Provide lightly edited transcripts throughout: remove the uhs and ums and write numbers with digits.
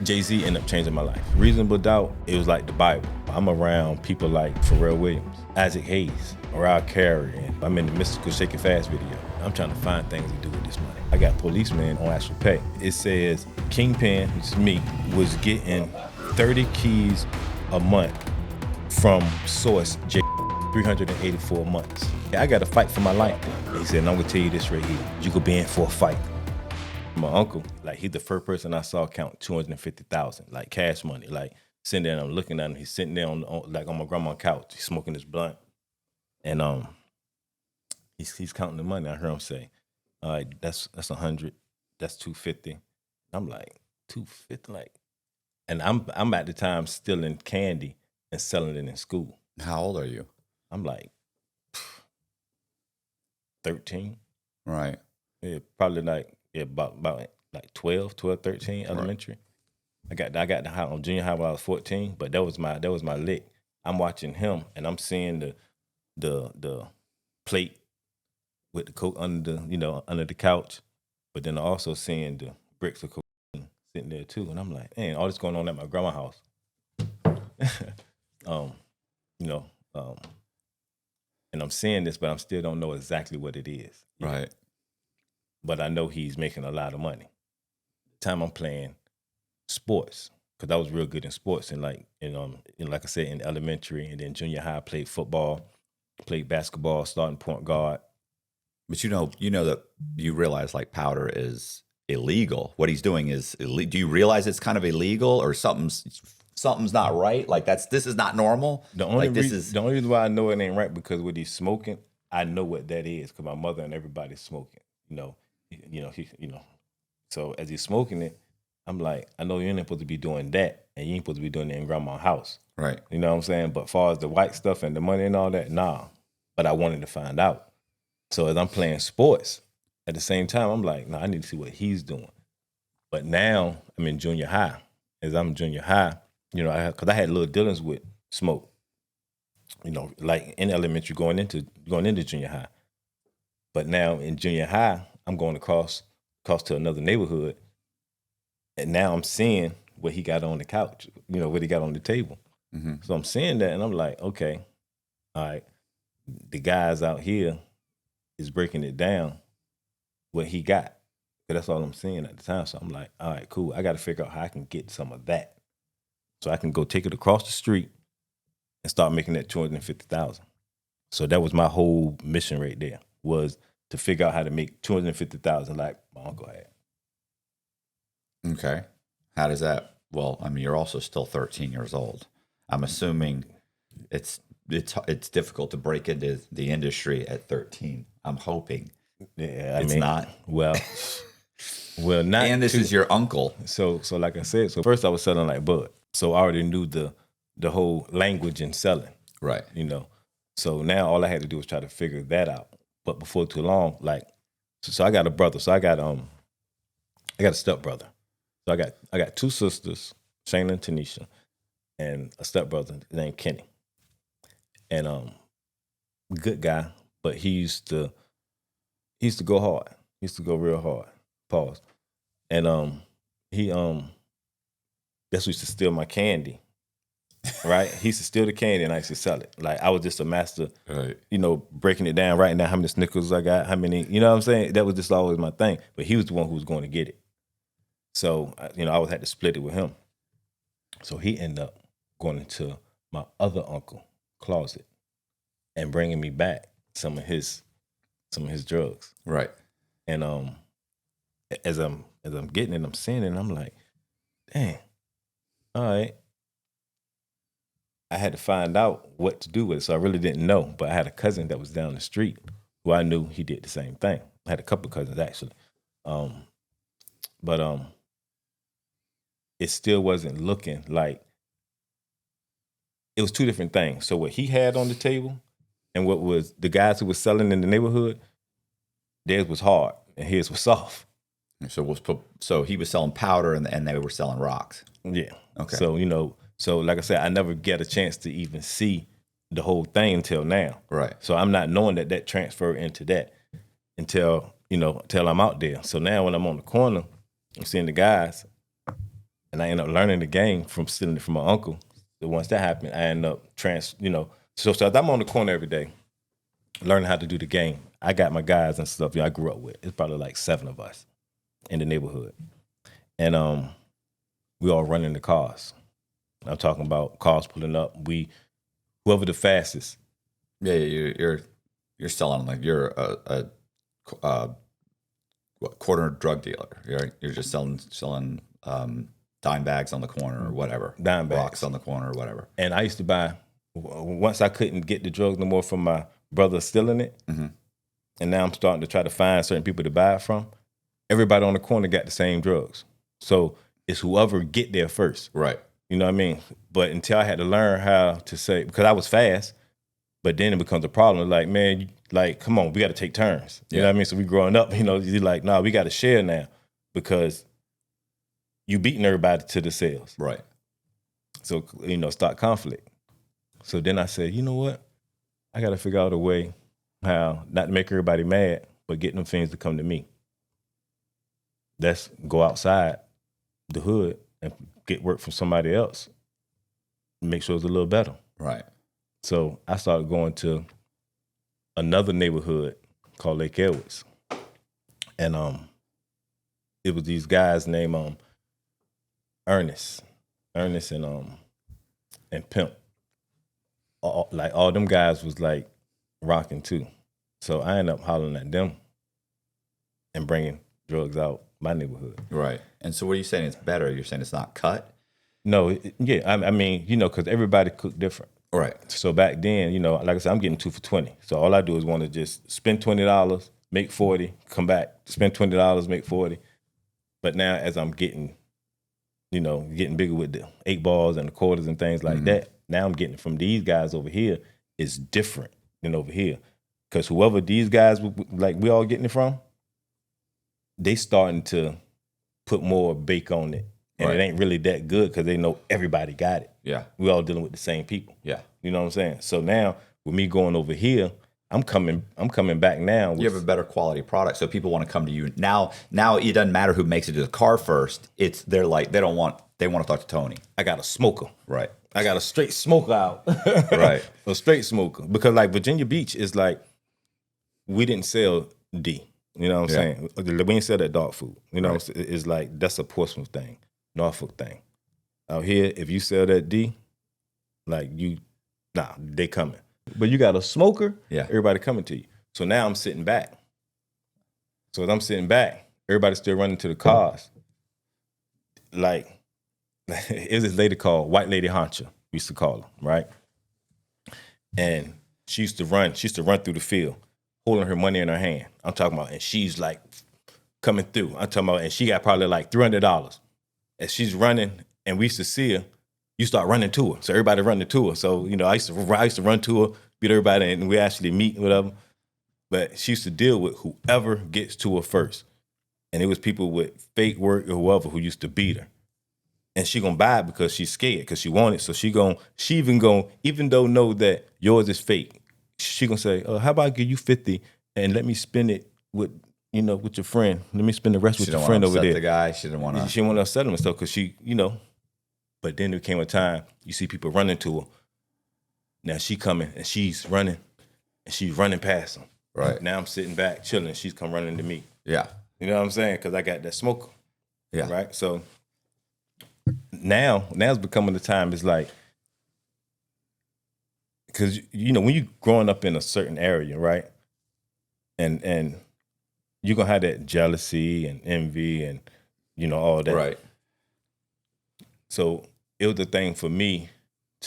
Jay-Z ended up changing my life. Reasonable Doubt, it was like the Bible. I'm around people like Pharrell Williams, Isaac Hayes, Mariah Carey, and I'm in the Mystical Shake It Fast video. I'm trying to find things to do with this money. I got policemen on actual pay. It says Kingpin, which is me, was getting 30 keys a month from source J 384 months. I got to fight for my life. He said, and I'm gonna tell you this right here. You could be in for a fight. My uncle, like he's the first person I saw count 250,000, like cash money. Like sitting there and I'm looking at him. He's sitting there on my grandma's couch. He's smoking his blunt, and he's counting the money. I heard him say, "All right, that's 100, that's 250." I'm like 250, like, and I'm at the time stealing candy and selling it in school. How old are you? I'm like 13. Right. Yeah, probably like. Yeah, about like 12, 13, elementary. Right. I got the high on junior high when I was 14, but that was my lick. I'm watching him and I'm seeing the plate with the coke under the couch, but then also seeing the bricks of cocaine sitting there too. And I'm like, man, all this going on at my grandma's house. And I'm seeing this, but I still don't know exactly what it is. Right. But I know he's making a lot of money. The time I'm playing sports, because I was real good in sports, and like I said, in elementary and then junior high, I played football, played basketball, starting point guard. But you know that you realize like powder is illegal. What he's doing is illegal. Do you realize it's kind of illegal, or something's not right? Like this is not normal. The only reason why I know it ain't right because what he's smoking, I know what that is because my mother and everybody's smoking. So as he's smoking it, I'm like, I know you ain't supposed to be doing that, and you ain't supposed to be doing it in grandma's house. Right. You know what I'm saying? But as far as the white stuff and the money and all that, nah. But I wanted to find out. So as I'm playing sports, at the same time, I'm like, nah, I need to see what he's doing. But now I'm in junior high. As I'm in junior high, because I had little dealings with smoke. Like in elementary, going into junior high. But now in junior high, I'm going across to another neighborhood, and now I'm seeing what he got on the couch, what he got on the table. Mm-hmm. So I'm seeing that, and I'm like, okay, all right, the guys out here is breaking it down, what he got. But that's all I'm seeing at the time. So I'm like, all right, cool. I got to figure out how I can get some of that, so I can go take it across the street and start making that 250,000. So that was my whole mission right there, was to figure out how to make 250,000 like my uncle had. Okay. How does that? Well, I mean, you're also still 13 years old. I'm assuming it's difficult to break into the industry at 13. I'm hoping. Yeah, it's not. Well, not. And this is your uncle. So like I said, so first I was selling like bud. So I already knew the whole language in selling. Right. So now all I had to do was try to figure that out. But before too long, like, so I got a brother. So I got a stepbrother. So I got two sisters, Shayna and Tanisha, and a stepbrother named Kenny. And good guy, but he used to go hard. He used to go real hard. Pause. And he that's who used to steal my candy. Right? He used to steal the candy and I used to sell it. Like I was just a master, right. Breaking it down, writing down how many Snickers I got, how many, you know what I'm saying? That was just always my thing. But he was the one who was going to get it. So, I always had to split it with him. So he ended up going into my other uncle's closet and bringing me back some of his drugs. Right. And as I'm getting it, I'm seeing it, and I'm like, dang, all right. I had to find out what to do with it, so I really didn't know. But I had a cousin that was down the street who I knew he did the same thing. I had a couple of cousins actually, but it still wasn't looking like. It was two different things. So what he had on the table, and what was the guys who was selling in the neighborhood, theirs was hard and his was soft. So he was selling powder and they were selling rocks. Yeah. Okay. So So like I said, I never get a chance to even see the whole thing until now. Right. So I'm not knowing that transferred into that until I'm out there. So now when I'm on the corner, I'm seeing the guys, And I ended up learning the game from stealing it from my uncle. So once that happened, I ended up so I'm on the corner every day, learning how to do the game. I got my guys and stuff, I grew up with. It's probably like 7 of us in the neighborhood. And we all running the cars. I'm talking about cars pulling up. Whoever the fastest. Yeah, you're selling like you're a corner drug dealer. You're just selling dime bags on the corner or whatever. Dime bags. Rocks on the corner or whatever. And I used to buy, once I couldn't get the drugs no more from my brother stealing it, and now I'm starting to try to find certain people to buy it from, everybody on the corner got the same drugs. So it's whoever get there first. Right. You know what I mean? But until I had to learn how to say, because I was fast, but then it becomes a problem. Like, man, come on, we got to take turns. You know what I mean? So we growing up, you're like, nah, we got to share now because you beating everybody to the sales. Right. So, start conflict. So then I said, you know what? I got to figure out a way how not to make everybody mad, but get them things to come to me. Let's go outside the hood and get work from somebody else. Make sure it's a little better. Right. So I started going to another neighborhood called Lake Edwards. And it was these guys named Ernest and Pimp. All them guys was like rocking too. So I ended up hollering at them and bringing drugs out my neighborhood. Right. And so what are you saying? It's better? You're saying it's not cut? No, I mean, because everybody cook different. Right. So back then, like I said, I'm getting 2 for $20. So all I do is want to just spend $20, make 40, come back, spend $20, make 40. But now as I'm getting bigger with the 8 balls and the quarters and things like that, now I'm getting from these guys over here is different than over here. Because whoever these guys, like we all getting it from, they starting to put more bake on it. And It ain't really that good because they know everybody got it. Yeah. We all dealing with the same people. Yeah. You know what I'm saying? So now with me going over here, I'm coming back now. You have a better quality product, so people want to come to you. Now it doesn't matter who makes it to the car first. They want to talk to Tony. I got a smoker. Right. I got a straight smoker out. Right. A straight smoker. Because like Virginia Beach is like, we didn't sell D. You know what I'm saying? We didn't sell that dog food. You know what I'm saying? It's like, that's a Portsmouth thing, Norfolk thing. Out here, if you sell that D, like they coming. But you got a smoker, everybody coming to you. So now I'm sitting back. So as I'm sitting back, everybody's still running to the cars. Like, it was this lady called White Lady Honcha, we used to call her, right? And she used to run through the field, holding her money in her hand. I'm talking about, and she's like coming through. I'm talking about, and she got probably like $300. As she's running, and we used to see her, you start running to her. So everybody running to her. So, I used to run to her, beat everybody, and we actually meet, whatever. But she used to deal with whoever gets to her first. And it was people with fake work or whoever who used to beat her. And she gonna buy it because she's scared, because she want it. So even though know that yours is fake, she gonna say, how about I give you 50 and let me spend it with your friend. Let me spend the rest with your friend over there. The guy, she didn't want to. She didn't want to upset him and stuff because she, But then there came a time you see people running to her. Now she coming and she's running and she's running past them. Right. Now I'm sitting back chilling. She's come running to me. Yeah. You know what I'm saying? Because I got that smoker. Yeah. Right. So now's becoming the time. It's like, because when you growing up in a certain area, right, and you're gonna have that jealousy and envy and all that. Right. So it was the thing for me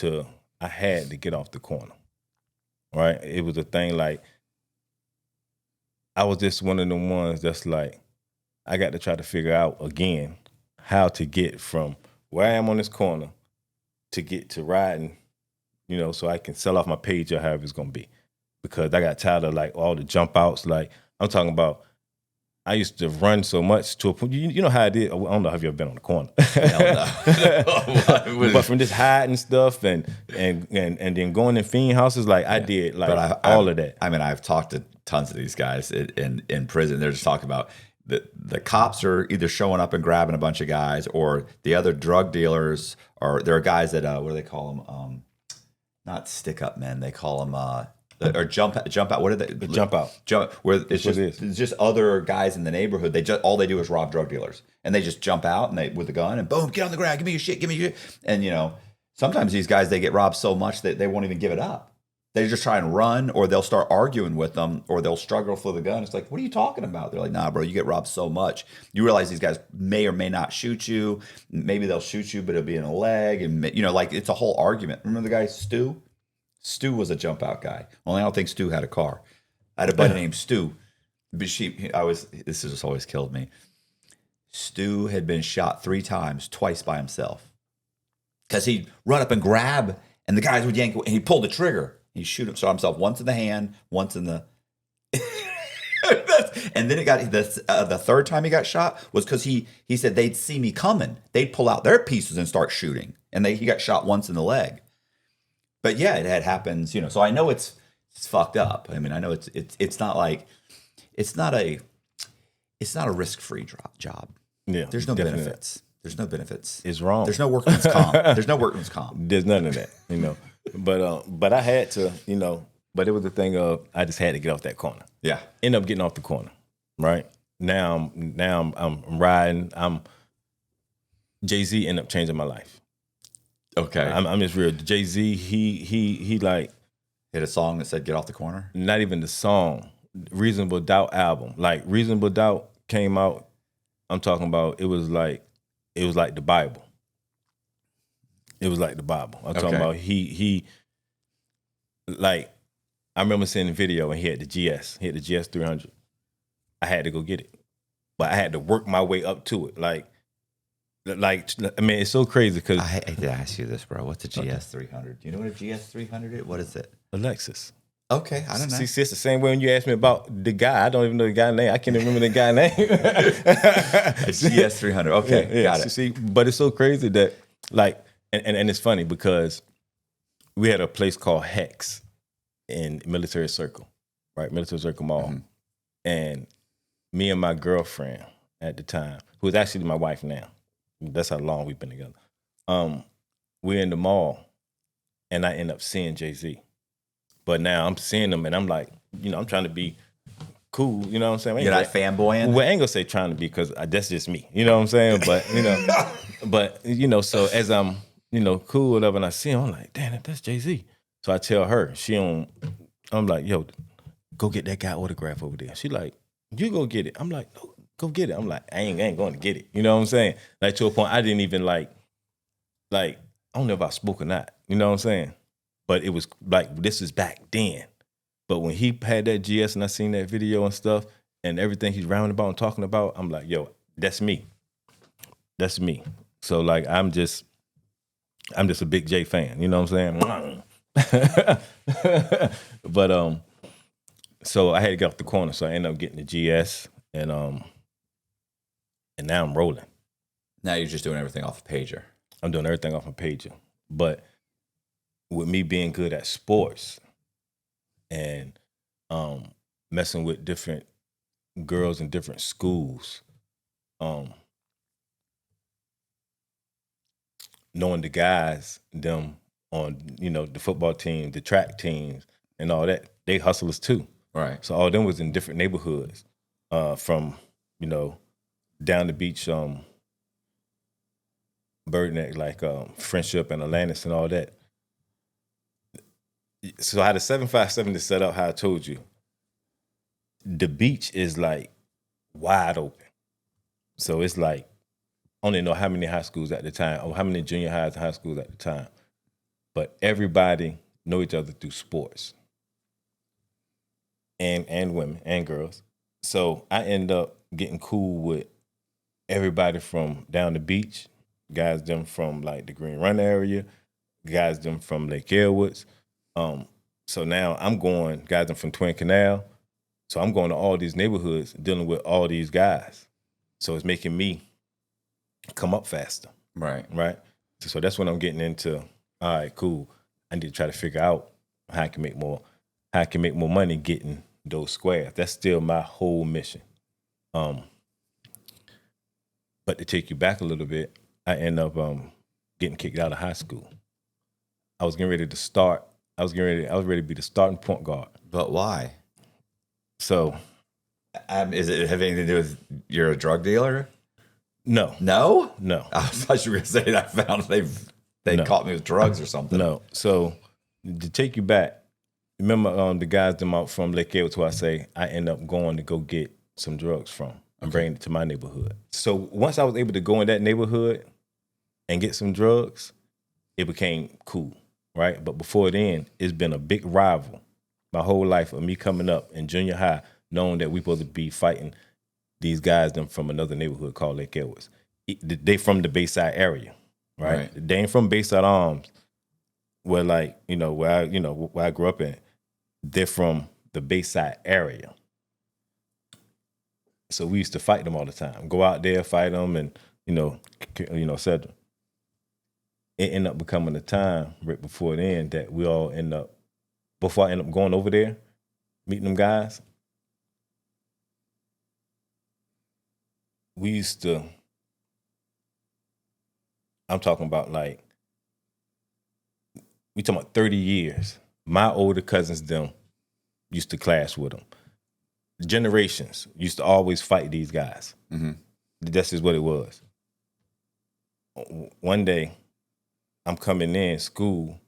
I had to get off the corner. Right. It was a thing like I was just one of them ones that's like, I got to try to figure out again how to get from where I am on this corner to get to riding, so I can sell off my page or however it's going to be. Because I got tired of like all the jump outs. Like I'm talking about, I used to run so much to a point, you know how I did. I don't know, have you ever been on the corner? Hell no. But from just hiding stuff and then going in fiend houses, like I did like all of that. I mean, I've talked to tons of these guys in prison. They're just talking about the cops are either showing up and grabbing a bunch of guys, or the other drug dealers, or there are guys that what do they call them? Not stick up men. They call them or jump out. What are they? The jump out. Where it's just other guys in the neighborhood. They just all they do is rob drug dealers, and they just jump out and they with a gun and boom, get on the ground, give me your shit, give me your shit. And sometimes these guys they get robbed so much that they won't even give it up. They just try and run, or they'll start arguing with them, or they'll struggle for the gun. It's like, what are you talking about? They're like, nah, bro, you get robbed so much. You realize these guys may or may not shoot you. Maybe they'll shoot you, but it'll be in the leg. And, like it's a whole argument. Remember the guy, Stu? Stu was a jump out guy. Only I don't think Stu had a car. I had a buddy named Stu. But this has just always killed me. Stu had been shot 3 times, twice by himself. Because he'd run up and grab, and the guys would yank, and he'd pull the trigger. He'd shot himself once in the hand, once in the... And then it got the third time he got shot was because he said they'd see me coming. They'd pull out their pieces and start shooting. And he got shot once in the leg. But yeah, it happens, so I know it's fucked up. I mean, I know it's not like it's not a risk-free job. Yeah, there's no benefits. There's no benefits. It's wrong. There's no workman's comp. There's no workman's comp. There's none of that, But I had to, But it was the thing of I just had to get off that corner. Yeah. End up getting off the corner, right? Now I'm riding. Jay-Z ended up changing my life. Okay. I'm just real. Jay-Z, he like hit a song that said "Get off the corner." Not even the song. Reasonable Doubt album. Like Reasonable Doubt came out. I'm talking about it was like the Bible. It was like the Bible. I'm talking about he like I remember seeing the video and he had the GS. He had the GS 300. I had to go get it. But I had to work my way up to it. Like I mean, it's so crazy because I hate to ask you this, bro. What's a GS 300? Do you know what a GS 300 is? What is it? A Lexus. Okay, I don't know. See, it's the same way when you asked me about the guy. I don't even know the guy's name. I can't even remember the guy's name. A GS 300. Okay, yeah, got it. See, but it's so crazy that like, and it's funny because we had a place called Hex in Military Circle, right? Military Circle Mall. Mm-hmm. And me and my girlfriend at the time, who is actually my wife now, that's how long we've been together. We're in the mall, and I end up seeing Jay-Z. But now I'm seeing him, and I'm like, I'm trying to be cool. You know what I'm saying? You're not fanboying? Well, I ain't gonna say trying to be because that's just me. You know what I'm saying? But so as I'm cool whatever, and I see him, I'm like, damn, that's Jay-Z. So I tell her, I'm like, yo, go get that guy autograph over there. She like, you go get it. I'm like, no, go get it. I'm like, I ain't going to get it. You know what I'm saying? Like to a point, I didn't even like, I don't know if I spoke or not. You know what I'm saying? But it was like, this is back then. But when he had that GS and I seen that video and stuff and everything he's rounding about and talking about, I'm like, yo, that's me. That's me. So like, I'm just a big J fan. You know what I'm saying? But so I had to get off the corner. So I ended up getting the GS and now I'm rolling. Now you're just doing everything off a pager. I'm doing everything off a pager. But with me being good at sports and messing with different girls in different schools, knowing the guys, them on, the football team, the track teams and all that, they hustlers too. Right. So all of them was in different neighborhoods, from, down the beach, Bird Neck, like Friendship and Atlantis and all that. So I had a 757 to set up how I told you. The beach is like wide open. So it's like, I don't know how many high schools at the time, or how many junior highs and high schools at the time. But everybody know each other through sports. And women and girls. So I end up getting cool with everybody from down the beach, guys them from like the Green Run area, guys them from Lake Elwoods. So now I'm going, guys them from Twin Canal. So I'm going to all these neighborhoods dealing with all these guys. So it's making me come up faster. Right. Right. So that's when I'm getting into, all right, cool. I need to try to figure out how I can make more money getting those squares. That's still my whole mission. But to take you back a little bit, I end up getting kicked out of high school. I was getting ready to start. I was ready to be the starting point guard. But why? So, Is it have anything to do with you're a drug dealer? no. I thought you were going to say that I found they caught me with drugs or something. No. So to take you back, remember the guys them out from Lake Edwards who I say I end up going to go get some drugs from and bringing it to my neighborhood. So once I was able to go in that neighborhood and get some drugs, it became cool, right? But before then, it's been a big rival my whole life of me coming up in junior high, knowing that we supposed to be fighting these guys them from another neighborhood called Lake Edwards. They from the Bayside area, right? They ain't from Bayside Arms, where where I grew up in. They're from the Bayside area. So we used to fight them all the time. Go out there, fight them, and etc. It ended up becoming a time right before then that we all before I end up going over there, meeting them guys, we used to, I'm talking about we talking about 30 years. My older cousins, them, used to clash with them. Generations used to always fight these guys. Mm-hmm. That's just what it was. One day, I'm coming in school.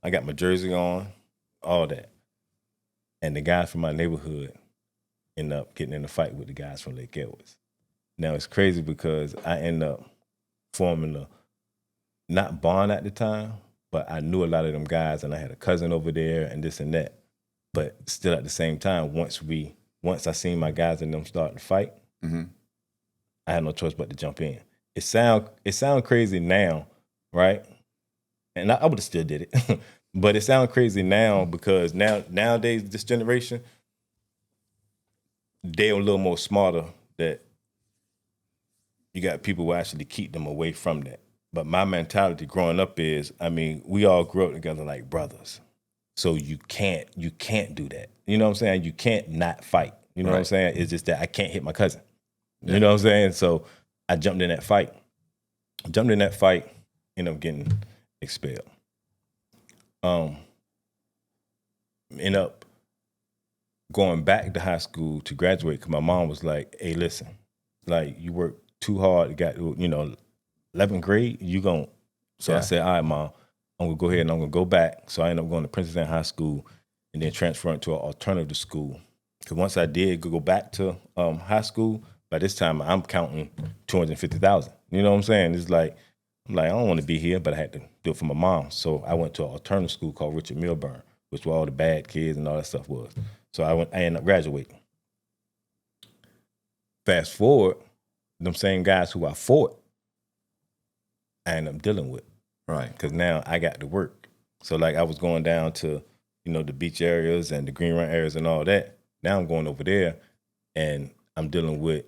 I got my jersey on, all that. And the guys from my neighborhood end up getting in a fight with the guys from Lake Edwards. Now, it's crazy because I end up forming not bond at the time, but I knew a lot of them guys, and I had a cousin over there and this and that. But still at the same time, once I seen my guys and them starting to fight, mm-hmm. I had no choice but to jump in. It sound crazy now, right? And I would have still did it. But it sounds crazy now because nowadays, this generation, they're a little more smarter that you got people who actually keep them away from that. But my mentality growing up is, we all grew up together like brothers. So you can't do that. You know what I'm saying? You can't not fight. You know what I'm saying? It's just that I can't hit my cousin. Yeah. You know what I'm saying? So I jumped in that fight. Ended up getting expelled. End up going back to high school to graduate because my mom was like, hey, listen, you work too hard, you got 11th grade, So I said, all right, Mom, I'm going to go ahead and I'm going to go back. So I ended up going to Princess Anne High School and then transferring to an alternative school. Because once I did go back to high school, by this time I'm counting 250,000. You know what I'm saying? It's like, I'm like, I don't want to be here, but I had to do it for my mom. So I went to an alternative school called Richard Milburn, which where all the bad kids and all that stuff was. So I ended up graduating. Fast forward, them same guys who I fought, I ended up dealing with. Right. Because now I got to work. So I was going down to, the beach areas and the green run areas and all that. Now I'm going over there and I'm dealing with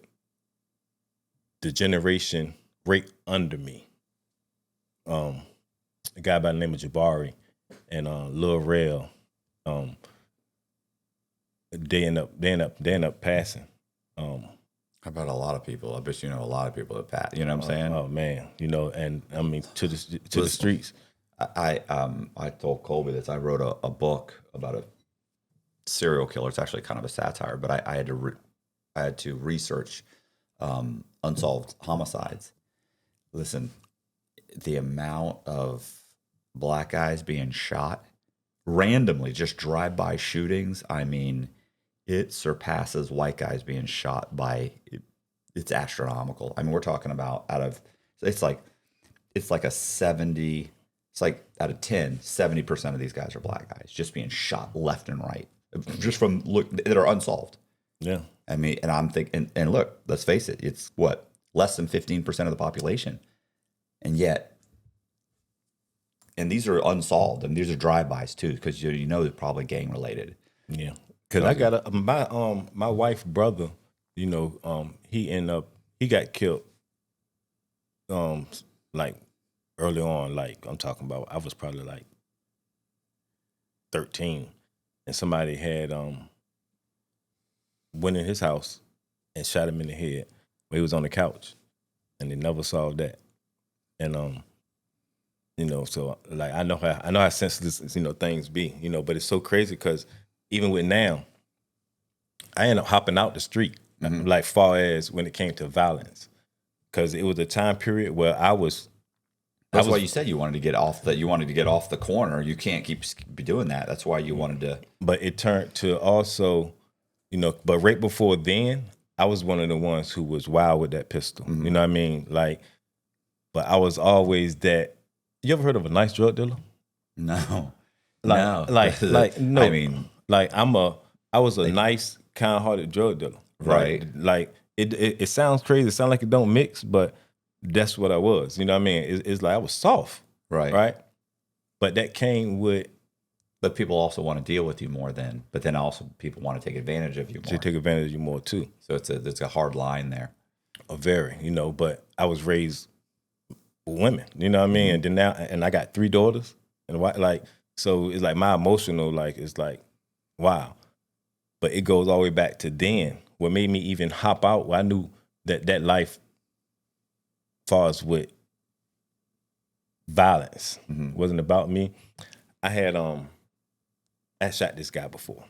the generation right under me. A guy by the name of Jabari and Lil Rel, they end up passing. How about a lot of people? I bet you know a lot of people that pass. You know what I'm saying? Oh man, and to the streets. I told Colby this. I wrote a book about a serial killer. It's actually kind of a satire, but I had to research unsolved homicides. Listen, the amount of black guys being shot randomly, just drive-by shootings, it surpasses white guys being shot by, it's astronomical. We're talking about it's like a 70, it's like out of 10, 70% of these guys are black guys just being shot left and right, just from that are unsolved. Yeah. And I'm thinking, and look, let's face it, it's less than 15% of the population. And yet, and these are unsolved, and these are drive-bys too, because they're probably gang related. Yeah, because I got my wife's brother. He got killed. Early on, I'm talking about, I was probably 13, and somebody had went in his house and shot him in the head when he was on the couch. and they never solved that. And so like I know how senseless things be, but it's so crazy because even with now, I end up hopping out the street, like far as when it came to violence, because it was a time period where I was. That's why you said you wanted to get off the corner. You can't keep doing that. That's why you wanted to. But it turned to also, but right before then, I was one of the ones who was wild with that pistol. You know what I mean? Like, but I was always that. You ever heard of a nice drug dealer? No. No. No. I mean, like I was a nice, kind-hearted drug dealer. Right. Like it sounds crazy. It sounds like it don't mix, but that's what I was. You know what I mean? It's like I was soft. Right. Right. But that came with. But people also want to deal with you more then. But then also people want to take advantage of you more. They take advantage of you more too. So it's a hard line there. A very, but I was raised with women. You know what I mean? And then now, and I got 3 daughters, and so it's like my emotional it's like, wow. But it goes all the way back to then. What made me even hop out? Well, I knew that life, as far as with violence, wasn't about me. I had shot this guy before,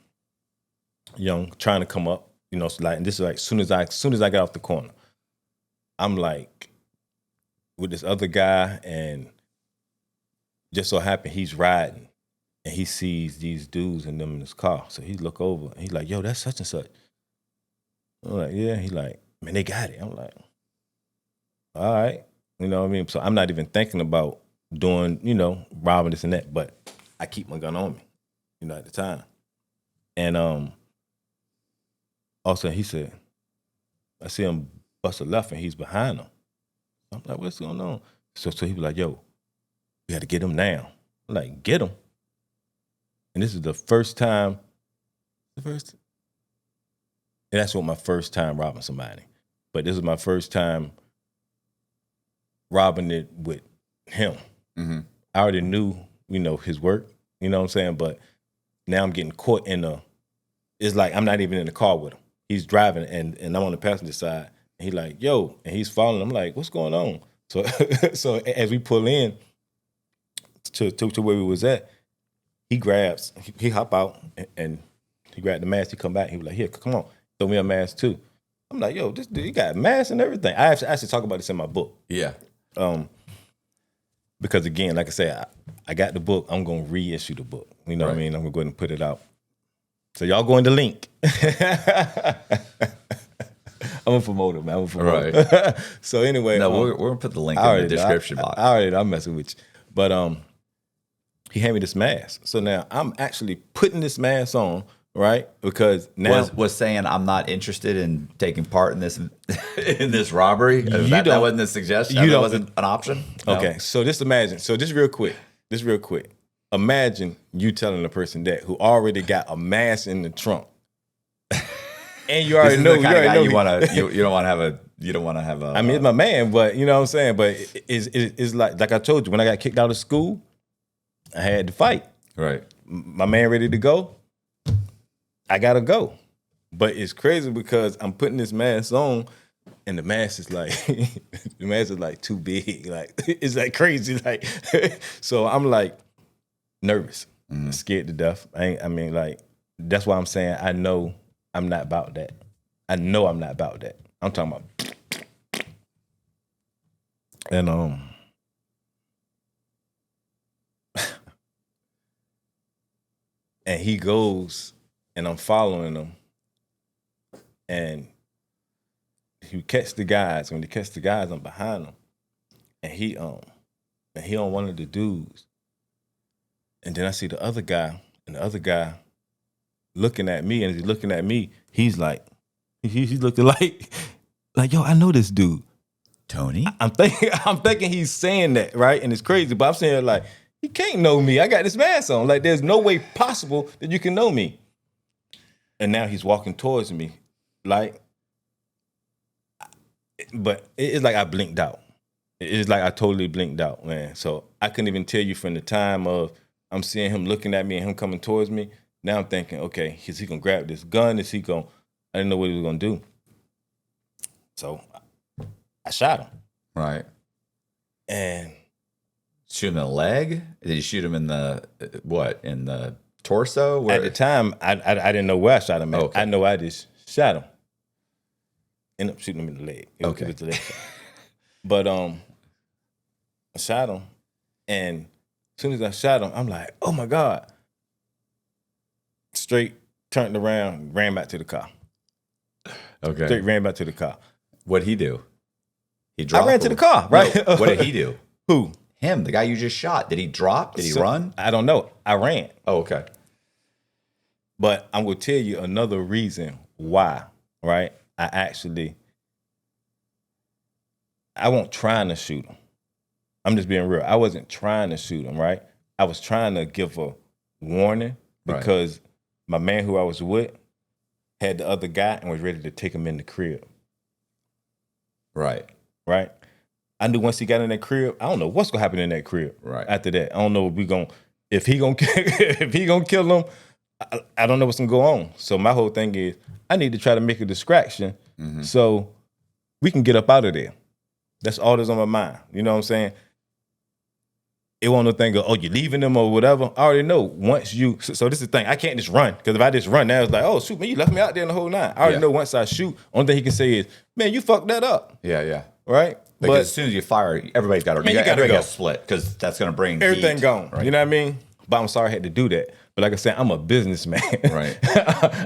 young, trying to come up. And this is like soon as I got off the corner, I'm like with this other guy, and just so happened he's riding, and he sees these dudes and them in his car. So he look over and he's like, "Yo, that's such and such." I'm like, "Yeah." He like, "Man, they got it." I'm like, "All right." You know what I mean? So I'm not even thinking about doing, robbing this and that, but I keep my gun on me, at the time. And also he said, I see him bust a left and he's behind him. I'm like, what's going on? So he was like, "Yo, we got to get him now." I'm like, "Get him?" And this is the first time, and that's what my first time robbing somebody. But this is my first time robbing it with him. I already knew, his work, you know what I'm saying? But now I'm getting caught it's like I'm not even in the car with him. He's driving and I'm on the passenger side. And he like, "Yo," and he's following. I'm like, "What's going on?" So so as we pull in to where we was at, he hop out and he grabbed the mask. He come back. He was like, "Here, come on, throw me a mask too." I'm like, "Yo, this dude, he got a mask and everything." I actually talk about this in my book. Yeah. Because again, like I said, I got the book. I'm gonna reissue the book. You know what I mean? I'm gonna go ahead and put it out. So y'all go in the link. I'm a promoter, man. Right. So anyway, no, we're gonna put the link in the description box. I'm messing with you. But he handed me this mask. So now I'm actually putting this mask on, right? Because now was saying I'm not interested in taking part in this in this robbery. That wasn't the suggestion. That wasn't an option. No? Okay, so just imagine. So just real quick. Imagine you telling a person that who already got a mask in the trunk, and you already know you don't want to have a. I mean, it's my man, but you know what I'm saying. But it's like I told you, when I got kicked out of school, I had to fight. Right. My man ready to go. I gotta go. But it's crazy because I'm putting this mask on, and the mask is like too big. Like it's like crazy. Like so I'm like nervous, scared to death. That's why I'm saying I know I'm not about that. I know I'm not about that. I'm talking about and and he goes and I'm following him and he catch the guys. When he catch the guys, I'm behind him. And he on one of the dudes. And then I see the other guy, and the other guy looking at me, and as he's looking at me, he's like, he's looking like, "Yo, I know this dude." Tony? I'm thinking he's saying that, right? And it's crazy, but I'm saying like, he can't know me. I got this mask on. Like, there's no way possible that you can know me. And now he's walking towards me, like, but it's like I blinked out. It's like I totally blinked out, man. So I couldn't even tell you from the time of I'm seeing him looking at me and him coming towards me. Now I'm thinking, okay, is he gonna grab this gun? I didn't know what he was gonna do. So I shot him. Right. And Shoot him in the leg? Did you shoot him in the what? In the torso? Where? at the time, I didn't know where I shot him at. Okay. I know I just shot him. Ended up shooting him in the leg. It was the leg shot. But I shot him, and as soon as I shot him, I'm like, oh my God. Straight turned around, ran back to the car. Okay. Straight ran back to the car. What'd he do? He I dropped. ran to the car, right? No, what did he do? Who? Him, the guy you just shot. Did he drop? Did he run? I don't know. I ran. Oh, okay. But I'm going to tell you another reason why, right? I wasn't trying to shoot him. I'm just being real. I wasn't trying to shoot him, right? I was trying to give a warning because my man who I was with had the other guy and was ready to take him in the crib. Right. Right? I knew once he got in that crib, I don't know what's gonna happen in that crib. Right. After that, I don't know if he gonna kill him. I don't know what's gonna go on. So my whole thing is, I need to try to make a distraction so we can get up out of there. That's all that's on my mind. You know what I'm saying? It won't no thing of, oh, you're leaving them or whatever. I already know once you. So this is the thing. I can't just run because if I just run, now it's like, oh shoot, man, you left me out there in the whole night. I already know once I shoot, only thing he can say is, man, you fucked that up. Yeah, yeah. Right. Because But as soon as you fire, everybody's got to. you gotta go. Split because that's going to bring everything heat. gone. Right. You know what I mean? But I'm sorry I had to do that. But like I said, I'm a businessman. Right.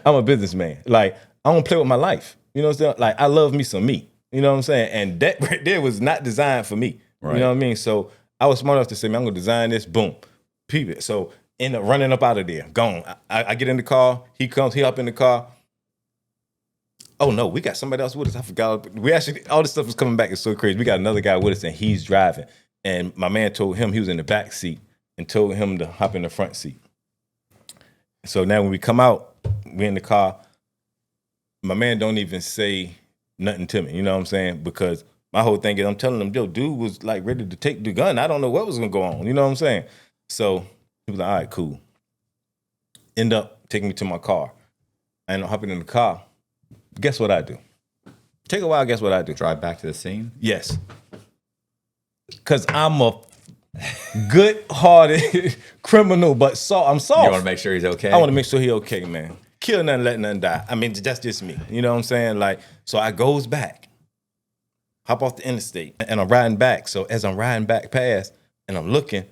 I'm a businessman. Like, I don't play with my life. You know what I'm saying? Like, I love me some me. You know what I'm saying? And that right there was not designed for me. Right. You know what I mean? So I was smart enough to say, man, I'm going to design this. Boom. Peep it. So end up running up out of there. Gone. I get in the car. He comes. He hop in the car. Oh, no, we got somebody else with us. I forgot. We actually, all this stuff is coming back. It's so crazy. We got another guy with us, and he's driving. And my man told him he was in the back seat and told him to hop in the front seat. So now when we come out, we in the car. My man don't even say nothing to me. You know what I'm saying? Because my whole thing is I'm telling him, yo, dude was like ready to take the gun. I don't know what was going to go on. You know what I'm saying? So he was like, all right, cool. End up taking me to my car. I end up hopping in the car. Guess what I do? Take a while, guess what I do? Drive back to the scene? Yes. Because I'm a good-hearted criminal, but I'm soft. You want to make sure he's okay? I want to make sure he's okay, man. Kill nothing, let nothing die. I mean, that's just me. You know what I'm saying? Like, so I goes back, hop off the interstate, and I'm riding back. So as I'm riding back past and I'm looking,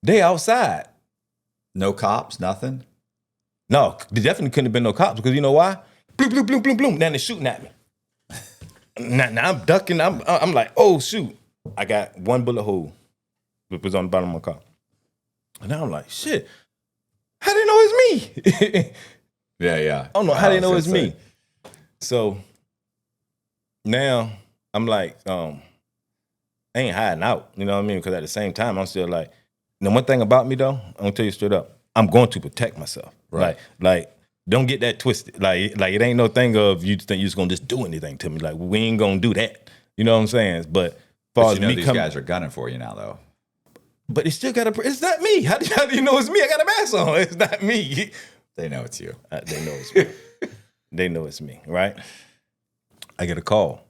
they outside. No cops, nothing? No, there definitely couldn't have been no cops because you know why? Bloom, bloom, bloom, bloom, bloom. Now they're shooting at me. Now I'm ducking. I'm like, oh, shoot. I got one bullet hole. It was on the bottom of my car. And now I'm like, shit. How they know it's me? Yeah. I don't know how they know it's me. So now I'm like, I ain't hiding out. You know what I mean? Because at the same time, I'm still like, the one thing about me though, I'm gonna tell you straight up, I'm going to protect myself. Right. Like don't get that twisted. Like it ain't no thing of you think you're just gonna just do anything to me. Like we ain't gonna do that. You know what I'm saying? But But you know these guys are gunning for you now, though. But it's still got it's not me. How do you know it's me? I got a mask on. It's not me. They know it's you. They know it's me. They know it's me, right? I get a call.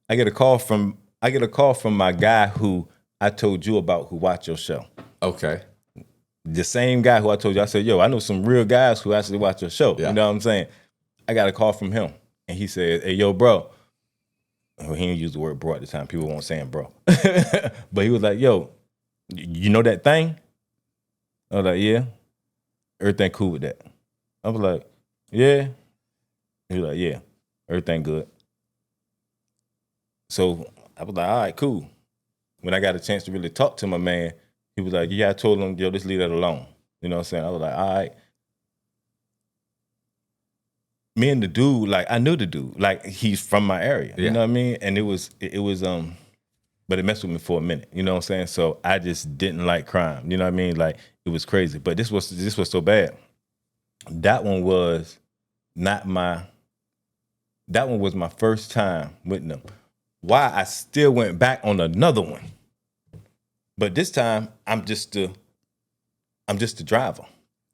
I get a call from my guy who I told you about who watched your show. Okay. The same guy who I told you, I said, yo, I know some real guys who actually watch your show. Yeah. You know what I'm saying? I got a call from him. And he said, hey, yo, bro. Well, he didn't use the word bro at the time. People weren't saying bro. But he was like, yo, you know that thing? I was like, yeah. Everything cool with that? I was like, yeah. He was like, yeah. Everything good. So I was like, all right, cool. When I got a chance to really talk to my man, he was like, yeah, I told him, yo, just leave that alone. You know what I'm saying? I was like, all right. Me and the dude, like, I knew the dude. Like, he's from my area. Yeah. You know what I mean? And it was, but it messed with me for a minute. You know what I'm saying? So I just didn't like crime. You know what I mean? Like, it was crazy. But this was so bad. That one was my first time with them. Why I still went back on another one. But this time, I'm just the driver.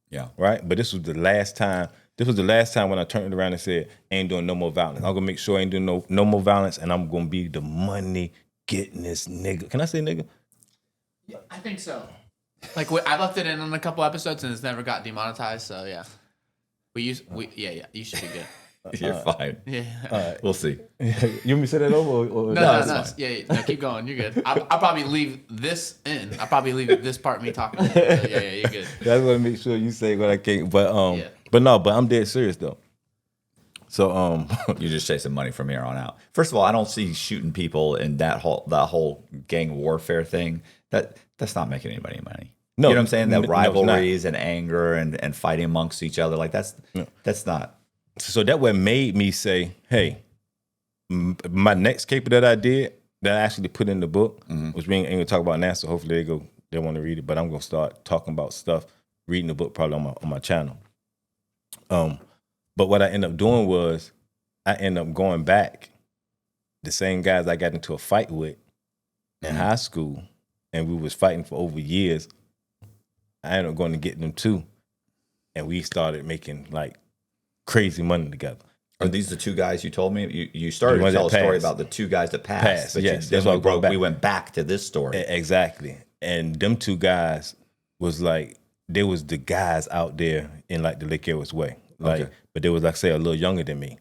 Yeah. Right? But this was the last time This was the last time when I turned around and said, ain't doing no more violence. I'm gonna make sure I ain't doing no more violence, and I'm gonna be the money getting this nigga. Can I say nigga? Yeah, I think so. Like I left it in on a couple episodes and it's never got demonetized. So yeah, you should be good. You're fine. Yeah. We'll see. You want me to say that over? Or No. Yeah, no, keep going. You're good. I'll probably leave this in. I'll probably leave this part me talking to you. So yeah, you're good. I just want to make sure you say what I can't. But Yeah. but I'm dead serious though. So You're just chasing money from here on out. First of all, I don't see shooting people in that whole gang warfare thing. That's not making anybody money. No, you know what I'm saying? That no, rivalries and anger and fighting amongst each other, like that's not. So that what made me say, hey, my next caper that I did, that I actually put in the book, which we ain't gonna talk about now, so hopefully they want to read it, but I'm gonna start talking about stuff, reading the book probably on my channel. But what I ended up doing was I ended up going back, the same guys I got into a fight with in high school, and we was fighting for over years. I ended up going to get them too, and we started making like crazy money together. Are these the two guys you told me? You started to tell a story about the two guys that passed. But yes, that's why we went back to this story. Exactly. And them two guys was like, they was the guys out there in like the Lake Ellis way. Like, but they was like say a little younger than me.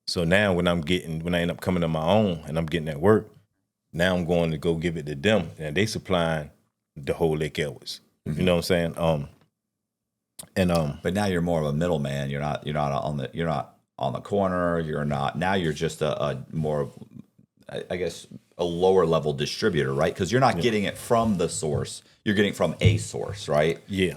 So now when I end up coming to my own and I'm getting at work, now I'm going to go give it to them, and they supplying the whole Lake Ellis. You know what I'm saying? But now you're more of a middleman. You're not on the corner. Now you're just a more, I guess, a lower level distributor, right? Because you're not getting it from the source. You're getting it from a source, right? Yeah.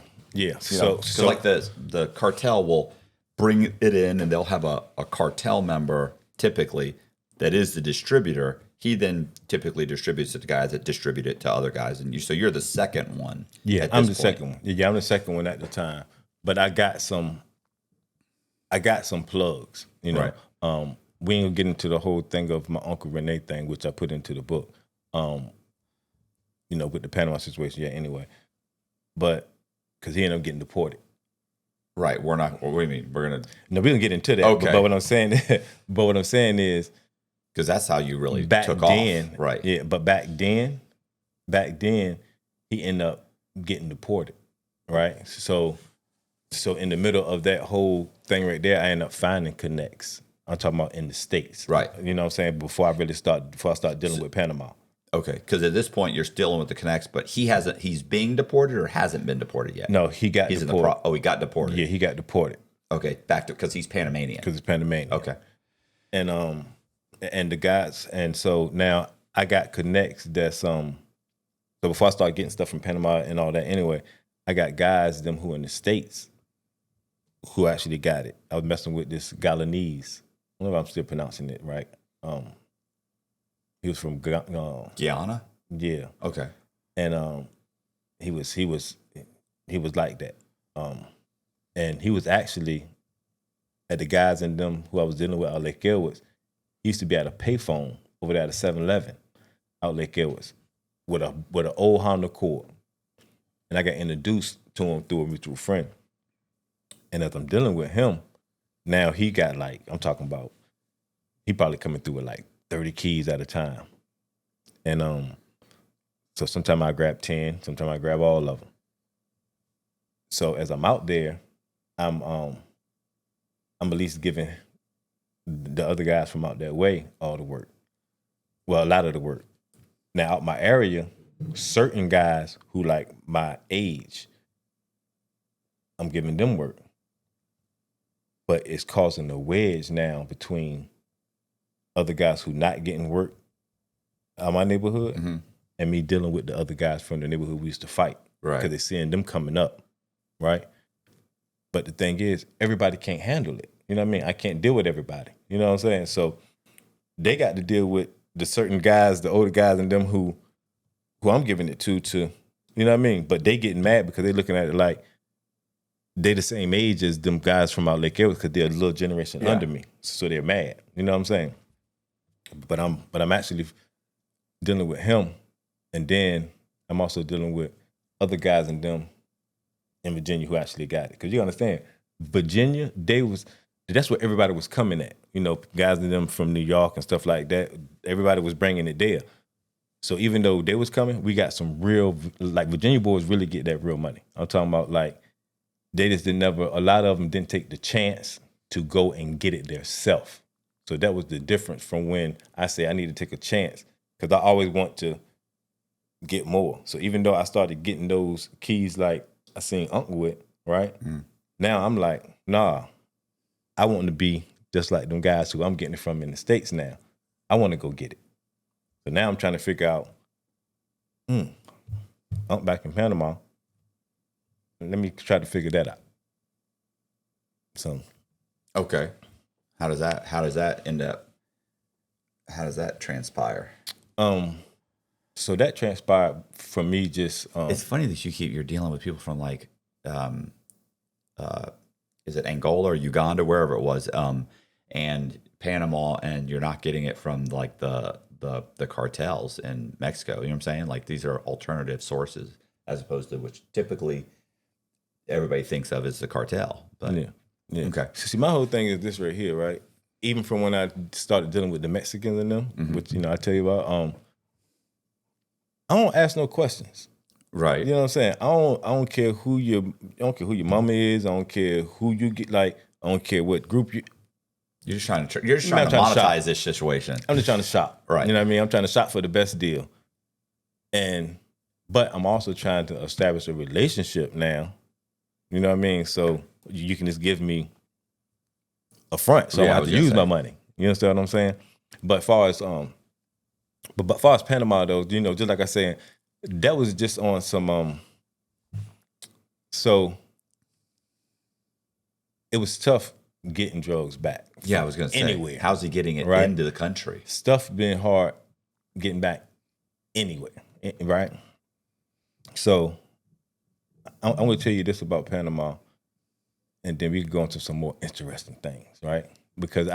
So like the cartel will bring it in, and they'll have a cartel member typically that is the distributor. He then typically distributes it to guys that distribute it to other guys, and so you're the second one. Yeah, I'm the second one. Yeah, I'm the second one at the time. But I got some plugs. You know, Right. We ain't gonna get into the whole thing of my Uncle Renee thing, which I put into the book. You know, with the Panama situation. Yeah, anyway, but because he ended up getting deported. Right. We're not. What do you mean? We're gonna. No, we don't get into that. Okay. But what I'm saying is, because that's how you really back took then, off. Right. Yeah, but back then, he ended up getting deported. Right. So in the middle of that whole thing right there, I ended up finding connects. I'm talking about in the States. Right. You know what I'm saying? Before I start dealing with Panama. Okay. Because at this point you're still dealing with the connects, but he's being deported or hasn't been deported yet? No, he got he's deported. He got deported. Yeah, he got deported. Okay. Back to, because he's Panamanian. Because it's Panamanian. Okay. And the guys, and so now I got connects that's so before I start getting stuff from Panama and all that anyway, I got guys them who in the States who actually got it. I was messing with this Galanese. I don't know if I'm still pronouncing it right. He was from Guyana? Yeah. Okay. And he was like that. And he was actually at the guys in them who I was dealing with out Lake Elwoods. He used to be at a payphone over there at a 7-Eleven out Lake Elwoods with an old Honda Accord. And I got introduced to him through a mutual friend. And as I'm dealing with him, now he got like, I'm talking about, he probably coming through with like 30 keys at a time. And so sometimes I grab 10, sometimes I grab all of them. So as I'm out there, I'm at least giving the other guys from out that way all the work. Well, a lot of the work. Now out my area, certain guys who like my age, I'm giving them work. But it's causing a wedge now between other guys who not getting work out my neighborhood and me dealing with the other guys from the neighborhood we used to fight. Right. Because they're seeing them coming up, right? But the thing is, everybody can't handle it. You know what I mean? I can't deal with everybody. You know what I'm saying? So they got to deal with the certain guys, the older guys and them who I'm giving it to, you know what I mean? But they getting mad because they looking at it like they the same age as them guys from out Lake Elwoods because they're a little generation under me. So they're mad. You know what I'm saying? But I'm actually dealing with him, and then I'm also dealing with other guys and them in Virginia who actually got it. Because you understand, Virginia, that's where everybody was coming at. You know, guys and them from New York and stuff like that. Everybody was bringing it there. So even though they was coming, we got some real, like Virginia boys really get that real money. I'm talking about like, they just a lot of them didn't take the chance to go and get it theirself. So that was the difference from when I say I need to take a chance, because I always want to get more. So even though I started getting those keys like I seen Uncle with, right? Now I'm like, nah, I want to be just like them guys who I'm getting it from in the States now. I want to go get it. So now I'm trying to figure out, I'm back in Panama. Let me try to figure that out. So, okay, how does that end up? How does that transpire? So that transpired for me. Just it's funny that you're dealing with people from like, is it Angola or Uganda, wherever it was, and Panama, and you're not getting it from like the cartels in Mexico. You know what I'm saying? Like these are alternative sources as opposed to which typically everybody thinks of as the cartel. But yeah. Okay. So see, my whole thing is this right here, right? Even from when I started dealing with the Mexicans and them, which I tell you about, I don't ask no questions. Right. You know what I'm saying? I don't care who your mama is. I don't care who you get. Like, I don't care what group you. You're just trying to monetize this situation. I'm just trying to shop. Right. You know what I mean? I'm trying to shop for the best deal. But I'm also trying to establish a relationship now. You know what I mean? So you can just give me a front. So I don't have to use my money. You understand what I'm saying? But as far as Panama though, you know, just like I said, that was just on some so it was tough getting drugs back. Yeah, I was gonna say anywhere. How's he getting it into the country? Stuff been hard getting back anywhere, right? So I'm gonna tell you this about Panama, and then we can go into some more interesting things, right? Because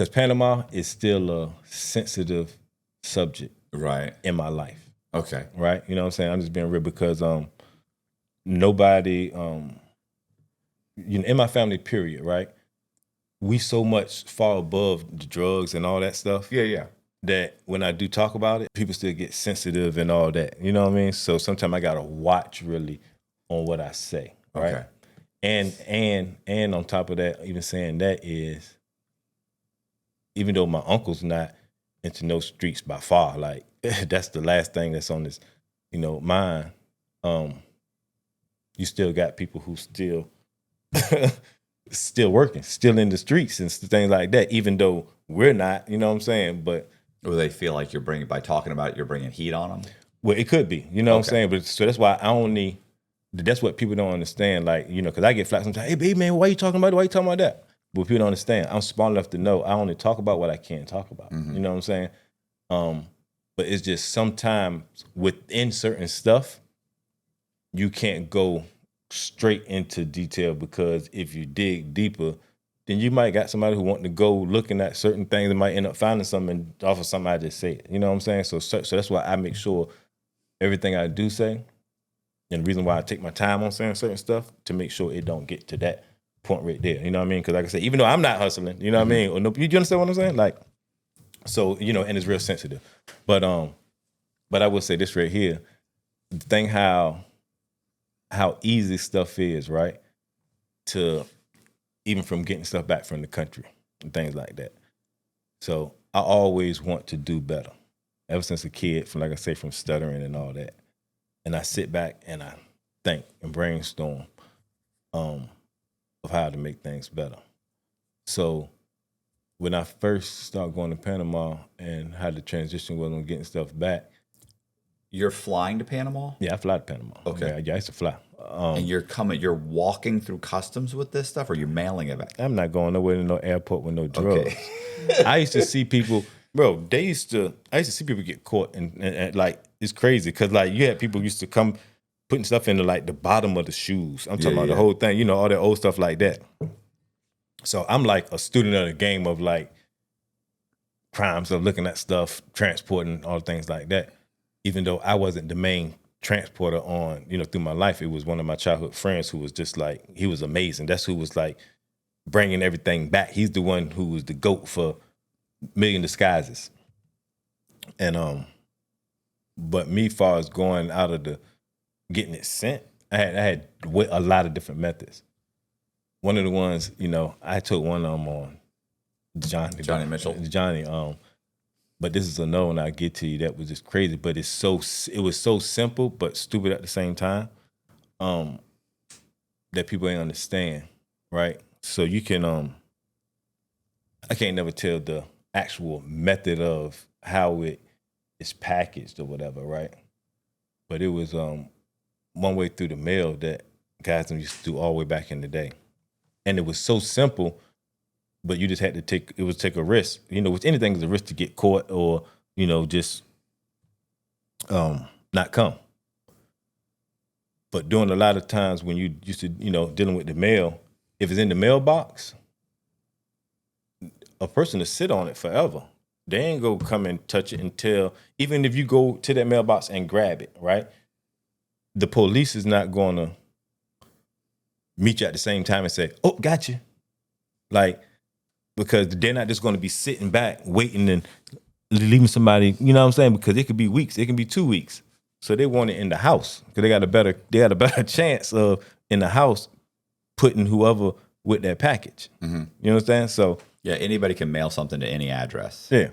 Panama is still a sensitive subject, right, in my life. Okay, right. You know what I'm saying? I'm just being real because nobody, in my family, period, right? We so much far above the drugs and all that stuff. Yeah. That when I do talk about it, people still get sensitive and all that. You know what I mean? So sometimes I gotta watch really on what I say, right? Okay. And on top of that, even saying that is, even though my uncle's not into no streets by far, like that's the last thing that's on this, mind. You still got people who still still working, still in the streets and things like that, even though we're not, you know what I'm saying? But or they feel like by talking about it, you're bringing heat on them? Well, it could be, you know what I'm saying? But so that's why that's what people don't understand. Like, because I get flack sometimes, hey, baby, man, why you talking about it? Why you talking about that? But people don't understand. I'm smart enough to know I only talk about what I can talk about. You know what I'm saying? But it's just sometimes within certain stuff, you can't go straight into detail, because if you dig deeper, then you might got somebody who want to go looking at certain things and might end up finding something off of something I just said. You know what I'm saying? So that's why I make sure everything I do say, and the reason why I take my time on saying certain stuff, to make sure it don't get to that point right there. You know what I mean? Because like I said, even though I'm not hustling, you know what I mean? Or no, you understand what I'm saying? Like, so, and it's real sensitive. But I will say this right here, the thing how easy stuff is, right? To even from getting stuff back from the country and things like that. So I always want to do better. Ever since a kid, from stuttering and all that. And I sit back and I think and brainstorm of how to make things better. So when I first started going to Panama and how the transition was on getting stuff back. You're flying to Panama? Yeah, I fly to Panama. Okay. Yeah, I used to fly. And you're walking through customs with this stuff, or you're mailing it back? I'm not going nowhere to no airport with no drugs. Okay. I used to see people, bro, I used to see people get caught and like, it's crazy. Cause like you had people used to come putting stuff into like the bottom of the shoes. I'm talking about the whole thing, all that old stuff like that. So I'm like a student of the game of like crimes, of looking at stuff, transporting, all things like that. Even though I wasn't the main transporter on, through my life. It was one of my childhood friends who was just like, he was amazing. That's who was like bringing everything back. He's the one who was the GOAT for Million Disguises. And but me, far as going out of getting it sent, I had a lot of different methods. One of the ones, I took one of them on Johnny Mitchell. Johnny. But this is another one I'll get to you that was just crazy. But it was so simple but stupid at the same time, that people ain't understand, right? So you can I can't never tell the actual method of how it is packaged or whatever, right? But it was one way through the mail that guys used to do all the way back in the day. And it was so simple, but you just had to take a risk. With anything, it's a risk to get caught or, just not come. But during a lot of times when you used to, dealing with the mail, if it's in the mailbox, a person to sit on it forever. They ain't go come and touch it until, even if you go to that mailbox and grab it, right? The police is not going to meet you at the same time and say, oh, got you. Like, because they're not just going to be sitting back waiting and leaving somebody, you know what I'm saying? Because it could be weeks, it can be 2 weeks. So they want it in the house because they got a better chance of in the house putting whoever with that package. Mm-hmm. You understand? So yeah, anybody can mail something to any address. Yeah.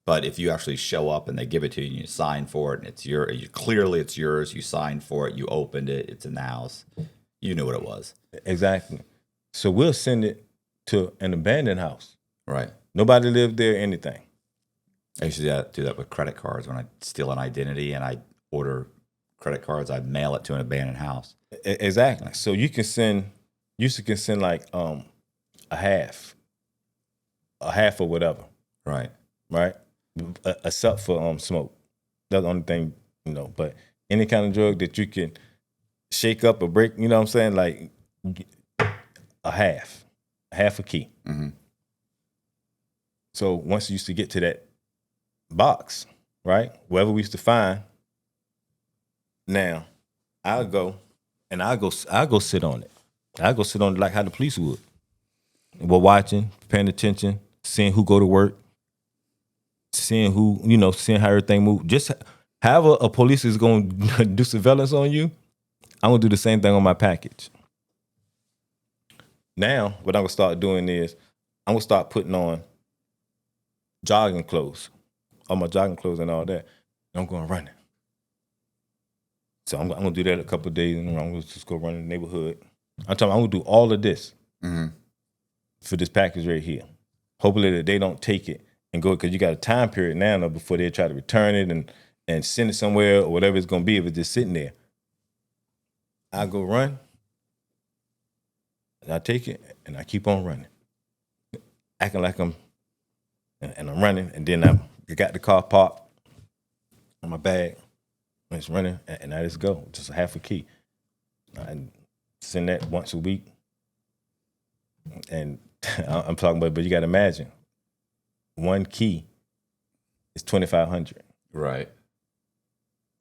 But if you actually show up and they give it to you and you sign for it and clearly it's yours, you signed for it, you opened it, it's in the house, you knew what it was. Exactly. So we'll send it to an abandoned house. Right. Nobody lived there, anything. I used to do that with credit cards. When I steal an identity and I order credit cards, I'd mail it to an abandoned house. Exactly. So you can send like a half or whatever. Right. Right. Except for smoke. That's the only thing, but any kind of drug that you can shake up or break, you know what I'm saying? Like a half a key. Mm-hmm. So once you used to get to that box, right? Wherever we used to find, now I'll go sit on it. I'll go sit on it like how the police would. We're watching, paying attention, seeing who go to work, seeing who, seeing how everything move. Just have a police is going to do surveillance on you. I'm going to do the same thing on my package. Now, what I'm going to start doing is I'm going to start putting on jogging clothes, all my jogging clothes and all that. And I'm going running. So I'm going to do that a couple of days and I'm going to just go run in the neighborhood. I'm going to do all of this for this package right here. Hopefully that they don't take it and go, because you got a time period now before they try to return it and send it somewhere or whatever it's going to be if it's just sitting there. I go run, and I take it, and I keep on running, acting like I'm running, and then I got the car parked on my bag, and it's running, and I just go, just a half a key. I send that once a week, and I'm talking about, but you got to imagine, one key is $2,500. Right.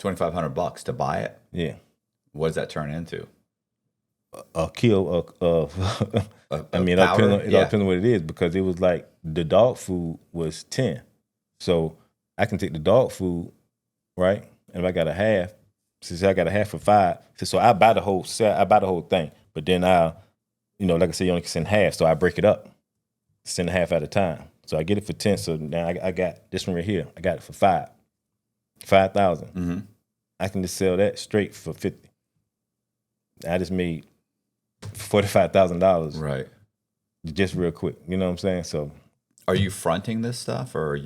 $2,500 to buy it? Yeah. What does that turn into? A kill of I mean, it all depends on what it is, because it was like the dog food was 10. So I can take the dog food, right? And if I got a half, since I got a half for 5, so I buy the whole set, I buy the whole thing. But then like I said, you only can send half, so I break it up, send a half at a time. So I get it for 10. So now I got this one right here. I got it for 5,000. Mm-hmm. I can just sell that straight for 50. I just made $45,000. Right. Just real quick. You know what I'm saying? So are you fronting this stuff, or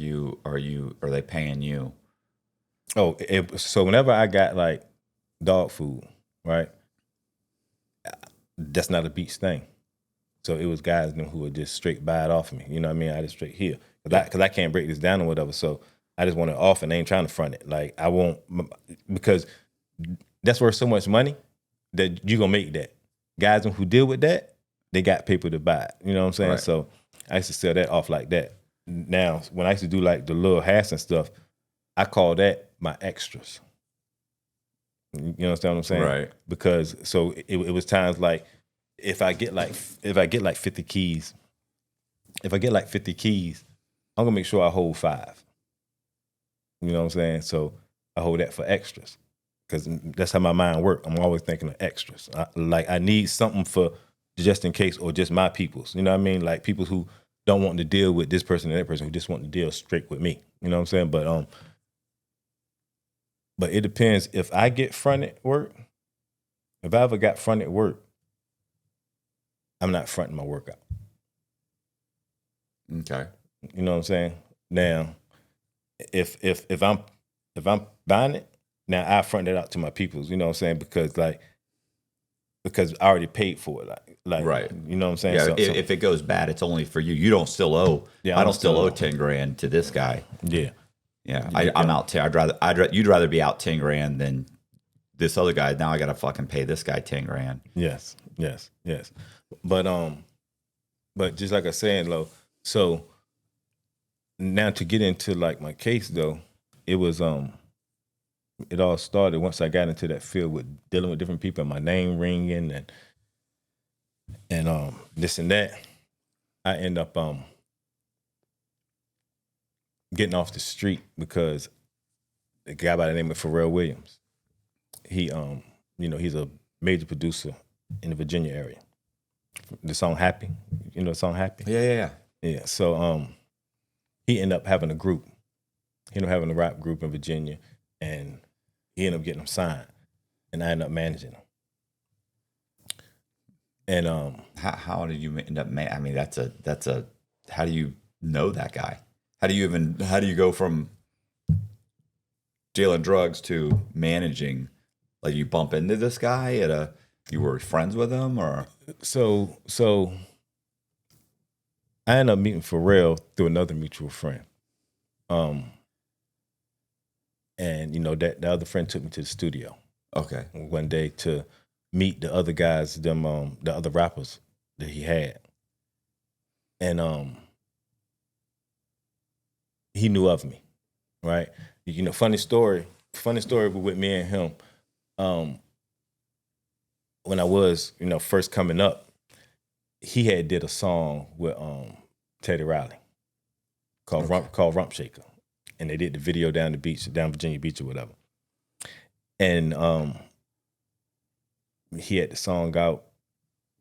are they paying you? Oh, so whenever I got like dog food, right? That's not a beach thing. So it was guys who would just straight buy it off of me. You know what I mean? I just straight here. Because I can't break this down or whatever. So I just want it off and they ain't trying to front it. Like I won't, because that's worth so much money that you going to make that. Guys who deal with that, they got paper to buy it. You know what I'm saying? Right. So I used to sell that off like that. Now, when I used to do like the little hats and stuff, I call that my extras. You understand what I'm saying? Right. Because so it was times like if I get like 50 keys, I'm gonna make sure I hold 5. You know what I'm saying? So I hold that for extras because that's how my mind works. I'm always thinking of extras. I need something for just in case or just my peoples. You know what I mean? Like people who don't want to deal with this person and that person who just want to deal straight with me. You know what I'm saying? But it depends. If I get fronted work, if I ever got fronted work, I'm not fronting my work out. Okay. You know what I'm saying? Now, if I'm buying it, now I front it out to my peoples. You know what I'm saying? Because I already paid for it. Like Right. You know what I'm saying? Yeah. So, If it goes bad, it's only for you. You don't still owe. Yeah, I I don't still still owe owe. 10 grand to this guy. yeah. Yeah. You I'm get out. You'd rather be out 10 grand than this other guy. Now I got to fucking pay this guy 10 grand. Yes. But just like I was saying, Lo, so now to get into like my case though, it was it all started once I got into that field with dealing with different people and my name ringing and this and that. I end up getting off the street because a guy by the name of Pharrell Williams, he he's a major producer in the Virginia area. The song Happy, you know the song Happy? Yeah. Yeah. So he ended up having a group. He ended up having a rap group in Virginia, and he ended up getting them signed, and I ended up managing them. And How did you end up? I mean, that's a. How do you know that guy? How do you go from dealing drugs to managing? Like you bump into this guy you were friends with him or? so I ended up meeting Pharrell through another mutual friend. And that the other friend took me to the studio Okay. one day to meet the other guys, the other rappers that he had. And he knew of me, right? Funny story with me and him. When I was, first coming up, he had did a song with Teddy Riley called Rump Shaker. And they did the video down Virginia Beach or whatever. And he had the song out.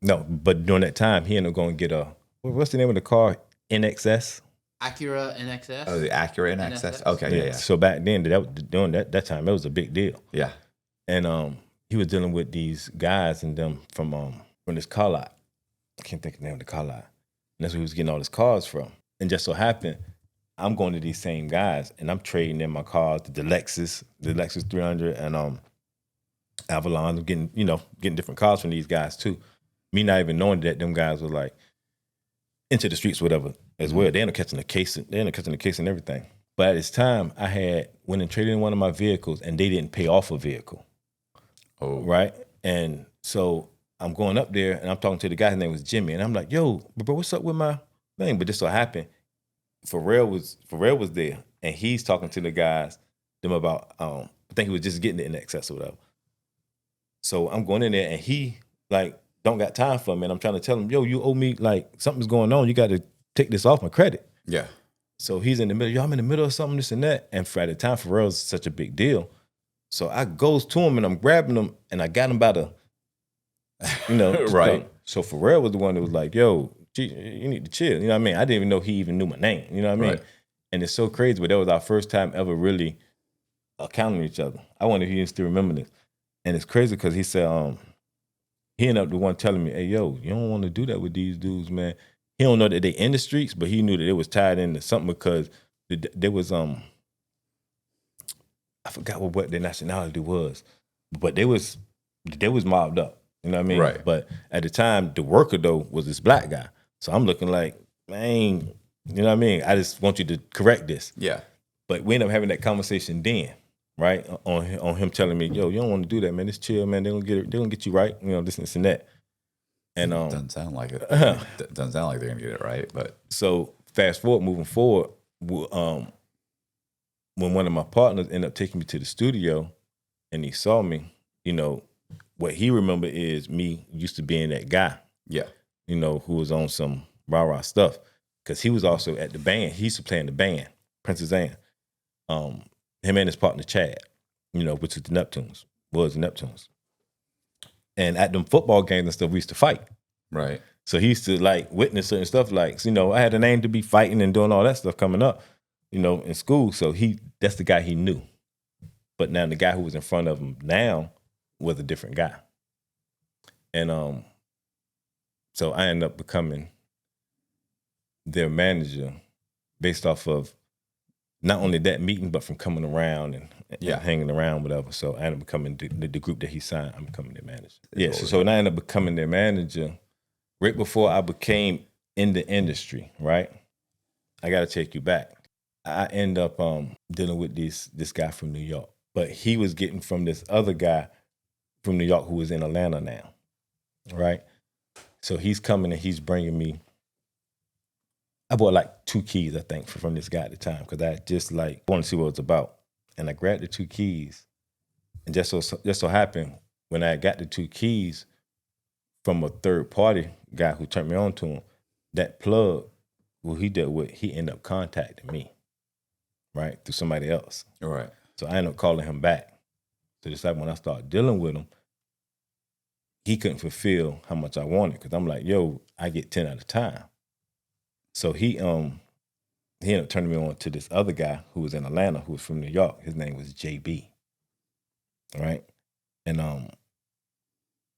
No, but during that time, he ended up going to get what's the name of the car? NXS? Acura NXS. Oh, the Acura NXS. Okay, yeah. So back then, during that time, that was a big deal. Yeah. And he was dealing with these guys and them from this car lot. I can't think of the name of the car lot. And that's where he was getting all his cars from. And just so happened, I'm going to these same guys and I'm trading in my cars, the Lexus 300 and Avalon. I'm getting different cars from these guys too. Me not even knowing that them guys were like into the streets, whatever, as well. They ended up catching the case. And everything. But at this time, I went and traded in one of my vehicles, and they didn't pay off a vehicle. Oh, right. And so I'm going up there, and I'm talking to the guy. His name was Jimmy, and I'm like, "Yo, bro, what's up with my thing?" But this so happened, Pharrell was there, and he's talking to the guys them about. I think he was just getting it in excess or whatever. So I'm going in there, and he like don't got time for me, and I'm trying to tell him, "Yo, you owe me like something's going on. You got to take this off my credit." Yeah. So he's in the middle. Yo, I'm in the middle of something, this and that. And at the time, Pharrell's such a big deal. So I goes to him and I'm grabbing him, and I got him by the, right. So Pharrell was the one that was like, "Yo, you need to chill." You know what I mean? I didn't even know he even knew my name. You know what I mean? Right. And it's so crazy, but that was our first time ever really encountering each other. I wonder if he still remember this. And it's crazy because he said, he ended up the one telling me, "Hey, yo, you don't want to do that with these dudes, man." He don't know that they in the streets, but he knew that it was tied into something because there was I forgot what their nationality was, but they was mobbed up. You know what I mean? Right. But at the time, the worker though was this black guy. So I'm looking like, man, you know what I mean? I just want you to correct this. Yeah. But we ended up having that conversation then, right? On him telling me, "Yo, you don't want to do that, man. It's chill, man. They're gonna get you right. This and that." And doesn't sound like it. Doesn't sound like they're gonna get it right. But so fast forward, moving forward, when one of my partners ended up taking me to the studio, and he saw me, you know, what he remember is me used to being that guy, Yeah. you know, who was on some rah-rah stuff. Because he was also at the band. He used to play in the band, Princess Anne. Him and his partner Chad, you know, which was the Neptunes. And at them football games and stuff, we used to fight. Right. So he used to like witness certain stuff. Like, you know, I had a name to be fighting and doing all that stuff coming up, you know, in school. So that's the guy he knew. But now the guy who was in front of him now was a different guy. And so I ended up becoming their manager based off of not only that meeting, but from coming around and hanging around, whatever. So I ended up becoming the group that he signed. I'm becoming their manager. Yeah, so I ended up becoming their manager right before I became in the industry, right? I got to take you back. I end up dealing with this guy from New York, but he was getting from this other guy from New York who was in Atlanta now, right? So he's coming and he's bringing me, I bought like 2 keys, I think, from this guy at the time, because I just like wanted to see what it was about. And I grabbed the 2 keys, and just so happened, when I got the 2 keys from a third party guy who turned me on to him, that plug who he dealt with, he ended up contacting me, right, through somebody else. All right. So I ended up calling him back. So just like when I started dealing with him, he couldn't fulfill how much I wanted, because I'm like, yo, I get 10 at a time. So he ended up turning me on to this other guy who was in Atlanta, who was from New York. His name was JB, right? And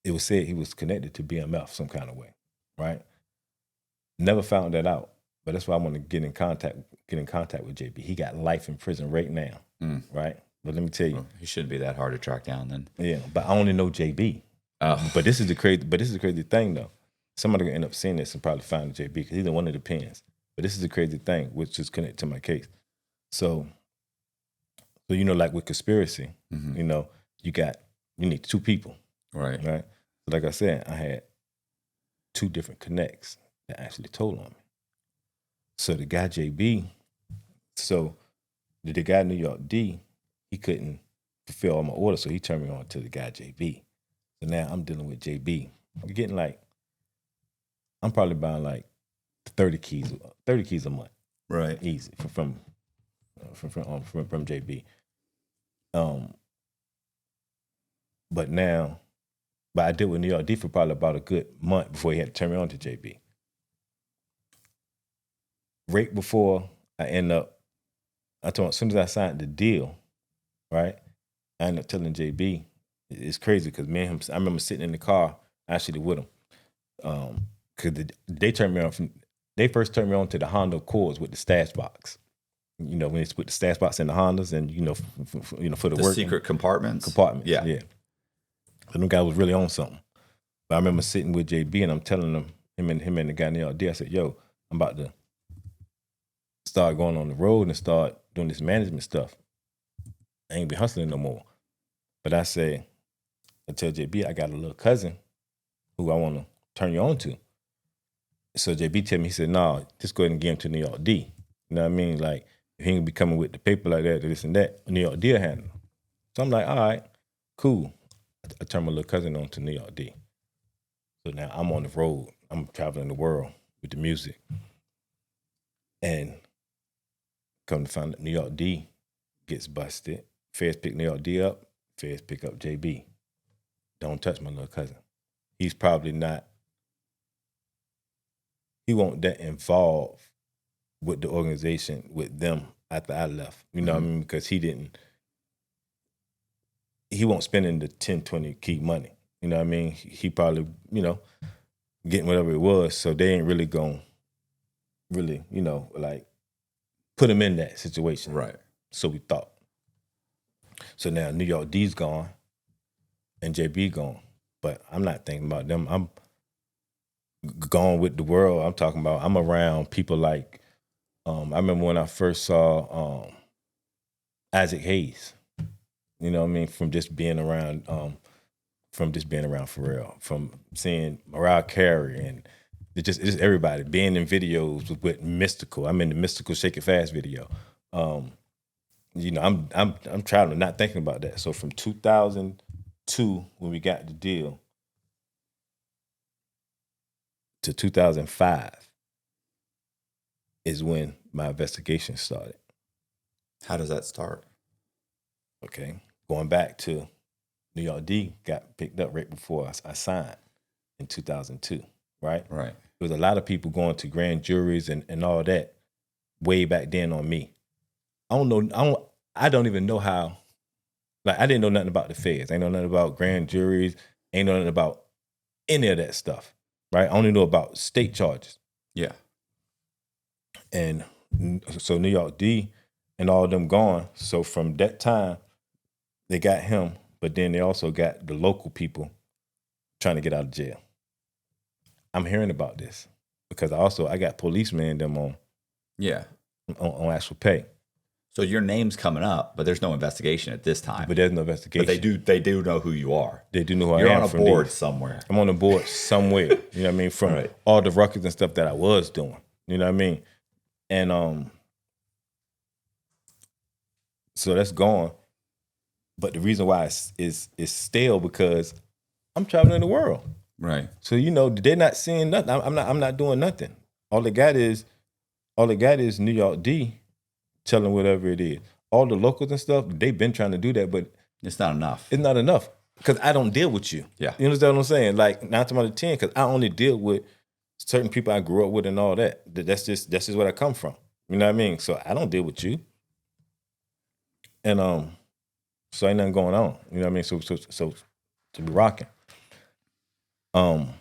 it was said he was connected to BMF some kind of way, right? Never found that out, but that's why I want to get in contact with JB. He got life in prison right now, right? But let me tell you, Well, he shouldn't be that hard to track down then. Yeah, but I only know JB. Oh. But this is the crazy thing though. Somebody gonna end up seeing this and probably find JB because he's one of the pins. But this is the crazy thing, which is connected to my case. So you know, like with conspiracy, you know, you need 2 people, Right. right? So like I said, I had 2 different connects that actually told on me. So the guy JB, so the guy New York D, he couldn't fulfill all my orders, so he turned me on to the guy JB. So now I'm dealing with JB. I'm getting like, I'm probably buying like 30 keys a month. Right. Easy from JB. But I did with New York D for probably about a good month before he had to turn me on to JB. Right before I told him, as soon as I signed the deal, right, I ended up telling JB, it's crazy because me and him, I remember sitting in the car actually with him, because they first turned me on to the Honda Accords with the stash box. You know, when they put the stash box in the Hondas, and you know, for the work secret compartments. Yeah. So them guys was really on something. But I remember sitting with JB and I'm telling him and the guy in the RD, I said, yo, I'm about to start going on the road and start doing this management stuff. I ain't be hustling no more. But I tell JB, I got a little cousin who I want to turn you on to. So JB told me, he said, nah, just go ahead and give him to New York D. You know what I mean? Like, if he ain't be coming with the paper like that, this and that, New York D will handle him. So I'm like, all right, cool. I turned my little cousin on to New York D. So now I'm on the road. I'm traveling the world with the music. And come to find out, New York D gets busted. Feds pick New York D up. Feds pick up JB. Don't touch my little cousin. He's probably not, he won't that involved with the organization, with them after I left. You know what I mean? Because he won't spend in the 10, 20 key money. You know what I mean? He probably, you know, getting whatever it was. So they ain't really going to really, you know, like put him in that situation. Right. So we thought. So now New York D's gone and JB gone. But I'm not thinking about them. I'm gone with the world. I'm talking about, I'm around people like, I remember when I first saw Isaac Hayes. You know what I mean? From just being around Pharrell, from seeing Mariah Carey and it's just everybody, being in videos with Mystical. I'm in the Mystical Shake It Fast video. You know, I'm traveling, not thinking about that. So from 2002 2002, when we got the deal, to 2005 is when my investigation started. How does that start? Okay. Going back to New York D got picked up right before I signed in 2002, right? Right. There was a lot of people going to grand juries and all that way back then on me. I don't even know how, like, I didn't know nothing about the feds. I ain't know nothing about grand juries. Ain't know nothing about any of that stuff, right? I only know about state charges. Yeah. And so New York D and all of them gone. So from that time, they got him, but then they also got the local people trying to get out of jail. I'm hearing about this because I got policemen them on actual pay. So your name's coming up, but there's no investigation at this time. But there's no investigation. But they do know who you are. They do know who I am. You're on a board somewhere. I'm on a board somewhere. You know what I mean? From all the records and stuff that I was doing. You know what I mean? And so that's gone. But the reason why it's stale because I'm traveling the world. Right. So they're not seeing nothing. I'm not doing nothing. All they got is New York D telling whatever it is. All the locals and stuff, they've been trying to do that, but it's not enough. It's not enough because I don't deal with you. Yeah. You understand what I'm saying? Like 9 times out of 10, because I only deal with certain people I grew up with and all that. That's just where I come from. You know what I mean? So I don't deal with you. And so ain't nothing going on. You know what I mean? So to be rocking. Then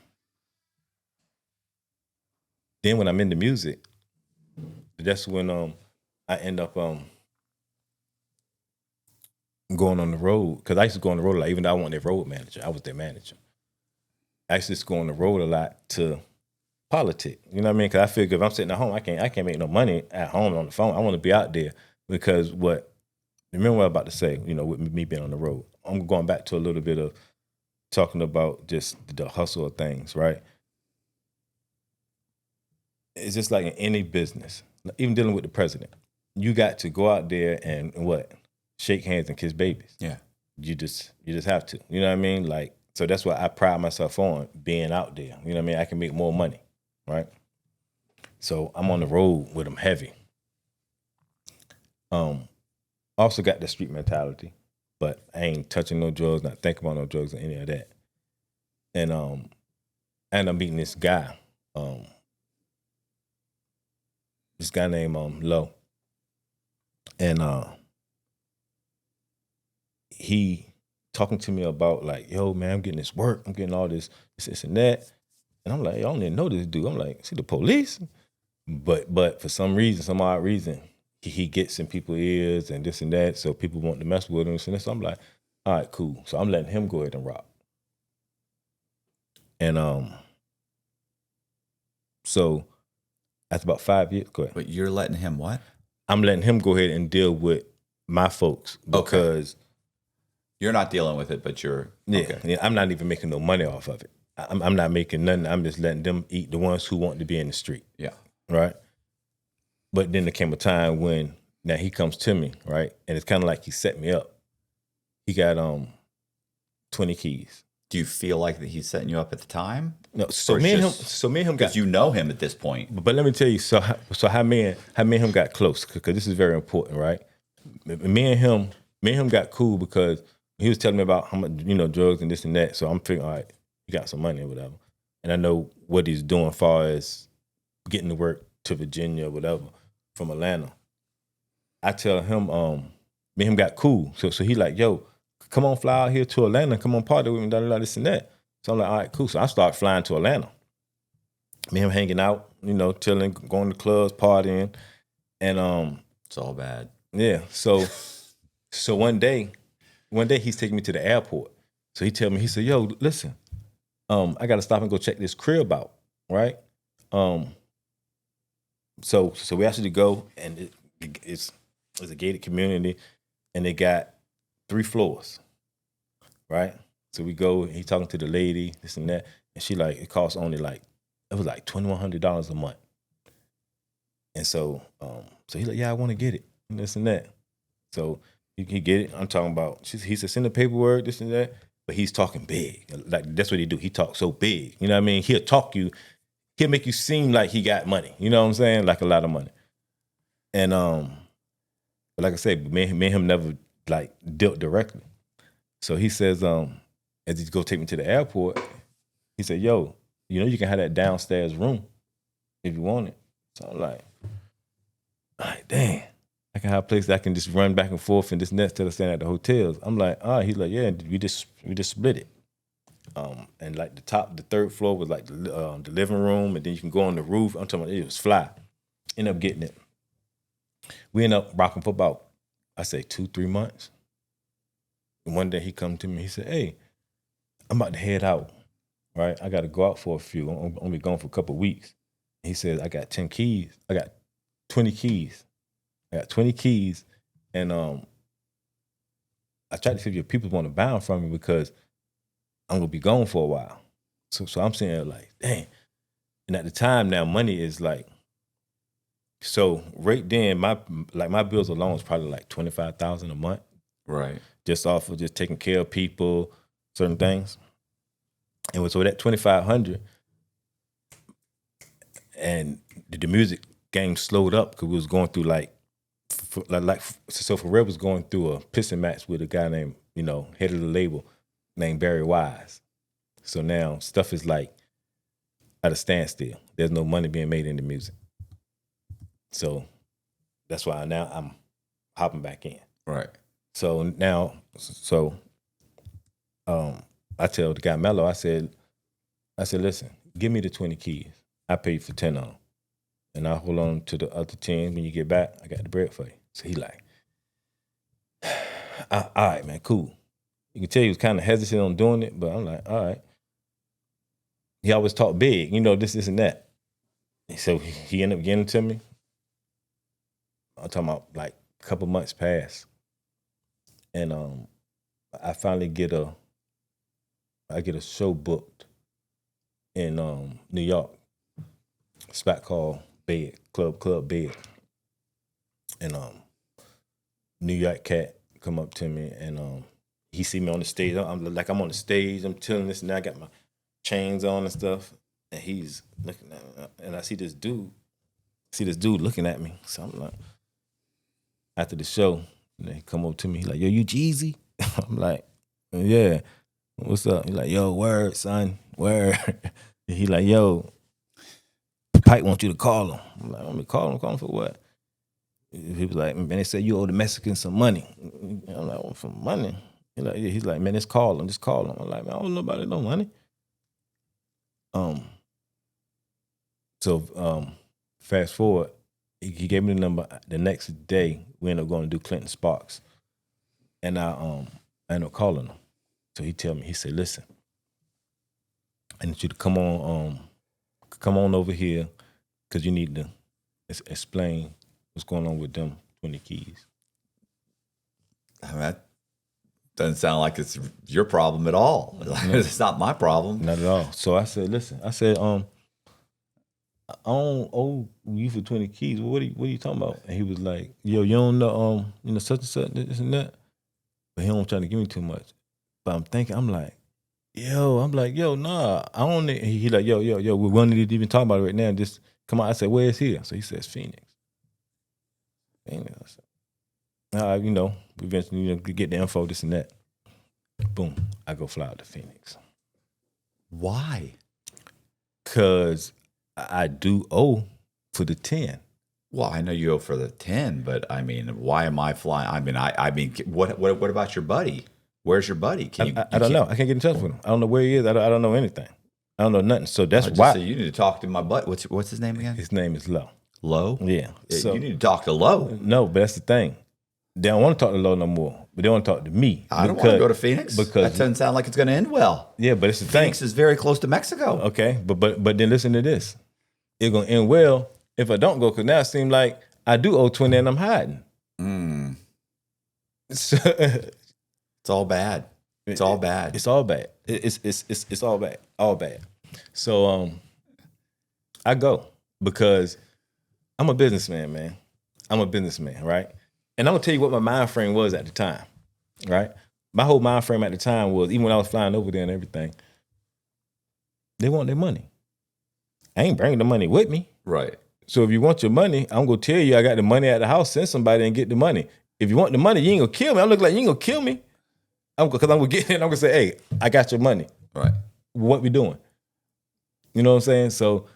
when I'm into music, that's when I end up going on the road, because I used to go on the road a lot, even though I wasn't their road manager. I was their manager. I used to just go on the road a lot to politic. You know what I mean? Because I figure if I'm sitting at home, I can't make no money at home on the phone. I want to be out there because remember what I was about to say, with me being on the road. I'm going back to a little bit of talking about just the hustle of things, right? It's just like in any business, even dealing with the president. You got to go out there and shake hands and kiss babies. Yeah. You just have to. You know what I mean? Like, so that's what I pride myself on, being out there. You know what I mean? I can make more money, right? So I'm on the road with them heavy. Also got the street mentality, but I ain't touching no drugs, not thinking about no drugs or any of that. And I ended up meeting this guy named Lo. And he talking to me about like, yo, man, I'm getting this work. I'm getting all this and that. And I'm like, I don't even know this dude. I'm like, is he the police? But for some odd reason, he gets in people's ears and this and that. So people want to mess with him. So I'm like, all right, cool. So I'm letting him go ahead and rock. And so after about 5 years, go ahead. But you're letting him what? I'm letting him go ahead and deal with my folks because you're not dealing with it, but you're yeah, I'm not even making no money off of it. I'm not making nothing. I'm just letting them eat, the ones who want to be in the street. Yeah. Right. But then there came a time when now he comes to me, right? And it's kind of like he set me up. He got 20 keys. Do you feel like that he's setting you up at the time? No, so me and him got, because you know him at this point. But let me tell you, so how me and him got close, because this is very important, right? Me and him got cool because he was telling me about how much, drugs and this and that. So I'm figuring, all right, you got some money or whatever. And I know what he's doing as far as getting to work to Virginia or whatever from Atlanta. I tell him, me and him got cool. So he like, yo, come on, fly out here to Atlanta, come on party with me, this and that. So I'm like, all right, cool. So I start flying to Atlanta. Me and him hanging out, chilling, going to clubs, partying. And it's all bad. Yeah. So one day he's taking me to the airport. So he tell me, he said, yo, listen, I gotta stop and go check this crib out, right? So we actually go, and it's a gated community, and they got 3 floors, right? So we go, and he talking to the lady, this and that, and she like, it costs only it was like $2,100 a month. And so he like, yeah, I want to get it, and this and that. So he get it. I'm talking about, he said, send the paperwork, this and that. but he's talking big. Like that's what he do. He talks so big. You know what I mean? He'll make you seem like he got money. You know what I'm saying? Like a lot of money. And but like I said, me and him never like dealt directly. So he says, as he go take me to the airport, he said, yo, you can have that downstairs room if you want it. So I'm like, dang, I can have a place that I can just run back and forth and this and that instead of staying at the hotels. I'm like, he's like, yeah, we just split it. And like the third floor was like the living room, and then you can go on the roof. I'm talking about it was fly. End up getting it. We end up rocking for about, I say 2-3 months. And one day he come to me, he said, hey, I'm about to head out, right? I got to go out for a few. I'm only gone for a couple of weeks. He says, I got 10 keys. I got 20 keys. And I tried to see if your people want to buy them from me because I'm going to be gone for a while. So I'm sitting there like, dang. And at the time now, money is like, so right then, my bills alone was probably like $25,000 a month. Right. Just off of just taking care of people, certain things. And so that $2,500, and the music game slowed up because we was going through so Pharrell was going through a pissing match with a guy named, head of the label named Barry Wise. So now stuff is like at a standstill. There's no money being made in the music. So that's why now I'm hopping back in. Right. So now, I tell the guy Mello, I said, listen, give me the 20 keys. I paid for 10 of them. And I'll hold on to the other 10. When you get back, I got the bread for you. So he like, all right, man, cool. You can tell he was kind of hesitant on doing it, but I'm like, all right. He always talked big, this and that. So he ended up getting it to me. I'm talking about like a couple months passed. And I finally get a show booked in New York. A spot called Bed, Club Bed. And New York cat come up to me and he see me on the stage. I'm on the stage, I'm chilling this and that. I got my chains on and stuff. And he's looking at me. And I see this dude looking at me. So I'm like, after the show, he come up to me, he like, yo, you Geezy? I'm like, yeah. What's up? He like, yo, word, son, word. And he like, yo, Pike want you to call him. I'm like, want me to call him? Call him for what? He was like, man, they said you owe the Mexicans some money. I'm like, oh, for money? He's like, man, just call him. I'm like, man, I don't know about it, no money. So fast forward, he gave me the number. The next day, we ended up going to do Clinton Sparks. And I ended up calling him. So he said, listen, I need you to come on over here because you need to explain what's going on with them 20 keys. I mean, that doesn't sound like it's your problem at all. It's not my problem. Not at all. So I said, listen, I don't owe you for 20 keys. What are you talking about? And he was like, yo, you don't know, such and such, this and that. But he don't try to give me too much. But I'm like, yo, nah, I don't need, he like, yo, we don't need to even talk about it right now. Just come on. I said, where is he? So he says, Phoenix. I said, we eventually get the info, this and that. Boom, I go fly out to Phoenix. Why? Because I do owe for the 10. Well, I know you owe for the 10, but I mean, why am I flying? I mean, what about your buddy? Where's your buddy? I don't know. I can't get in touch with him. I don't know where he is. I don't know anything. I don't know nothing. So that's why. So you need to talk to my buddy. What's his name again? His name is Lo. Lo? Yeah. So you need to talk to Lo. No, but that's the thing. They don't want to talk to Lo no more, but they want to talk to me. I don't want to go to Phoenix because that doesn't sound like it's going to end well. Yeah, but it's the Phoenix thing. is very close to Mexico. Okay, but then listen to this. It's going to end well if I don't go, because now it seems like I do owe 20 and I'm hiding. So, it's all bad. It's all bad. It's all bad. It's all bad. All bad. So I go because I'm a businessman, man. I'm a businessman, right? And I'm gonna tell you what my mind frame was at the time, right? my whole mind frame at the time was, even when I was flying over there and everything, they want their money. I ain't bringing the money with me. Right. So if you want your money, I'm gonna tell you I got the money at the house. Send somebody and get the money. If you want the money, you ain't gonna kill me. I'm looking like you ain't gonna kill me. Because I'm gonna get in. I'm gonna say, hey, I got your money. Right. What we doing? You know what I'm saying? So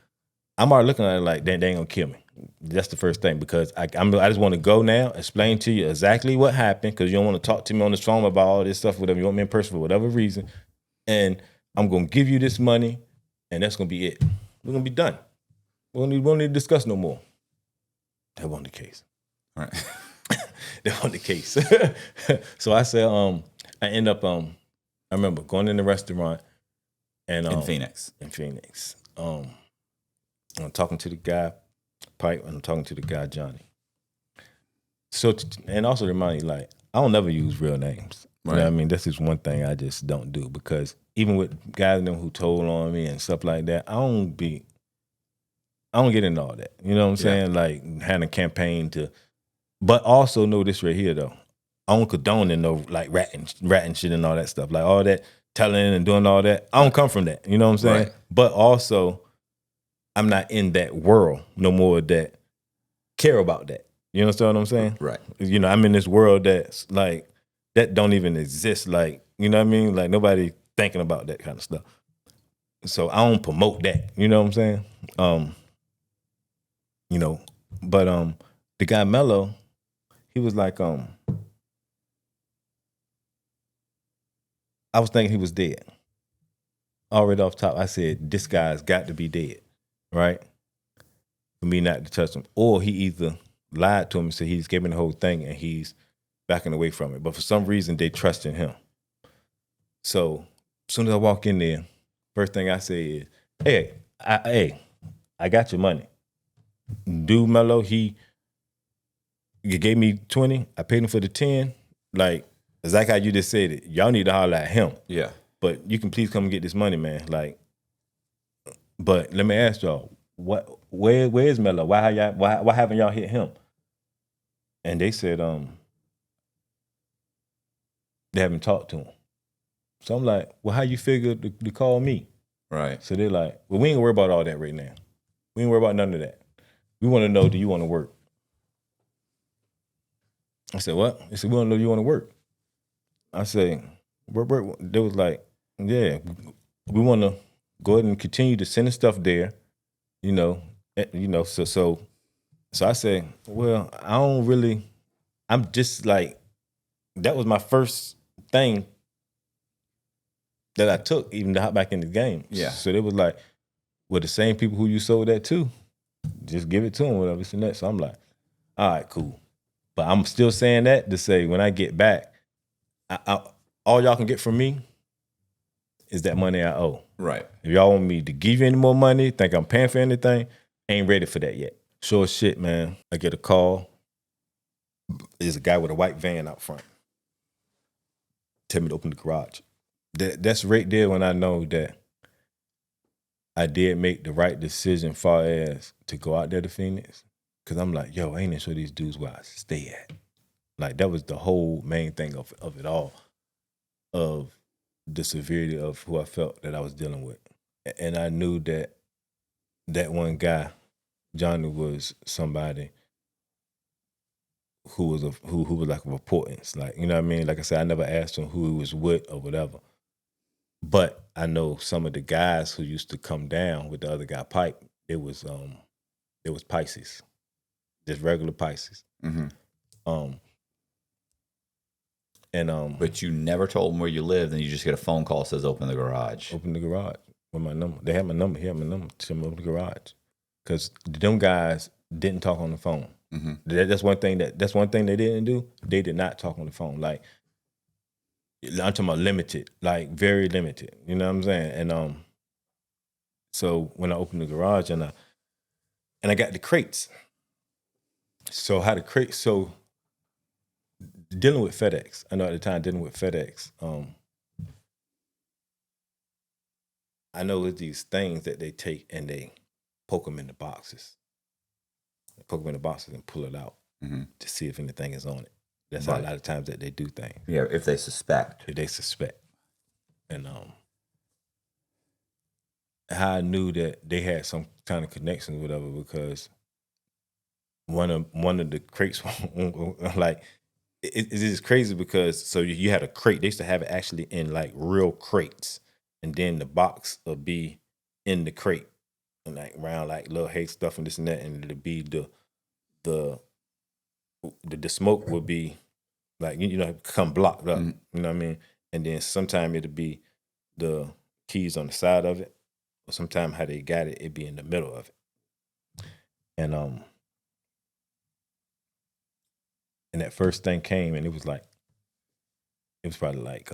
I'm already looking at it like they ain't gonna kill me. That's the first thing, because I just want to go now, explain to you exactly what happened, because you don't want to talk to me on this phone about all this stuff, whatever. You want me in person for whatever reason, and I'm gonna give you this money, and that's gonna be it. We're gonna be done. We don't need to discuss no more. That wasn't the case. All right. That wasn't the case. So I said, I end up, I remember going in the restaurant and In Phoenix. I'm talking to the guy, Pipe, and I'm talking to the guy, Johnny. So, and also remind you, like, I don't never use real names. You know what I mean? This is one thing I just don't do, because even with guys and them who told on me and stuff like that, I don't get into all that. You know what I'm saying? Like, having a campaign to, but also know this right here though. I don't condone in no like ratting shit and all that stuff. Like all that telling and doing all that. I don't come from that. You know what I'm saying? Right. But also, I'm not in that world no more that care about that. You understand what I'm saying? Right. You know, I'm in this world that's like, that don't even exist. Like, you know what I mean? Like nobody thinking about that kind of stuff. So I don't promote that. You know what I'm saying? You know, but the guy Mello, he was like, I was thinking he was dead. Already off top, I said, this guy's got to be dead, right? For me not to touch him. Or he either lied to him and said he's giving the whole thing and he's backing away from it. But for some reason, they trust in him. So as soon as I walk in there, first thing I say is, hey, I got your money. Dude Mello, he gave me 20. I paid him for the 10. Like, exactly how you just said it. Y'all need to holler at him. Yeah. But you can please come and get this money, man. Like, but let me ask y'all, where is Mello? Why haven't y'all hit him? And they said, they haven't talked to him. So I'm like, well, how you figure to call me? Right. So they're like, well, we ain't gonna worry about all that right now. We ain't worry about none of that. We want to know, do you want to work? I said, what? They said, we want to know, do you want to work? I said, work. They was like, yeah, we want to go ahead and continue to send the stuff there, so I said, well, I'm just like, that was my first thing that I took, even to hop back in the game. Yeah. So they was like, well, the same people who you sold that to, just give it to them, whatever, this and that. So I'm like, all right, cool. But I'm still saying that to say, when I get back, all y'all can get from me is that money I owe. Right. If y'all want me to give you any more money, think I'm paying for anything, ain't ready for that yet. Sure as shit, man. I get a call. There's a guy with a white van out front. Tell me to open the garage. That's right there when I know that I did make the right decision far as to go out there to Phoenix. Because I'm like, yo, I ain't even sure these dudes where I stay at. Like, that was the whole main thing of it all, of the severity of who I felt that I was dealing with. And I knew that one guy, Johnny, was somebody who was like of importance. Like, you know what I mean? Like I said, I never asked him who he was with or whatever. But I know some of the guys who used to come down with the other guy, Pipe, it was Pisces. Just regular Pisces. Mm-hmm. But you never told them where you lived, and you just get a phone call that says open the garage. Open the garage with my number. They had my number. He had my number. Tell me open the garage. Because them guys didn't talk on the phone. Mm-hmm. That's one thing they didn't do. They did not talk on the phone. Like, I'm talking about limited, like very limited. You know what I'm saying? And so when I opened the garage and I got the crates. So how the crates? So dealing with FedEx. I know at the time dealing with FedEx. I know it's these things that they take and they poke them in the boxes. They poke them in the boxes and pull it out to see if anything is on it. That's how a lot of times that they do things. Yeah, if they suspect. If they suspect. And how I knew that they had some kind of connection or whatever, because one of the crates, like, it is crazy because so you had a crate. They used to have it actually in like real crates, and then the box would be in the crate, and like around like little hay stuff and this and that, and it'd be the smoke would be like come blocked up. You know what I mean? And then sometime it'd be the keys on the side of it, or sometime how they got it, it'd be in the middle of it. And that first thing came, and it was probably like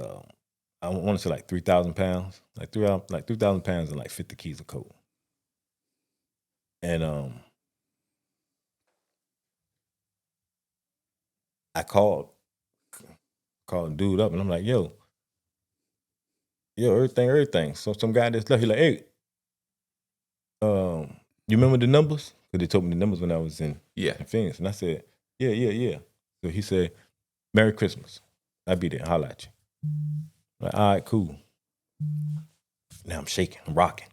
I want to say like 3,000 pounds, like 3,000 pounds and like 50 keys of coke. And I called the dude up, and I'm like, yo, everything. So some guy that's left, he like, hey, you remember the numbers? Because they told me the numbers when I was in Phoenix, and I said, yeah. So he said, Merry Christmas. I'll be there. Holla at you. I'm like, all right, cool. Now I'm shaking. I'm rocking.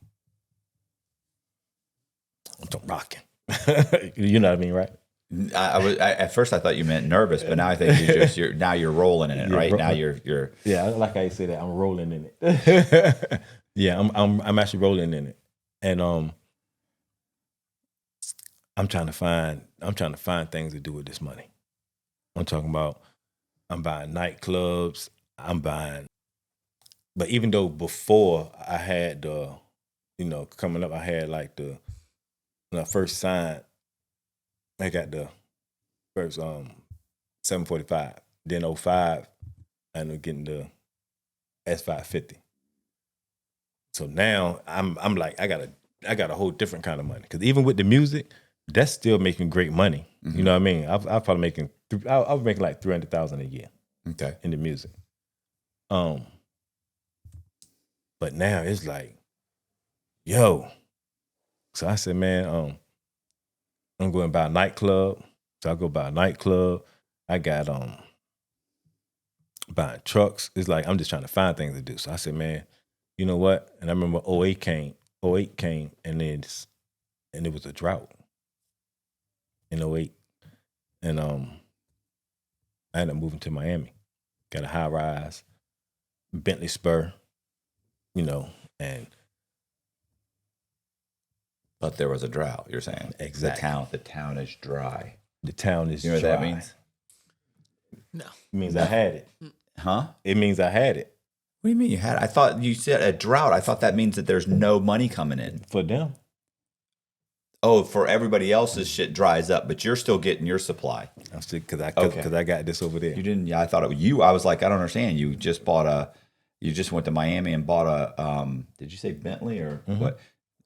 I'm rocking. You know what I mean, right? At first I thought you meant nervous, but now I think you're rolling in it, right? Now you're I like how you say that. I'm rolling in it. Yeah, I'm actually rolling in it, and I'm trying to find things to do with this money. I'm talking about I'm buying nightclubs. But even though before I had coming up, I had like when I first signed, I got the first 745. Then 05, I ended up getting the S550. So now I'm like I got a whole different kind of money, because even with the music, that's still making great money. Mm-hmm. You know what I mean? I was making like $300,000 a year. Okay. In the music. But now it's like, yo. So I said, man, I'm going to buy a nightclub. So I go buy a nightclub. I got buying trucks. It's like I'm just trying to find things to do. So I said, man, you know what? And I remember 08 came, and it was a drought in 08. And I ended up moving to Miami. Got a high rise, Bentley Spur, and but there was a drought, you're saying. Exactly. The town is dry. The town is dry. You know what that means? No. It means I had it. Huh? It means I had it. What do you mean you had it? I thought you said a drought. I thought that means that there's no money coming in. For them. Oh, for everybody else's shit dries up, but you're still getting your supply. I'm still because I got this over there. You didn't. Yeah, I thought it was you. I was like, I don't understand. You just went to Miami and bought a. Did you say Bentley or what?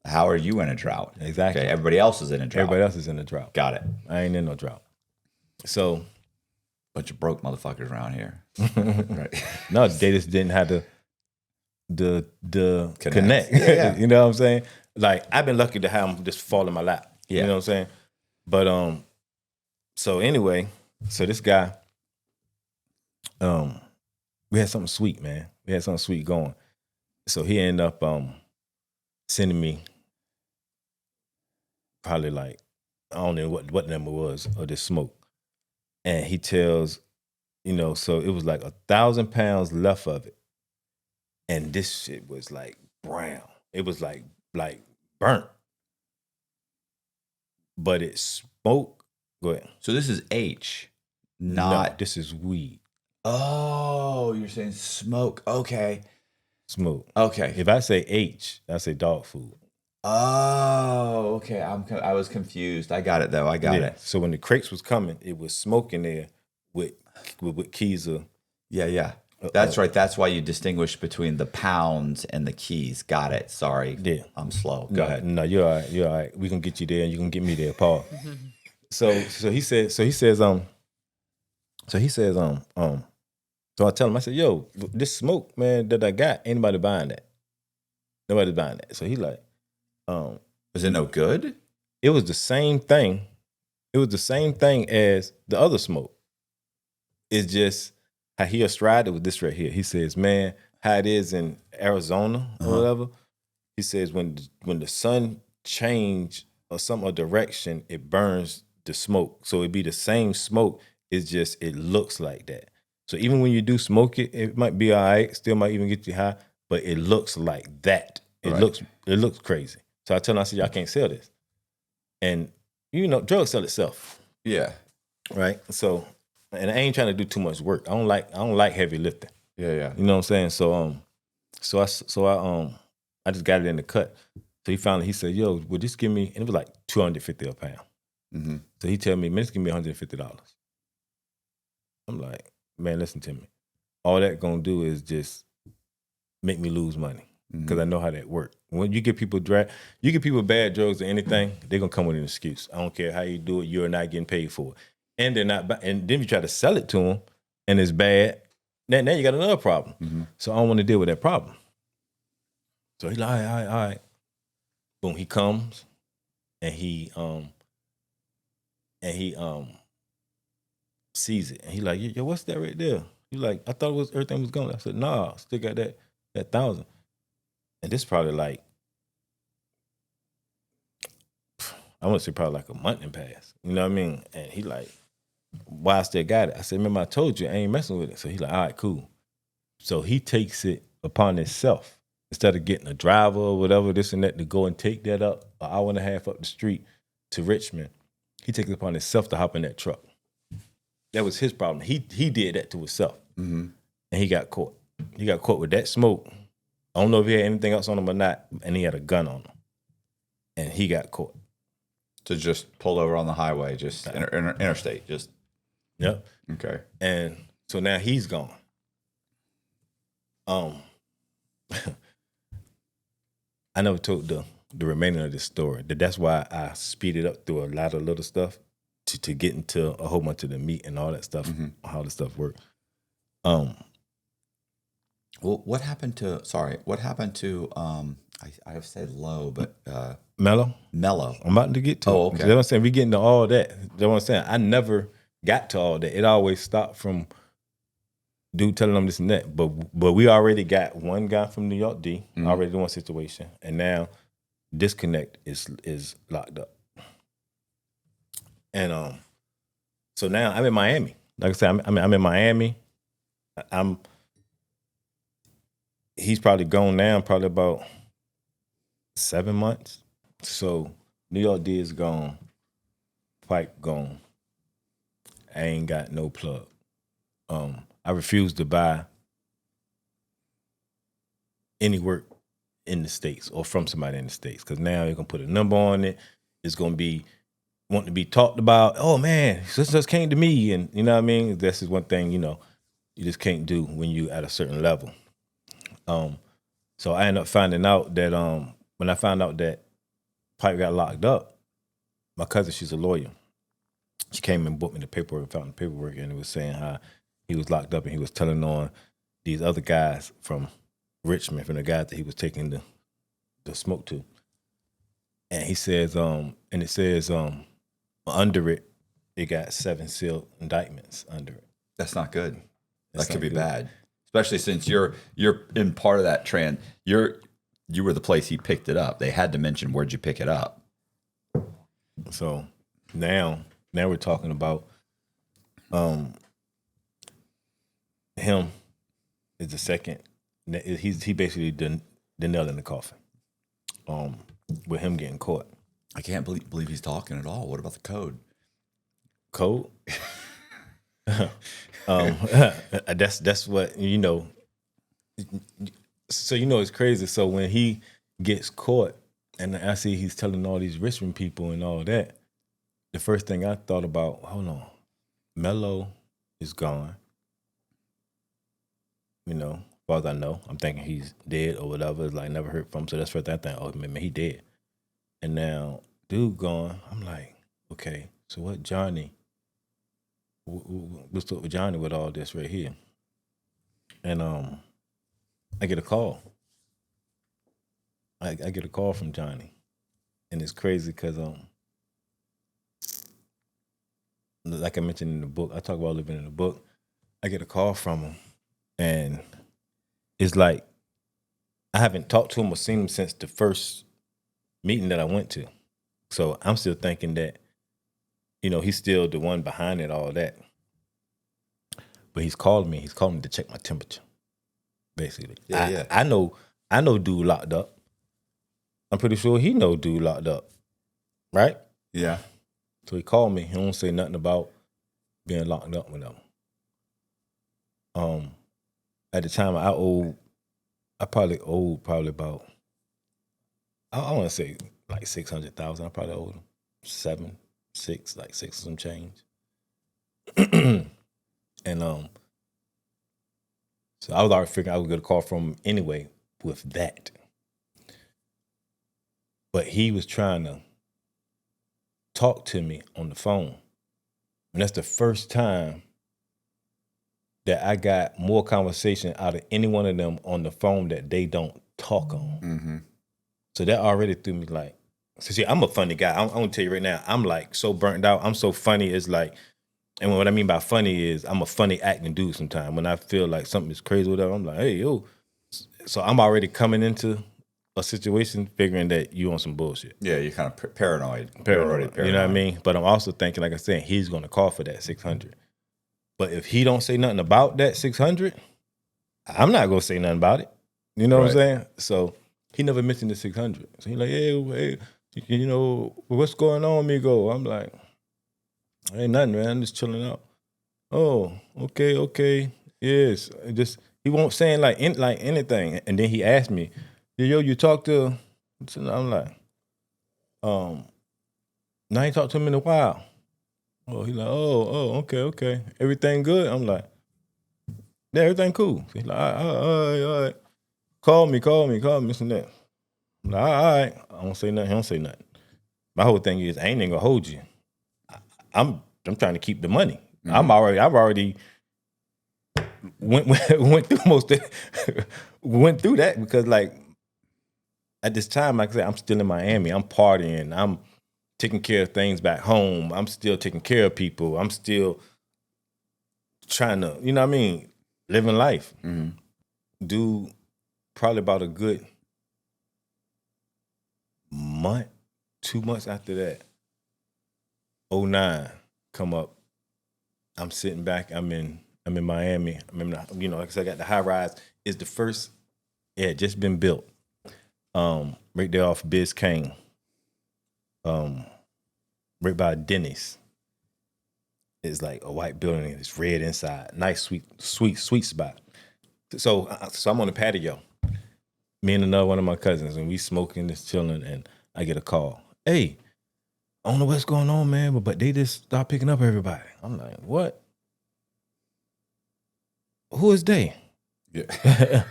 How are you in a drought? Exactly. Okay, everybody else is in a drought. Everybody else is in a drought. Got it. I ain't in no drought. So, bunch of broke motherfuckers around here. Right. No, they just didn't have the connect. Yeah. You know what I'm saying? Like, I've been lucky to have them just fall in my lap. Yeah. You know what I'm saying? But so anyway, so this guy, we had something sweet, man. We had something sweet going. So he ended up sending me probably like, I don't know what number was of this smoke. And he tells, so it was like 1,000 pounds left of it. And this shit was like brown. It was like burnt. But it smoked. Go ahead. So this is H, No, this is weed. Oh, you're saying smoke. Okay. Smoke. Okay. If I say H, I say dog food. Oh, okay. I was confused. I got it though. I got it. So when the crates was coming, it was smoke in there with keys of. Yeah. That's right. That's why you distinguish between the pounds and the keys. Got it. Sorry. Yeah. I'm slow. Go ahead. No, you're all right. You're all right. We can get you there and you can get me there, Paul. So he says, so I tell him, I said, yo, this smoke, man, that I got, anybody buying that? Nobody's buying that. So he like, is it no good? It was the same thing. It was the same thing as the other smoke. It's just how he astride it with this right here. He says, man, how it is in Arizona or whatever. He says when the sun change or some direction, it burns the smoke. So it'd be the same smoke. It's just it looks like that. So even when you do smoke it, it might be all right. Still might even get you high, but it looks like that. It looks crazy. So I tell him, I said, y'all can't sell this. And drugs sell itself. Yeah. Right. So, and I ain't trying to do too much work. I don't like heavy lifting. Yeah. You know what I'm saying? So I just got it in the cut. So he said, yo, well, just give me, and it was like $250 a pound. Mm-hmm. So he tell me, man, just give me $150. I'm like, man, listen to me. All that gonna do is just make me lose money because I know how that works. When you give people bad drugs or anything, they're gonna come with an excuse. I don't care how you do it, you're not getting paid for it. And they're not, and then you try to sell it to them and it's bad, now you got another problem. Mm-hmm. So I don't want to deal with that problem. So he's like, all right. Boom, he comes and he sees it. And he like, yo, what's that right there? He like, I thought everything was gone. I said, nah, still got that 1,000. And this probably like, I want to say probably like a month and passed. You know what I mean? And he like, why I still got it? I said, remember I told you I ain't messing with it. So he like, all right, cool. So he takes it upon himself. Instead of getting a driver or whatever, this and that, to go and take that up an hour and a half up the street to Richmond, he takes it upon himself to hop in that truck. That was his problem. He did that to himself. Mm-hmm. And he got caught. He got caught with that smoke. I don't know if he had anything else on him or not, and he had a gun on him. And he got caught. To just pull over on the highway, just interstate, just. Yep. Okay. And so now he's gone. I never told the remaining of this story. That's why I speeded up through a lot of little stuff to get into a whole bunch of the meat and all that stuff, how the stuff works. Well, what happened to I have said low, but Mellow. I'm about to get to. Oh, okay. You know what I'm saying? We getting to all that. You know what I'm saying? I never got to all that. It always stopped from dude telling them this and that. But we already got one guy from New York D, already doing situation. And now Disconnect is locked up. And so now I'm in Miami. Like I said, I'm in Miami. He's probably gone now, probably about 7 months. So New York D is gone. Pipe gone. I ain't got no plug. I refuse to buy any work in the States or from somebody in the States, because now you're gonna put a number on it. It's gonna be wanting to be talked about. Oh man, this just came to me, and you know what I mean. This is one thing you just can't do when you at a certain level. So I ended up finding out that when I found out that Pipe got locked up, my cousin, she's a lawyer. She came and booked me the paperwork, found the paperwork, and it was saying how he was locked up and he was telling on these other guys from Richmond, from the guys that he was taking the smoke to. And he says, and it says under it, it got 7 sealed indictments under it. That's not good. That's that could not be good. Bad, especially since you're in part of that trend. You were the place he picked it up. They had to mention where'd you pick it up. So now we're talking about him is the second. He basically the nail in the coffin. With him getting caught. I can't believe he's talking at all. What about the code? Code? That's what So it's crazy. So when he gets caught, and I see he's telling all these Richmond people and all that, the first thing I thought about, hold on, Mello is gone. As far as I know, I'm thinking he's dead or whatever. It's like never heard from him. So that's the first thing I think, oh man, he dead. And now dude gone. I'm like, okay, so what Johnny? What's up with Johnny with all this right here? And I get a call. I get a call from Johnny, and it's crazy because like I mentioned in the book, I talk about living in the book. I get a call from him, and it's like I haven't talked to him or seen him since the first meeting that I went to. So I'm still thinking that, he's still the one behind it, all that. But he's calling me. He's calling me to check my temperature, basically. Yeah. I know dude locked up. I'm pretty sure he know dude locked up, right? Yeah. So he called me. He don't say nothing about being locked up with him. At the time, I probably owed about, I want to say like 600,000. I probably owed him 6 some change. And so I was already figuring I was going to call from him anyway with that. But he was trying to talk to me on the phone. And that's the first time that I got more conversation out of any one of them on the phone that they don't talk on. Mm-hmm. So that already threw me like, so see, I'm a funny guy. I'm going to tell you right now, I'm like so burnt out. I'm so funny. It's like, and what I mean by funny is I'm a funny acting dude sometimes. When I feel like something is crazy or whatever, I'm like, hey, yo. So I'm already coming into a situation figuring that you on some bullshit. Yeah, you're kind of paranoid. Paranoid. You know what I mean? But I'm also thinking, like I said, he's going to call for that 600. But if he don't say nothing about that 600, I'm not going to say nothing about it. You know what I'm saying? So he never mentioned the 600. So he's like, hey, what's going on, Migo? I'm like, ain't nothing, man. I'm just chilling out. Oh, okay. Yes. He won't say like anything. And then he asked me, yo, you talk to, I'm like, I ain't talked to him in a while. Oh, he's like, okay. Everything good? I'm like, yeah, everything cool. He's like, all right. Call me, this and that. I'm like, all right. I don't say nothing. He don't say nothing. My whole thing is, I ain't even gonna hold you. I'm trying to keep the money. Mm-hmm. I've already went through went through that because like at this time, like I said, I'm still in Miami. I'm partying. I'm taking care of things back home. I'm still taking care of people. I'm still trying to, you know what I mean, living life. Mm-hmm. Do probably about a good month, 2 months after that, 09 come up. I'm sitting back. I'm in Miami. Like I said, I got the high rise. It's the first. It had just been built. Right there off Biscayne. Right by Denny's. It's like a white building. It's red inside. Nice, sweet spot. So I'm on the patio. Me and another one of my cousins, and we smoking, just chilling, and I get a call. Hey, I don't know what's going on, man, but they just start picking up everybody. I'm like, what? Who is they? Yeah.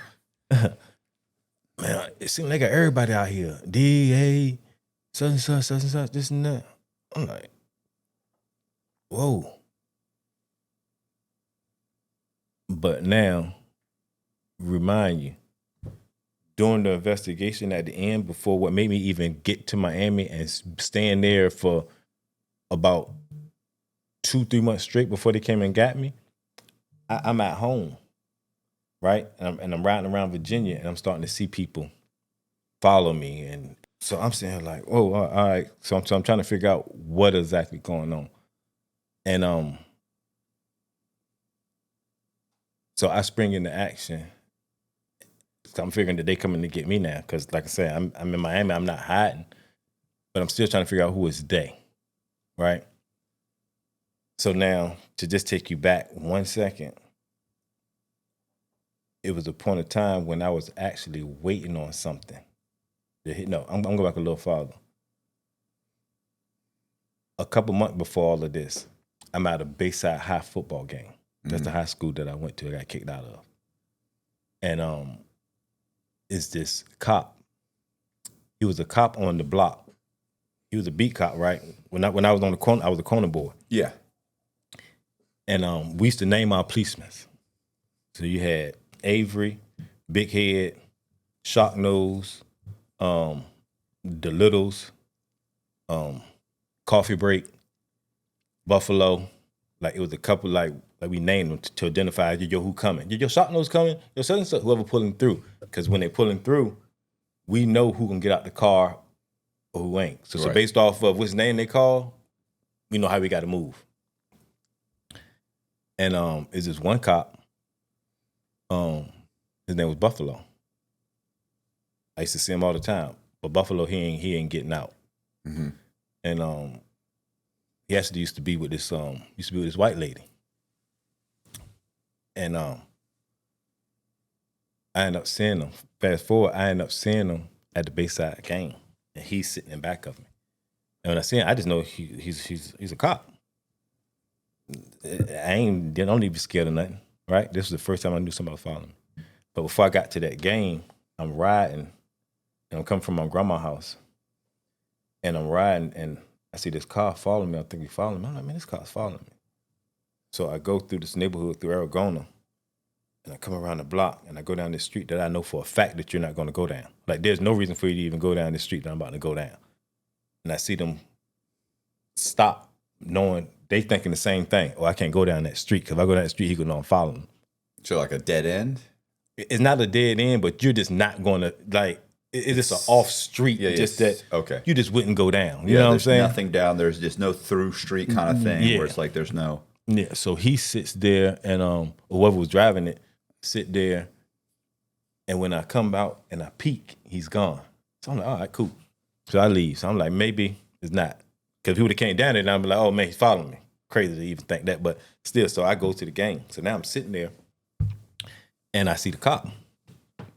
Man, it seems like I got everybody out here. DA, such and such, this and that. I'm like, whoa. But now, remind you, during the investigation at the end, before what made me even get to Miami and staying there for about 2-3 months straight before they came and got me, I'm at home, right? And I'm riding around Virginia, and I'm starting to see people follow me. And so I'm saying like, oh, all right. So I'm trying to figure out what exactly going on. And so I spring into action. So I'm figuring that they coming to get me now. Because like I said, I'm in Miami. I'm not hiding. But I'm still trying to figure out who is they, right? So now, to just take you back 1 second, it was a point of time when I was actually waiting on something. No, I'm going back a little farther. A couple months before all of this, I'm at a Bayside High football game. That's the high school that I went to. I got kicked out of. And it's this cop. He was a cop on the block. He was a beat cop, right? When I was on the corner, I was a corner boy. Yeah. And we used to name our policemen. So you had Avery, Big Head, Shock Nose, the Littles, Coffee Break, Buffalo. Like it was a couple like Like we name them to identify, yo, who coming? Yo, shot nose coming? Yo, such and such, whoever pulling through. Because when they pulling through, we know who can get out the car or who ain't. So based off of which name they call, we know how we got to move. And is this one cop, his name was Buffalo. I used to see him all the time. But Buffalo, he ain't getting out. Mm-hmm. And he actually used to be with this white lady. And I ended up seeing him. Fast forward, I ended up seeing him at the Bayside game, and he's sitting in back of me. And when I see him, I just know he's a cop. Don't need to be scared of nothing, right? This was the first time I knew somebody was following me. But before I got to that game, I'm riding, and I'm coming from my grandma's house, and I'm riding, and I see this car following me. I think he's following me. I'm like, man, this car's following me. So I go through this neighborhood, through Aragona, and I come around the block, and I go down this street that I know for a fact that you're not going to go down. Like, there's no reason for you to even go down this street that I'm about to go down. And I see them stop, knowing they thinking the same thing. Oh, I can't go down that street, because if I go down that street, he could know I'm following him. So like a dead end? It's not a dead end, but you're just not going to, like, it's just an off street, just that you just wouldn't go down. You know what I'm saying? Nothing down. There's just no through street kind of thing where it's like there's no. Yeah, so he sits there, and whoever was driving it sit there, and when I come out and I peek, he's gone. So I'm like, all right, cool. So I leave. So I'm like, maybe it's not. Because if he would have came down there, and I'd be like, oh man, he's following me. Crazy to even think that, but still. So I go to the game. So now I'm sitting there, and I see the cop.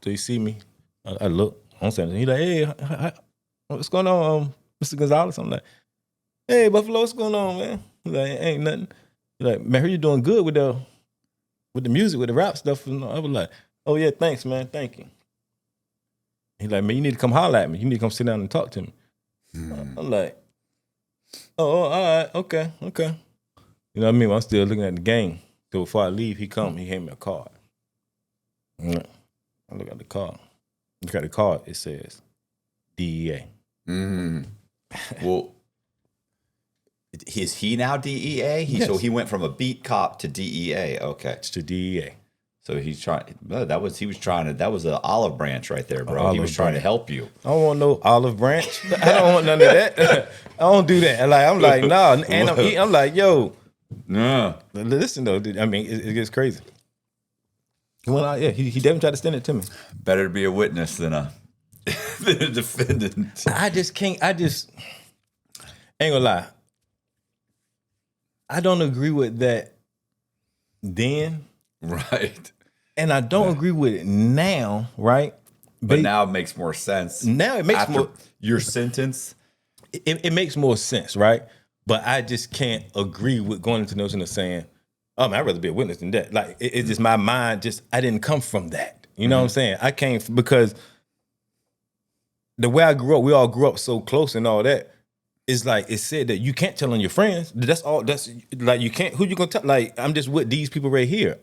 So he see me. I look. I'm saying, he's like, hey, what's going on, Mr. Gonzalez? I'm like, hey, Buffalo, what's going on, man? He's like, ain't nothing. He's like, man, I heard you doing good with the music, with the rap stuff. And I was like, oh yeah, thanks, man, thank you. He's like, man, you need to come holler at me. You need to come sit down and talk to me. I'm like, oh, all right, okay. You know what I mean? I'm still looking at the game. So before I leave, he hand me a card. I look at the card. Look at the card, it says DEA. Well, is he now DEA? Yes. So he went from a beat cop to DEA. Okay. To DEA. So he's trying. That was an olive branch right there, bro. He was trying to help you. I don't want no olive branch. I don't want none of that. I don't do that. I'm like, nah. And I'm eating. I'm like, yo. No. Listen though, I mean, it gets crazy. Well, he definitely tried to send it to me. Better to be a witness than a defendant. I ain't gonna lie. I don't agree with that then. Right. And I don't agree with it now, right? But now it makes more sense. Now it makes after more your sentence. It makes more sense, right? But I just can't agree with going into notion of saying, oh man, I'd rather be a witness than that. Like it's just my mind. I didn't come from that. You know what I'm saying? I came because the way I grew up, we all grew up so close and all that. It's like it said that you can't tell on your friends. That's all. That's like you can't. Who you gonna tell? Like I'm just with these people right here.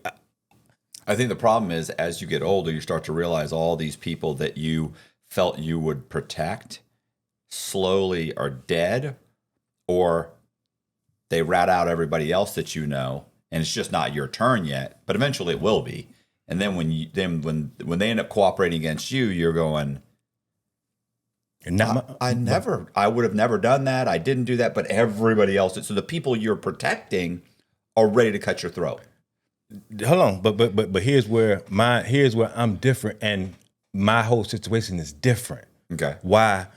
I think the problem is as you get older, you start to realize all these people that you felt you would protect slowly are dead, or they rat out everybody else that you know, and it's just not your turn yet. But eventually it will be. And then when they end up cooperating against you, you're going. I would have never done that. I didn't do that, but everybody else did. So the people you're protecting are ready to cut your throat. Hold on, but here's where I'm different, and my whole situation is different. Okay. Why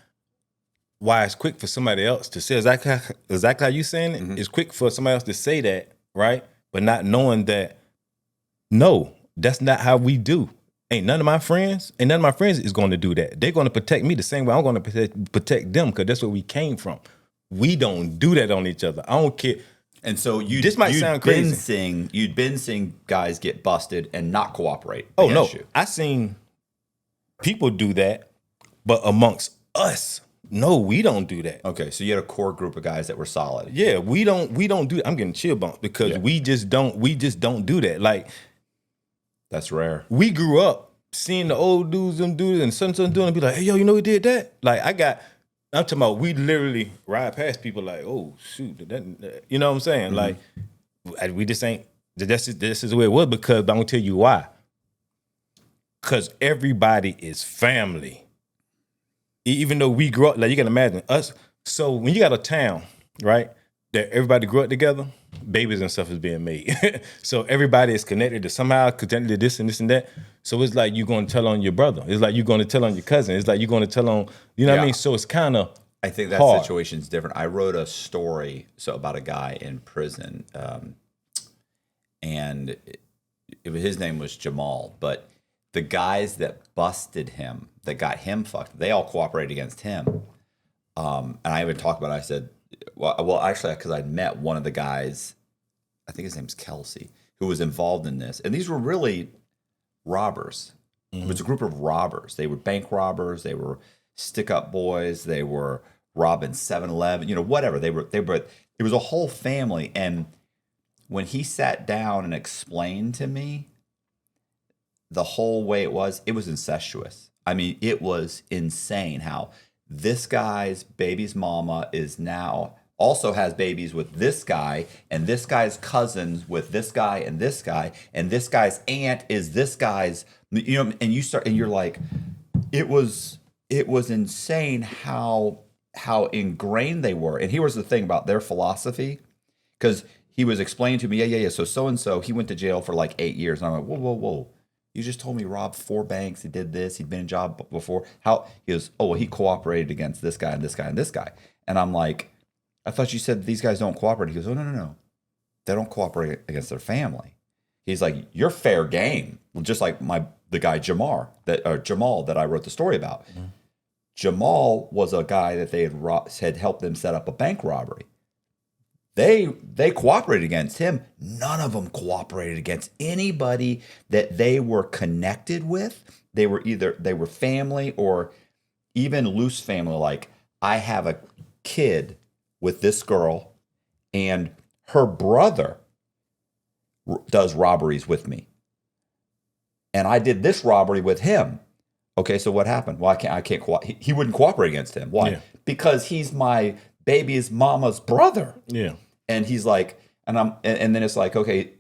it's quick for somebody else to say exactly how you saying it? Mm-hmm. It's quick for somebody else to say that, right? But not knowing that, no, that's not how we do. Ain't none of my friends is going to do that. They're going to protect me the same way I'm going to protect them, because that's where we came from. We don't do that on each other. I don't care. And so this might sound crazy. You'd been seeing guys get busted and not cooperate. Oh no, you. I seen people do that, but amongst us, no, we don't do that. Okay, so you had a core group of guys that were solid. Yeah, we don't do. I'm getting chill bumps because we just don't do that. Like. That's rare. We grew up seeing the old dudes, them dudes, and son doing it, and be like, hey, yo, you know who did that? Like, I'm talking about, we literally ride past people like, oh, shoot, that, you know what I'm saying? Like, we just ain't This is where it was, because I'm gonna tell you why. Because everybody is family. Even though we grew up, like you can imagine us. So when you got a town, right, that everybody grew up together, babies and stuff is being made. So everybody is connected to somehow, connected to this and this and that. So it's like you're going to tell on your brother. It's like you're going to tell on your cousin. It's like you're going to tell on, you know what I mean? So it's kind of I think that hard. situation's different. I wrote a story about a guy in prison, and his name was Jamal, but the guys that busted him, that got him fucked, they all cooperated against him. And I even talked about it. I said, well, actually, because I'd met one of the guys, I think his name's Kelsey, who was involved in this. And these were really robbers. Mm-hmm. It was a group of robbers. They were bank robbers. They were stick-up boys. They were robbing 7-Eleven, whatever. It was a whole family. And when he sat down and explained to me the whole way it was incestuous. I mean, it was insane how this guy's baby's mama is now also has babies with this guy, and this guy's cousins with this guy, and this guy's aunt is this guy's, and you're like, it was insane how ingrained they were. And here was the thing about their philosophy, because he was explaining to me, yeah. So he went to jail for like 8 years. And I'm like, whoa. You just told me he robbed 4 banks. He did this. He'd been in a job before. How? He goes, oh, well, he cooperated against this guy and this guy and this guy. And I'm like, I thought you said these guys don't cooperate. He goes, oh, no. They don't cooperate against their family. He's like, you're fair game. Well, just like the guy Jamal that I wrote the story about. Mm-hmm. Jamal was a guy that they had helped them set up a bank robbery. They cooperated against him. None of them cooperated against anybody that they were connected with. They were family or even loose family. Like, I have a kid with this girl, and her brother does robberies with me, and I did this robbery with him. Okay, so what happened? Well, I can't he wouldn't cooperate against him. Why? Yeah. Because he's my baby's mama's brother. Yeah. And he's like, and then it's like, okay,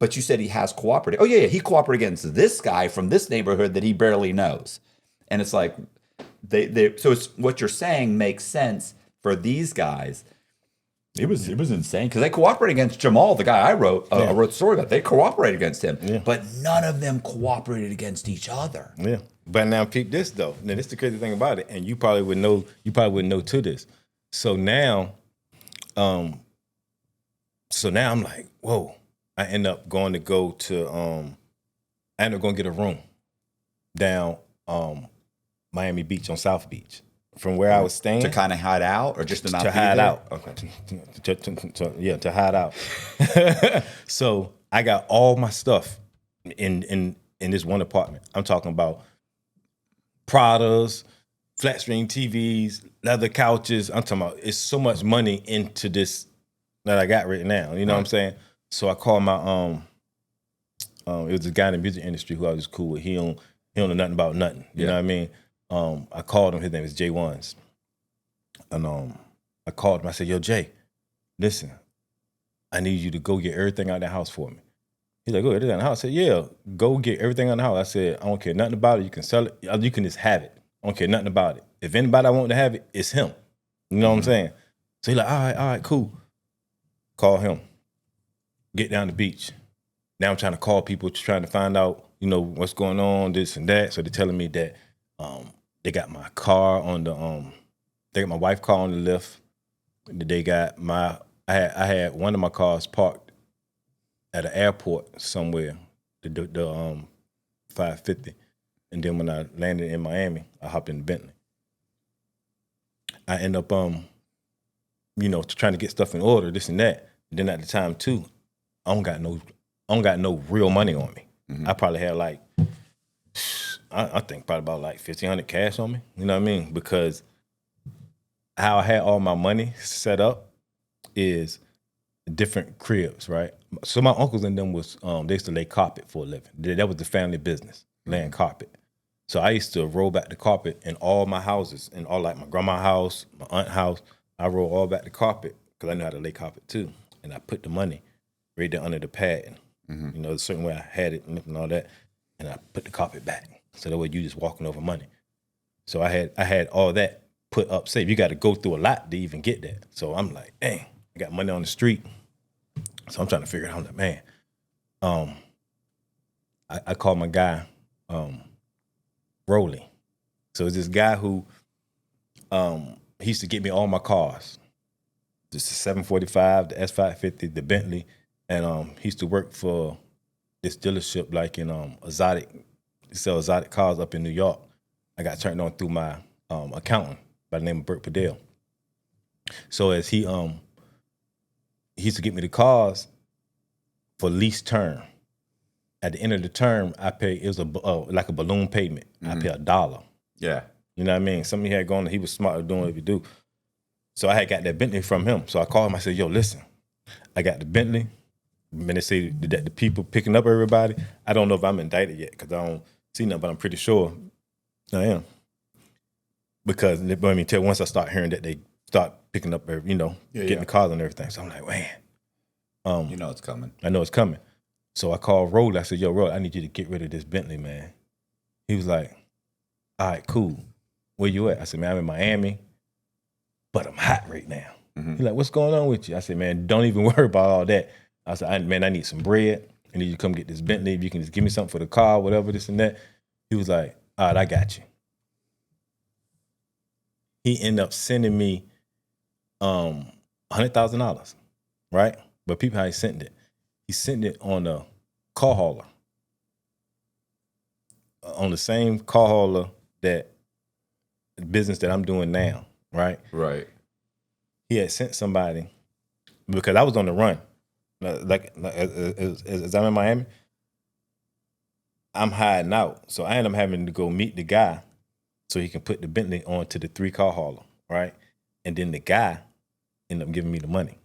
but you said he has cooperated. Oh yeah, he cooperated against this guy from this neighborhood that he barely knows. And it's like, so it's what you're saying makes sense for these guys. It was insane because they cooperated against Jamal, the guy I wrote the story about. They cooperated against him, but none of them cooperated against each other. Yeah, but now peep this though. Now this is the crazy thing about it, and you probably would know. You probably wouldn't know to this. So now, I'm like, whoa. I end up going to get a room down Miami Beach on South Beach. From where I was staying. To kind of hide out or just to not be hide there? out. Okay. To hide out. So I got all my stuff in this one apartment. I'm talking about Pradas, flat screen TVs, leather couches. I'm talking about, it's so much money into this that I got right now. You know what I'm saying? So I called my it was a guy in the music industry who I was cool with. He don't know nothing about nothing. You know what I mean? I called him. His name is Jay Ones. And I called him. I said, yo, Jay, listen, I need you to go get everything out of the house for me. He's like, go get everything out of the house. I said, yeah, go get everything out of the house. I said, I don't care nothing about it. You can sell it. You can just have it. I don't care nothing about it. If anybody I want to have it, it's him. You know what I'm saying? So he's like, all right, cool. Call him. Get down the beach. Now I'm trying to call people, trying to find out, what's going on, this and that. So they're telling me that they got my car on they got my wife's car on the lift. They got I had one of my cars parked at an airport somewhere, the 550. And then when I landed in Miami, I hopped in the Bentley. I end up trying to get stuff in order, this and that. And then at the time too, I don't got no real money on me. Mm-hmm. I probably had like, I think probably about like $1,500 cash on me. You know what I mean? Because how I had all my money set up is different cribs, right? So my uncles and them was, they used to lay carpet for a living. That was the family business, laying carpet. So I used to roll back the carpet in all my houses, and all like my grandma's house, my aunt's house. I roll all back the carpet because I knew how to lay carpet too. And I put the money right there under the pad. You know, a certain way I had it and all that, and I put the carpet back. So that way you just walking over money. So I had all that put up safe. You got to go through a lot to even get that. So I'm like, dang, I got money on the street. So I'm trying to figure it out. I'm like, man, I called my guy, Rolly. So it's this guy who he used to get me all my cars. Just the 745, the S550, the Bentley. And he used to work for this dealership like in exotic, they sell exotic cars up in New York. I got turned on through my accountant by the name of Burt Padell. So as he used to get me the cars for lease term. At the end of the term, I pay, it was like a balloon payment. I pay $1. Yeah. You know what I mean? Somebody had gone, he was smart at doing what he do. So I had got that Bentley from him. So I called him, I said, yo, listen, I got the Bentley. When they say that the people picking up everybody, I don't know if I'm indicted yet because I don't see nothing, but I'm pretty sure I am. Because once I start hearing that they start picking up, getting the cars and everything. So I'm like, man. You know it's coming. I know it's coming. So I called Rolly. I said, yo, Rolly, I need you to get rid of this Bentley, man. He was like, all right, cool. Where you at? I said, man, I'm in Miami, but I'm hot right now. He's like, what's going on with you? I said, man, don't even worry about all that. I said, I need some bread. I need you to come get this Bentley. If you can just give me something for the car, whatever, this and that. He was like, all right, I got you. He ended up sending me $100,000, right? But people, how he sent it. He sent it on a car hauler. On the same car hauler that business that I'm doing now, right? Right. He had sent somebody, because I was on the run. Like as I'm in Miami, I'm hiding out. So I end up having to go meet the guy so he can put the Bentley onto the 3-car hauler, right? And then the guy ended up giving me the money,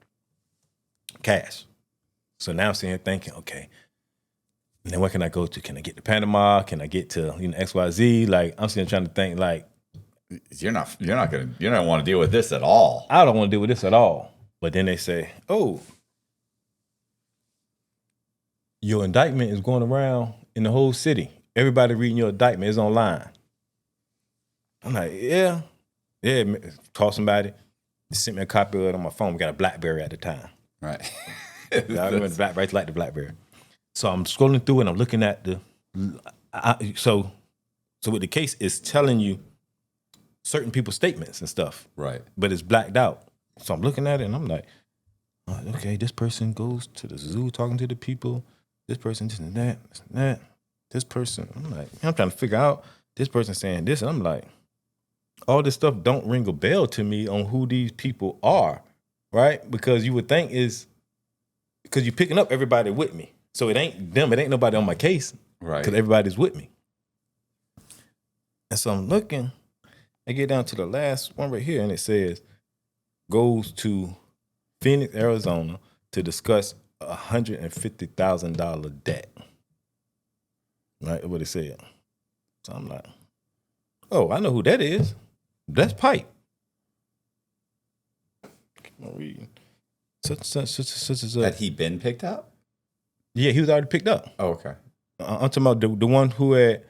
cash. So now I'm sitting here thinking, okay, and then where can I go to? Can I get to Panama? Can I get to XYZ? Like I'm sitting here trying to think, like you don't want to deal with this at all. I don't want to deal with this at all. But then they say, oh, your indictment is going around in the whole city. Everybody reading your indictment is online. I'm like, yeah. Call somebody. They sent me a copy of it on my phone. We got a BlackBerry at the time. Right. I remember the BlackBerry, like the BlackBerry. So I'm scrolling through and I'm looking at so with the case, it's telling you certain people's statements and stuff. Right. But it's blacked out. So I'm looking at it and I'm like, okay, this person goes to the zoo talking to the people. This person, this and that, this and that. This person, I'm trying to figure out this person saying this. And I'm like, all this stuff don't ring a bell to me on who these people are, right? Because you would think because you're picking up everybody with me. So it ain't them, it ain't nobody on my case. Right. Because everybody's with me. And so I'm looking, I get down to the last one right here, and it says, goes to Phoenix, Arizona to discuss $150,000 debt. Right, what it said. So I'm like, oh, I know who that is. That's Pipe. I'm reading. Had he been picked up? Yeah, he was already picked up. Oh, okay. I'm talking about the one who had.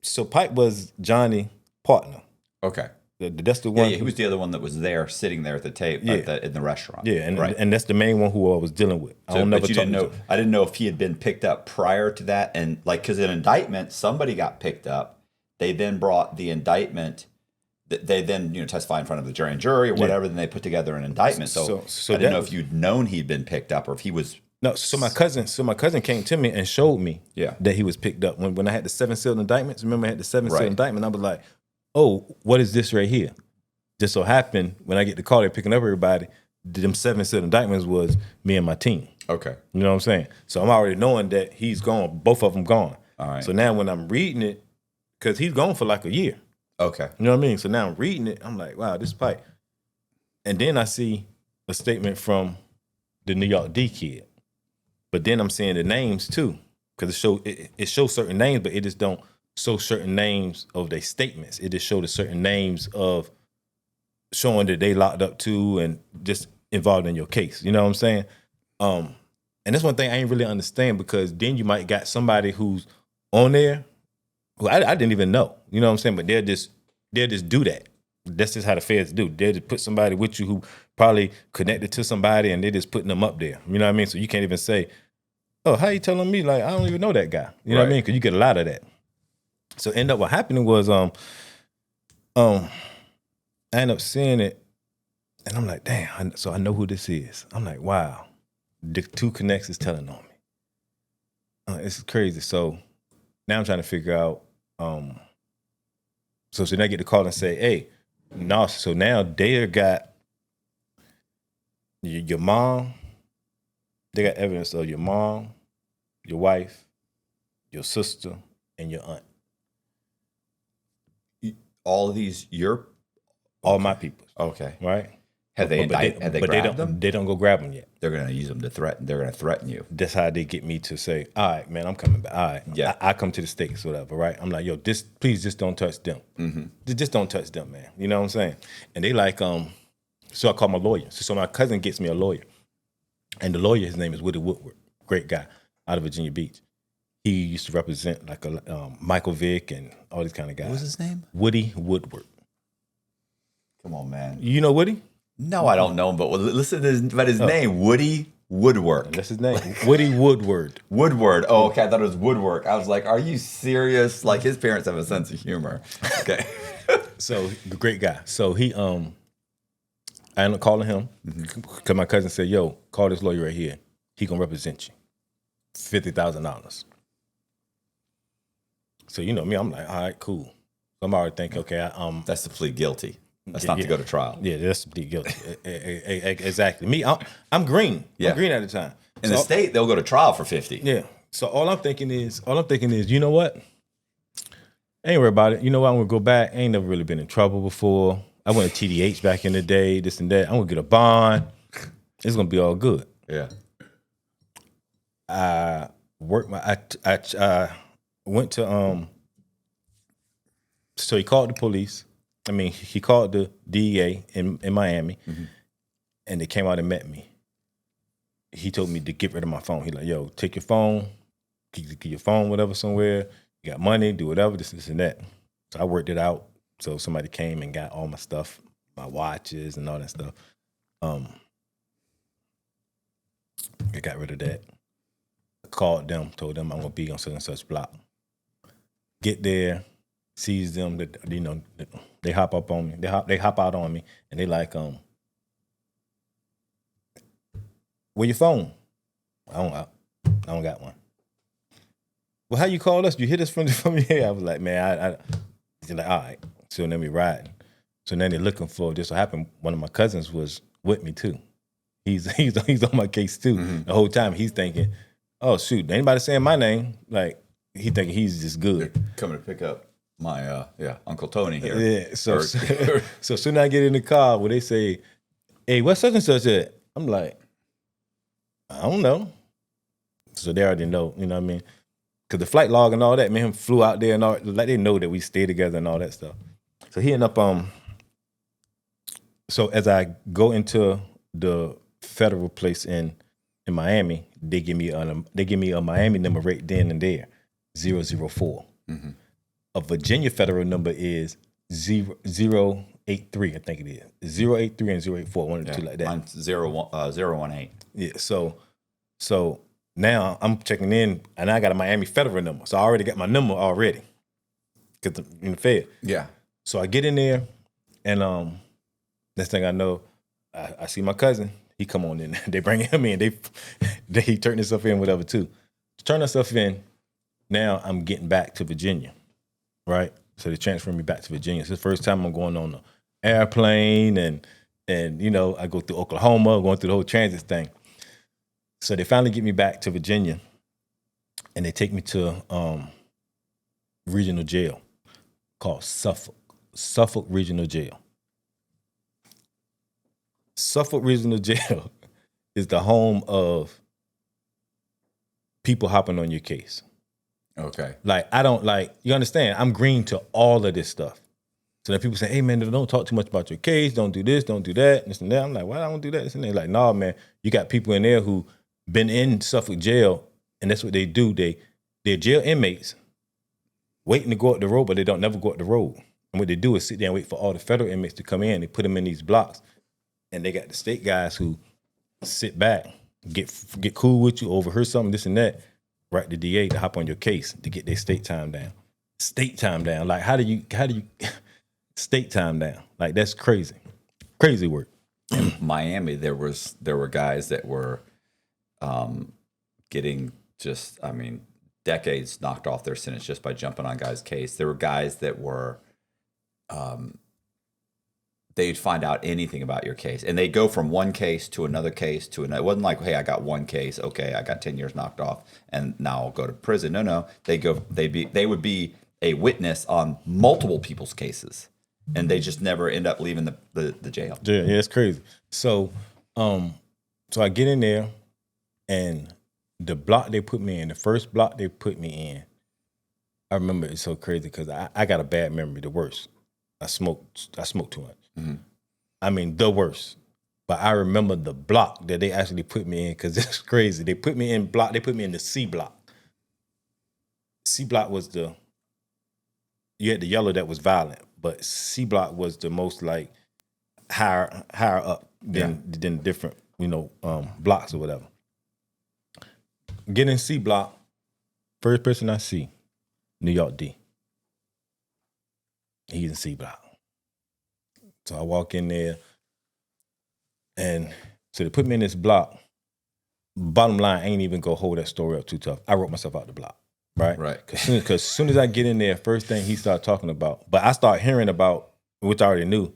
So Pipe was Johnny's partner. Okay. That's the one. Yeah, he was the other one that was there, sitting there at the table in the restaurant. Yeah, and right. and that's the main one who I was dealing with. So, but you didn't know. I didn't know if he had been picked up prior to that, and because in indictment, somebody got picked up. They then brought the indictment. They then testify in front of the jury and jury or whatever. Then they put together an indictment. So I didn't know if you'd known he'd been picked up or if he was. No, so my cousin came to me and showed me that he was picked up when I had the 7 sealed indictments. Remember, I had the 7 sealed indictment. I was like, oh, what is this right here? Just so happened when I get the call, they're picking up everybody. Them 7 sealed indictments was me and my team. Okay, you know what I'm saying? So I'm already knowing that he's gone. Both of them gone. All right. So now when I'm reading it, because he's gone for like a year. Okay. You know what I mean? So now I'm reading it. I'm like, wow, this Pipe. And then I see a statement from the New York D kid. But then I'm seeing the names too, because it shows certain names, but it just don't show certain names of their statements. It just showed the certain names of showing that they locked up too and just involved in your case. You know what I'm saying? And that's one thing I ain't really understand, because then you might got somebody who's on there who I didn't even know. You know what I'm saying? But they'll just do that. That's just how the feds do. They'll just put somebody with you who probably connected to somebody, and they're just putting them up there. You know what I mean? So you can't even say, oh, how you telling me? Like, I don't even know that guy. You know what I mean? Because you get a lot of that. So end up what happening was I end up seeing it, and I'm like, damn, so I know who this is. I'm like, wow. The two connects is telling on me. It's crazy. So now I'm trying to figure out, so then I get the call and say, hey, no, so now they got your mom, they got evidence of your mom, your wife, your sister, and your aunt. All of these, all my people. Okay. Right? Have they grabbed them? They don't go grab them yet. They're going to use them to threaten. They're going to threaten you. That's how they get me to say, all right, man, I'm coming back. All right. Yeah. I come to the States, whatever, right? I'm like, yo, please just don't touch them. Mm-hmm. Just don't touch them, man. You know what I'm saying? And they like, so I call my lawyer. So my cousin gets me a lawyer. And the lawyer, his name is Woody Woodward. Great guy out of Virginia Beach. He used to represent like Michael Vick and all these kind of guys. What was his name? Woody Woodward. Come on, man. You know Woody? No, I don't know him, but listen to his name, Woody Woodwork. That's his name, Woody Woodward. Woodward. Oh, okay. I thought it was Woodwork. I was like, are you serious? Like, his parents have a sense of humor. Okay. So, great guy. So he, I ended up calling him because my cousin said, yo, call this lawyer right here. He gonna represent you. $50,000. So, you know me, I'm like, all right, cool. So I'm already thinking, okay, that's the plea guilty. That's not to go to trial. Yeah, that's the plea guilty. Exactly. Me, I'm green. Yeah. I'm green at the time. In the state, they'll go to trial for 50. Yeah. So all I'm thinking is, you know what? Ain't worry about it. You know what? I'm gonna go back. I ain't never really been in trouble before. I went to TDH back in the day, this and that. I'm gonna get a bond. It's gonna be all good. Yeah. I went to so he called the police. I mean, he called the DEA in Miami, and they came out and met me. He told me to get rid of my phone. He like, yo, take your phone, keep your phone, whatever, somewhere. You got money, do whatever, this and that. So I worked it out. So somebody came and got all my stuff, my watches and all that stuff. I got rid of that. I called them, told them I'm gonna be on such and such block. Get there, sees them, you know, they hop up on me. They hop out on me, and they like, where your phone? I don't got one. Well, how you call us? You hit us from here? I was like, man, they're like, all right. So then we riding. So then they're looking for, just so happened, one of my cousins was with me too. He's on my case too. The whole time he's thinking, oh shoot, anybody saying my name? Like, he thinking he's just good. They're coming to pick up my Uncle Tony here. Yeah. So soon I get in the car where they say, hey, what's such and such at? I'm like, I don't know. So they already know, you know what I mean? Because the flight log and all that, man, flew out there and all, like they know that we stay together and all that stuff. So he ended up, so as I go into the federal place in Miami, they give me a Miami number right then and there, 004. A Virginia federal number is 083, I think it is. 083 and 084, one or two like that. Mine's 018. Yeah, so now I'm checking in, and I got a Miami federal number. So I already got my number already, because in the Fed. Yeah. So I get in there, and next thing I know, I see my cousin. He come on in. They bring him in. He turn himself in, whatever, too. Turn himself in. Now I'm getting back to Virginia, right? So they transfer me back to Virginia. It's the first time I'm going on an airplane, and you know, I go through Oklahoma, going through the whole transit thing. So they finally get me back to Virginia, and they take me to regional jail called Suffolk Regional Jail. Suffolk Regional Jail is the home of people hopping on your case. Okay. Like, I don't, like, you understand, I'm green to all of this stuff. So then people say, hey, man, don't talk too much about your case. Don't do this, don't do that, this and that. I'm like, why I don't do that? This and that. Like, nah, man, you got people in there who been in Suffolk jail, and that's what they do. They're jail inmates waiting to go up the road, but they don't never go up the road. And what they do is sit there and wait for all the federal inmates to come in. They put them in these blocks, and they got the state guys who sit back, get cool with you, overhear something, this and that, write the DA to hop on your case to get their state time down. State time down. Like, how do you state time down? Like, that's crazy. Crazy work. In Miami, there were guys that were getting just, decades knocked off their sentence just by jumping on guys' case. There were guys that were, they'd find out anything about your case, and they'd go from one case to another case to another. It wasn't like, hey, I got one case, okay, I got 10 years knocked off, and now I'll go to prison. No, they would be a witness on multiple people's cases, and they just never end up leaving the jail. Yeah, it's crazy. So, so I get in there, and the block they put me in, the first block they put me in, I remember it's so crazy because I got a bad memory, the worst. I smoked too much. Mm-hmm. The worst. But I remember the block that they actually put me in because it's crazy. They put me in the C block. C block was you had the yellow that was violent, but C block was the most like higher up than different, blocks or whatever. Get in C block, first person I see, New York D. He's in C block. So I walk in there, and so they put me in this block. Bottom line, I ain't even gonna hold that story up too tough. I wrote myself out the block, right? Right. Because as soon as I get in there, first thing he started talking about, but I start hearing about, which I already knew,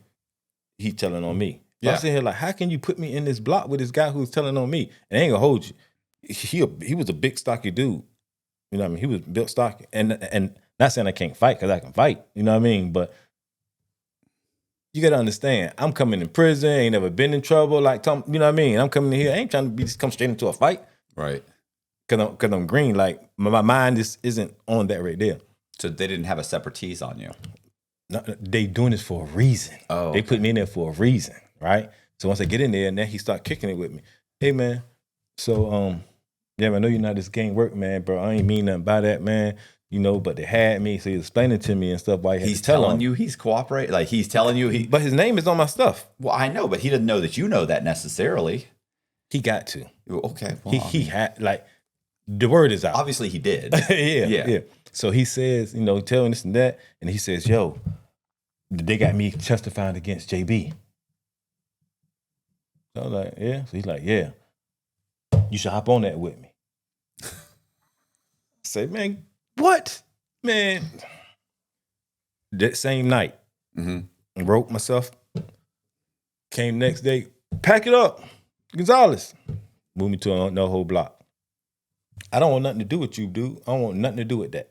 he telling on me. So I'm sitting here like, how can you put me in this block with this guy who's telling on me? And I ain't gonna hold you. He was a big stocky dude. You know what I mean? He was built stocky. And not saying I can't fight, because I can fight. You know what I mean? But you got to understand, I'm coming in prison, ain't never been in trouble. Like, you know what I mean? I'm coming in here, I ain't trying to just come straight into a fight. Right. Because I'm green. Like, my mind just isn't on that right there. So they didn't have a separatize on you? No, they doing this for a reason. Oh, They put me in there for a reason, right? So once I get in there, and then he start kicking it with me. Hey, man, so, I know you know how this game work, man, bro. I ain't mean nothing by that, man. But they had me, so he's explaining to me and stuff. Why he's telling you he's cooperating? Like, he's telling you But his name is on my stuff. Well, I know, but he doesn't know that you know that necessarily. He got to. Okay. Well, he had, like, the word is out. Obviously he did. Yeah. So he says, telling this and that, and he says, yo, they got me testifying against JB. So I was like, yeah. So he's like, yeah, you should hop on that with me. I say, man, what? Man. That same night, wrote myself, came next day, pack it up, Gonzalez. Moved me to another whole block. I don't want nothing to do with you, dude. I don't want nothing to do with that.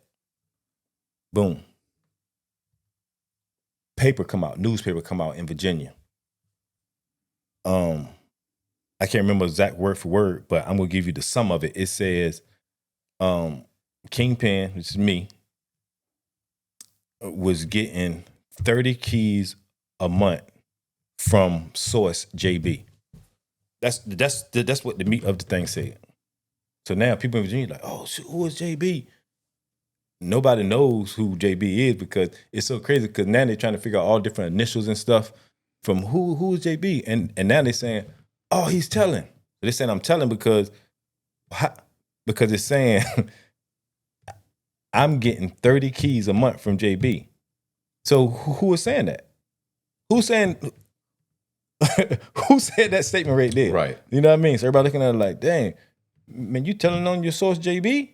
Boom. Newspaper come out in Virginia. I can't remember exact word for word, but I'm gonna give you the sum of it. It says, Kingpin, which is me, was getting 30 keys a month from source JB. That's what the meat of the thing said. So now people in Virginia are like, oh, who is JB? Nobody knows who JB is because it's so crazy because now they're trying to figure out all different initials and stuff from who is JB. And now they're saying, oh, he's telling. They're saying I'm telling because it's saying I'm getting 30 keys a month from JB. So who is saying that? Who's saying who said that statement right there? Right. You know what I mean? So everybody looking at it like, dang, man, you telling on your source JB?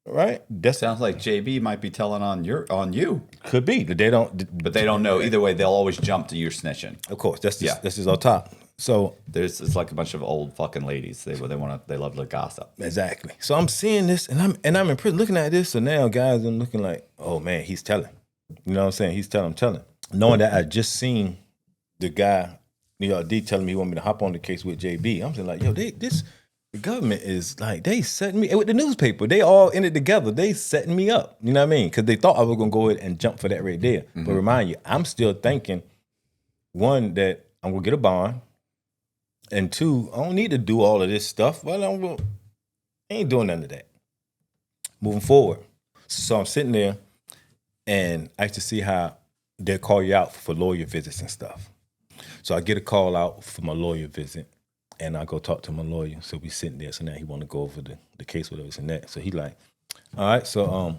Right? That sounds like JB might be telling on you. Could be. But they don't know. Either way, they'll always jump to your snitching. Of course. This is on top. So it's like a bunch of old fucking ladies. They love to gossip. Exactly. So I'm seeing this and I'm in prison looking at this. So now guys are looking like, oh man, he's telling. You know what I'm saying? He's telling. Knowing that I just seen the guy, New York D, telling me he want me to hop on the case with JB. I'm saying like, yo, the government is like, they setting me with the newspaper. They all in it together. They setting me up. You know what I mean? Because they thought I was gonna go ahead and jump for that right there. Mm-hmm. But remind you, I'm still thinking, one, that I'm gonna get a bond, And two, I don't need to do all of this stuff. Well, I ain't doing none of that. Moving forward. So I'm sitting there, and I used to see how they'll call you out for lawyer visits and stuff. So I get a call out for my lawyer visit, and I go talk to my lawyer. So we sitting there. So now he want to go over the case with us and that. So he like, all right, so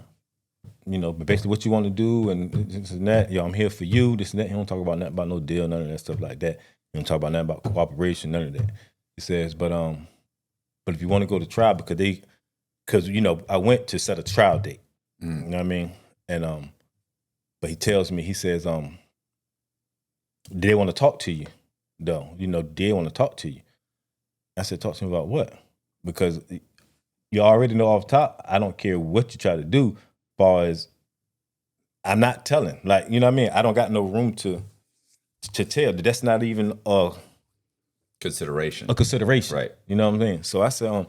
basically what you want to do and this and that. Yo, I'm here for you. This and that. He don't talk about nothing about no deal, none of that stuff like that. He don't talk about nothing about cooperation, none of that. He says, but if you want to go to trial, because I went to set a trial date. You know what I mean? And but he tells me, he says, they want to talk to you, though. They want to talk to you. I said, talk to me about what? Because you already know off top, I don't care what you try to do, as far as I'm not telling. Like, you know what I mean? I don't got no room to tell. That's not even a consideration. Right. You know what I'm saying? So I said,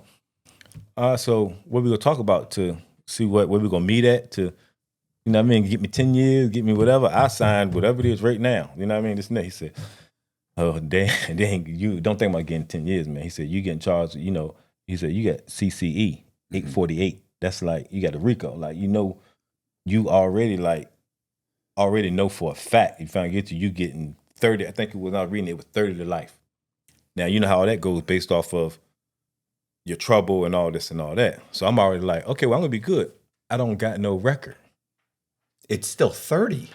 so what we gonna talk about to see where we gonna meet at to, you know what I mean, get me 10 years, get me whatever. I signed whatever it is right now. You know what I mean? This and that. He said, oh, dang, you don't think about getting 10 years, man. He said, you getting charged, he said, you got CCE, 848. That's like, you got a RICO. Like, you already know for a fact, if I get you getting 30, I think it was, I was reading it was 30 to life. Now, you know how that goes based off of your trouble and all this and all that. So I'm already like, okay, well, I'm gonna be good. I don't got no record. It's still 30.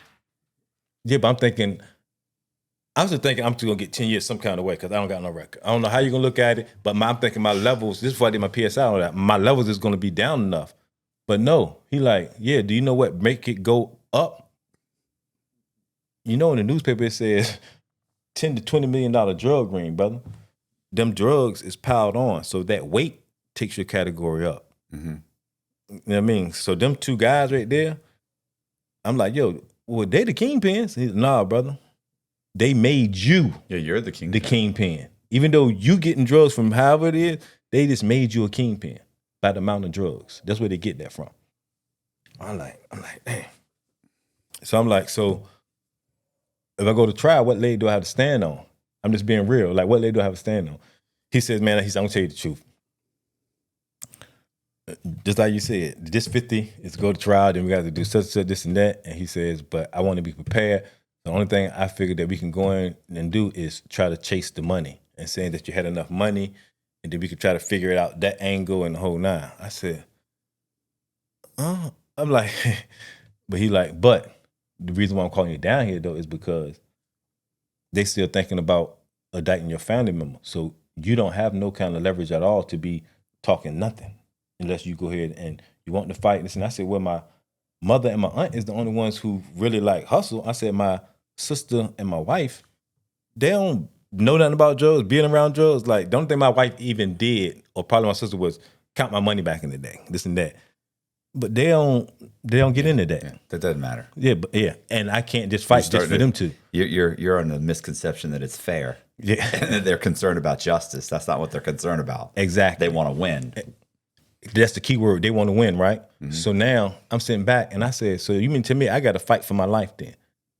Yeah, but I'm just thinking I'm still gonna get 10 years some kind of way because I don't got no record. I don't know how you're gonna look at it, but I'm thinking my levels, this is why I did my PSI on that, my levels is gonna be down enough. But no, he like, yeah, do you know what make it go up? In the newspaper it says $10 to $20 million drug ring, brother. Them drugs is piled on, so that weight takes your category up. Mm-hmm. You know what I mean? So them two guys right there, I'm like, yo, well, they the kingpins. He's, nah, brother. They made you. Yeah, you're the kingpin. The kingpin. Even though you getting drugs from however it is, they just made you a kingpin by the amount of drugs. That's where they get that from. I'm like, damn. So I'm like, so if I go to trial, what leg do I have to stand on? I'm just being real. Like, what leg do I have to stand on? He says, man, I'm gonna tell you the truth. Just like you said, this 50 is to go to trial, then we got to do such, this and that. And he says, but I want to be prepared. The only thing I figured that we can go in and do is try to chase the money and saying that you had enough money and then we could try to figure it out, that angle and the whole nine. I said, I'm like, but he like, but the reason why I'm calling you down here though is because they still thinking about indicting your family member. So you don't have no kind of leverage at all to be talking nothing unless you go ahead and you want to fight this. And I said, well, my mother and my aunt is the only ones who really like hustle. I said, my sister and my wife, they don't know nothing about drugs, being around drugs. Like, the only thing my wife even did, or probably my sister, was count my money back in the day, this and that. But they don't get into that. Yeah, that doesn't matter. Yeah, but yeah, and I can't just fight just for them two. You're on the misconception that it's fair. Yeah, and that they're concerned about justice. That's not what they're concerned about. Exactly, they want to win. That's the key word. They want to win, right? Mm-hmm. So now I'm sitting back and I said, so you mean to me I got to fight for my life then?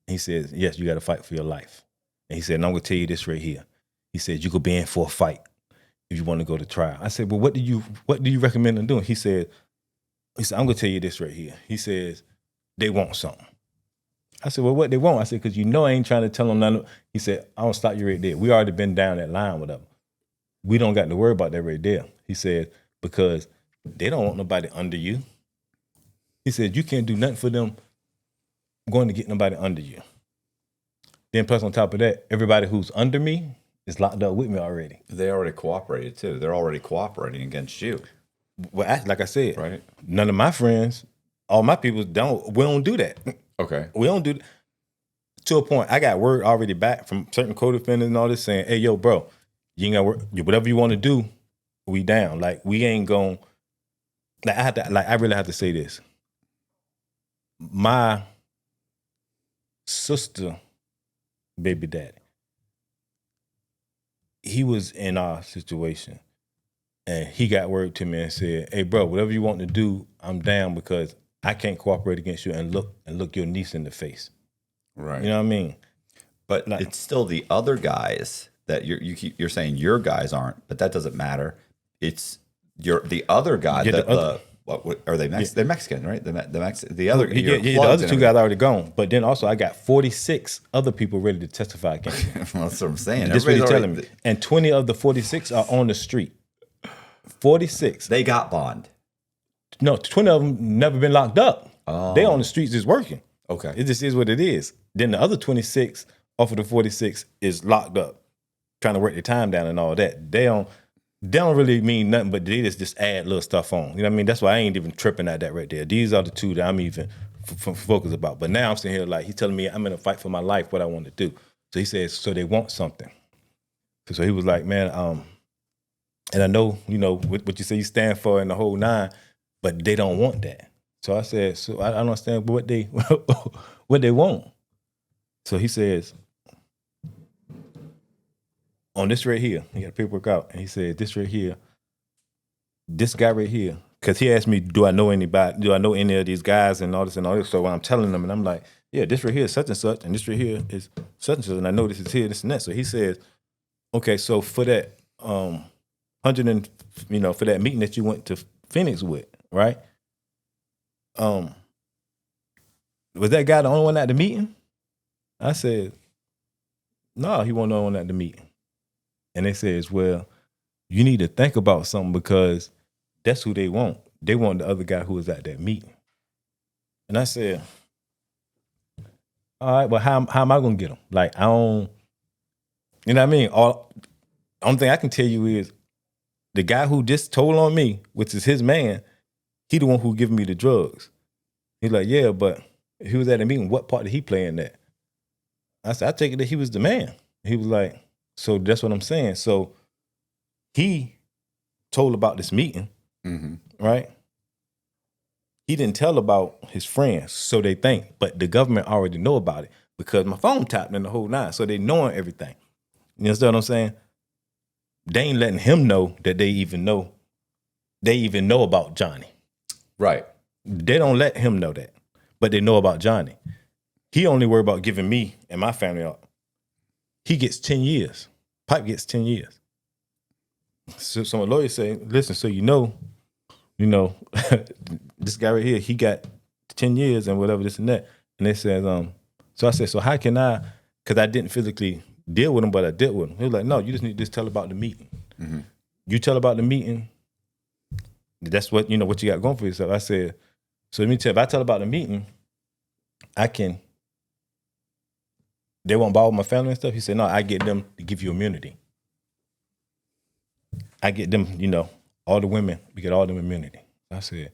He says, yes, you got to fight for your life. And he said, and I'm going to tell you this right here. He said, you could be in for a fight if you want to go to trial. I said, well, what do you recommend them doing? He said, I'm going to tell you this right here. He says, they want something. I said, well, what they want? I said, because I ain't trying to tell them nothing. He said, I don't stop you right there. We already been down that line with them. We don't got to worry about that right there. He said, because they don't want nobody under you. He said, you can't do nothing for them going to get nobody under you. Then plus on top of that, everybody who's under me is locked up with me already. They already cooperated too. They're already cooperating against you. Well, like I said, right? None of my friends, all my people we don't do that. Okay. We don't do that. To a point, I got word already back from certain co-defendants and all this saying, hey, yo, bro, you ain't got work. Whatever you want to do, we down. Like, we ain't going. I really have to say this. My sister, baby daddy, he was in our situation, and he got word to me and said, hey, bro, whatever you want to do, I'm down because I can't cooperate against you and look your niece in the face. Right. You know what I mean? But it's still the other guys that you're saying your guys aren't, but that doesn't matter. It's the other guy. What are they? They're Mexican, right? The other the other two guys already gone. But then also I got 46 other people ready to testify against me. Well, that's what I'm saying. That's what he's telling me. And 20 of the 46 are on the street. 46. They got bond. No, 20 of them never been locked up. Oh. They on the streets just working. Okay. It just is what it is. Then the other 26 off of the 46 is locked up, trying to work their time down and all that. They don't really mean nothing, but they just add little stuff on. You know what I mean? That's why I ain't even tripping at that right there. These are the two that I'm even focused about. But now I'm sitting here like, he's telling me I'm in a fight for my life, what I want to do. So he says, so they want something. So he was like, man, and I know, what you say you stand for in the whole nine, but they don't want that. So I said, so I don't understand what they want. So he says, on this right here, he got the paperwork out, and he said, this right here, this guy right here, because he asked me, do I know anybody, do I know any of these guys and all this and all this? So when I'm telling them, and I'm like, yeah, this right here is such and such, and this right here is such and such, and I know this is here, this and that. So he says, okay, so for that 100 and, for that meeting that you went to Phoenix with, right? Was that guy the only one at the meeting? I said, no, he wasn't the only one at the meeting. And they says, well, you need to think about something because that's who they want. They want the other guy who was at that meeting. And I said, all right, well, how am I going to get him? Like, I don't, you know what I mean? Only thing I can tell you is the guy who just told on me, which is his man, he the one who giving me the drugs. He's like, yeah, but if he was at a meeting, what part did he play in that? I said, I take it that he was the man. He was like, so that's what I'm saying. So he told about this meeting, right? He didn't tell about his friends, so they think, but the government already know about it because my phone tapped in the whole nine, so they knowing everything. You understand what I'm saying? They ain't letting him know that they even know about Johnny. Right. They don't let him know that, but they know about Johnny. He only worry about giving me and my family up. He gets 10 years. Pipe gets 10 years. So some lawyers say, listen, so this guy right here, he got 10 years and whatever, this and that. And they said, so I said, so how can I, because I didn't physically deal with him, but I did with him. He was like, no, you just need to tell about the meeting. Mm-hmm. You tell about the meeting, that's what, what you got going for yourself. I said, so let me tell you, if I tell about the meeting, they won't bother my family and stuff. He said, no, I get them to give you immunity. I get them, all the women, we get all them immunity. I said,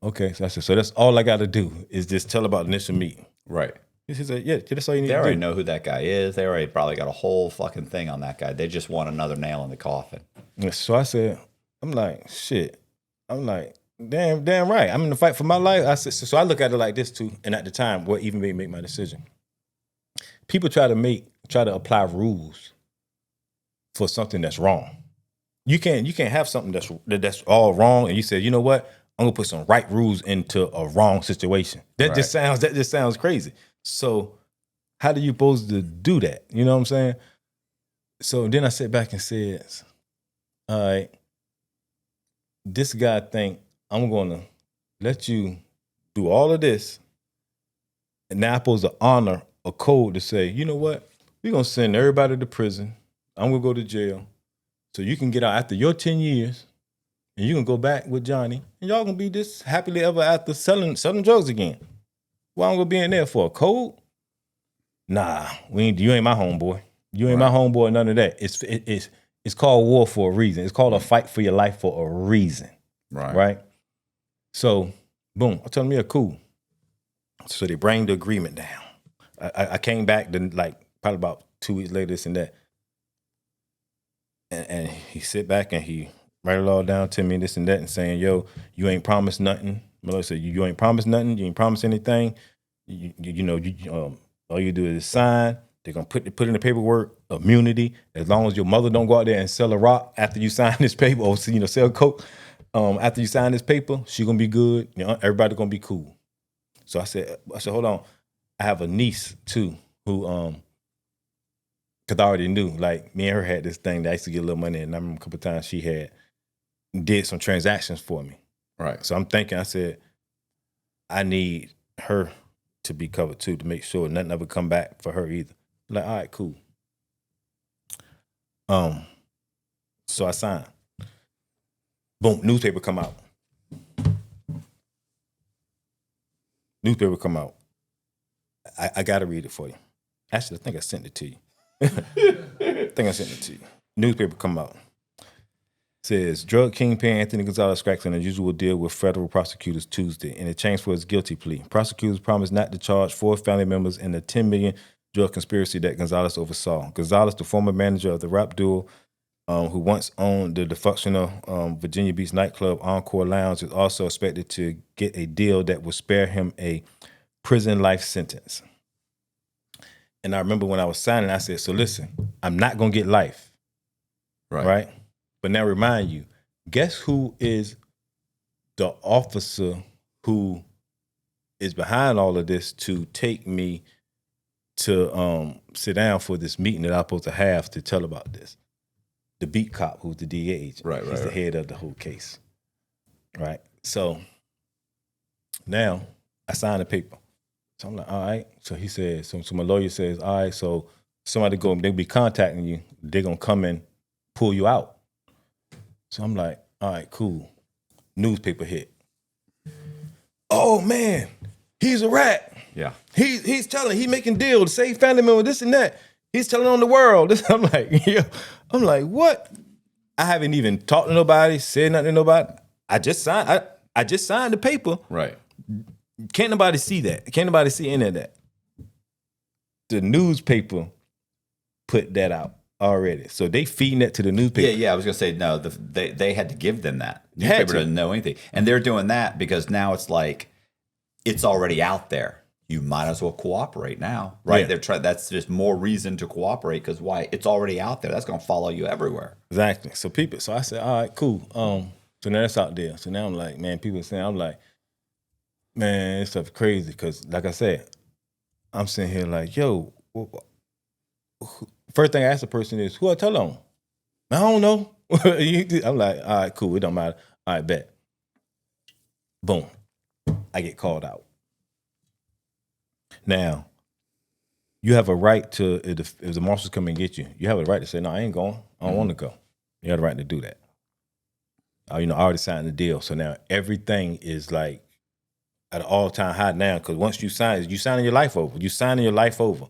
okay. So I said, so that's all I got to do is just tell about the initial meeting. Right. He said, yeah, that's all you need to do. They already know who that guy is. They already probably got a whole fucking thing on that guy. They just want another nail in the coffin. So I said, I'm like, shit. I'm like, damn right. I'm in the fight for my life. I said, so I look at it like this too. And at the time, what even made me make my decision? People try to apply rules for something that's wrong. You can't have something that's all wrong, and you say, you know what? I'm gonna put some right rules into a wrong situation. That just sounds crazy. So how do you supposed to do that? You know what I'm saying? So then I sat back and said, all right, this guy think I'm gonna let you do all of this, and now I'm supposed to honor a code to say, you know what? We're gonna send everybody to prison. I'm gonna go to jail. So you can get out after your 10 years and you can go back with Johnny and y'all gonna be this happily ever after selling drugs again. Well, I'm gonna be in there for a code? Nah, you ain't my homeboy. You ain't my homeboy, none of that. It's called war for a reason. It's called a fight for your life for a reason. Right? So, boom, I'm telling me a cool. So they bring the agreement down. I came back then, like probably about 2 weeks later, this and that. And he sit back and he write it all down to me, this and that, and saying, yo, you ain't promised nothing. My lawyer said, you ain't promised nothing. You ain't promised anything. All you do is sign. They're going to put in the paperwork, immunity. As long as your mother don't go out there and sell a rock after you sign this paper or, sell coke after you sign this paper, she going to be good. Everybody going to be cool. So I said, hold on. I have a niece too who Because I already knew, like, me and her had this thing that I used to get a little money, and I remember a couple of times she did some transactions for me. Right. So I'm thinking, I said, I need her to be covered too, to make sure nothing ever come back for her either. Like, all right, cool. So I signed. Boom, newspaper come out. Newspaper come out. I gotta read it for you. Actually, I think I sent it to you. Newspaper come out. Says, drug kingpin Anthony Gonzalez cracks an unusual deal with federal prosecutors Tuesday in exchange for his guilty plea. Prosecutors promised not to charge 4 family members in the $10 million drug conspiracy that Gonzalez oversaw. Gonzalez, the former manager of the rap duo, who once owned the dysfunctional Virginia Beach nightclub Encore Lounge, is also expected to get a deal that will spare him a prison life sentence. And I remember when I was signing, I said, so listen, I'm not going to get life. Right? But now remind you, guess who is the officer who is behind all of this to take me to sit down for this meeting that I'm supposed to have to tell about this? The beat cop, who's the DA agent. Right. He's the head of the whole case. Right? So now I signed the paper. So I'm like, all right. So he says, so my lawyer says, all right, so somebody they'll be contacting you. They're going to come and pull you out. So I'm like, all right, cool. Newspaper hit. Oh, man, he's a rat. Yeah. He's making deals to save family members, this and that. He's telling on the world. I'm like, what? I haven't even talked to nobody, said nothing to nobody. I just signed the paper. Right. Can't nobody see that. Can't nobody see any of that. The newspaper put that out already. So they feeding that to the newspaper. Yeah. I was gonna say no. They had to give them that. Newspaper doesn't know anything, and they're doing that because now it's like it's already out there. You might as well cooperate now, right? Yeah. That's just more reason to cooperate because why? It's already out there. That's gonna follow you everywhere. Exactly. So I said, all right, cool. So now that's out there. So now I'm like, man, people are saying, I'm like, man, this stuff crazy because, like I said, I'm sitting here like, yo, first thing I ask the person is, who I tell on? I don't know. I'm like, all right, cool. It don't matter. All right, bet. Boom. I get called out. Now, you have a right to, if the marshals come and get you, you have a right to say, no, I ain't going. I don't want to go. You have the right to do that. I already signed the deal. So now everything is like at an all-time high now because once you signing your life over. You signing your life over.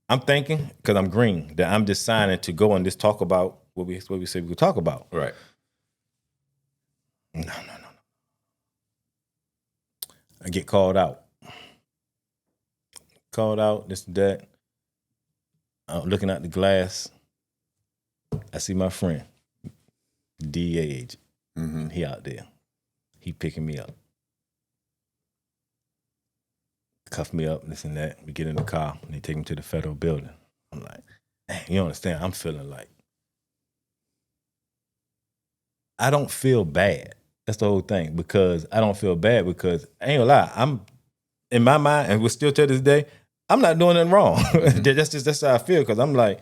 I'm thinking, because I'm green, that I'm just signing to go and just talk about what we say we could talk about. Right. No. I get called out. This and that. I'm looking out the glass. I see my friend, DA agent. Mm-hmm. He out there. He picking me up. Cuff me up, this and that. We get in the car, and they take me to the federal building. I'm like, dang, you don't understand. I'm feeling like, I don't feel bad. That's the whole thing. Because I don't feel bad because, I ain't gonna lie, I'm, in my mind, and we're still to this day, I'm not doing nothing wrong. That's how I feel, because I'm like,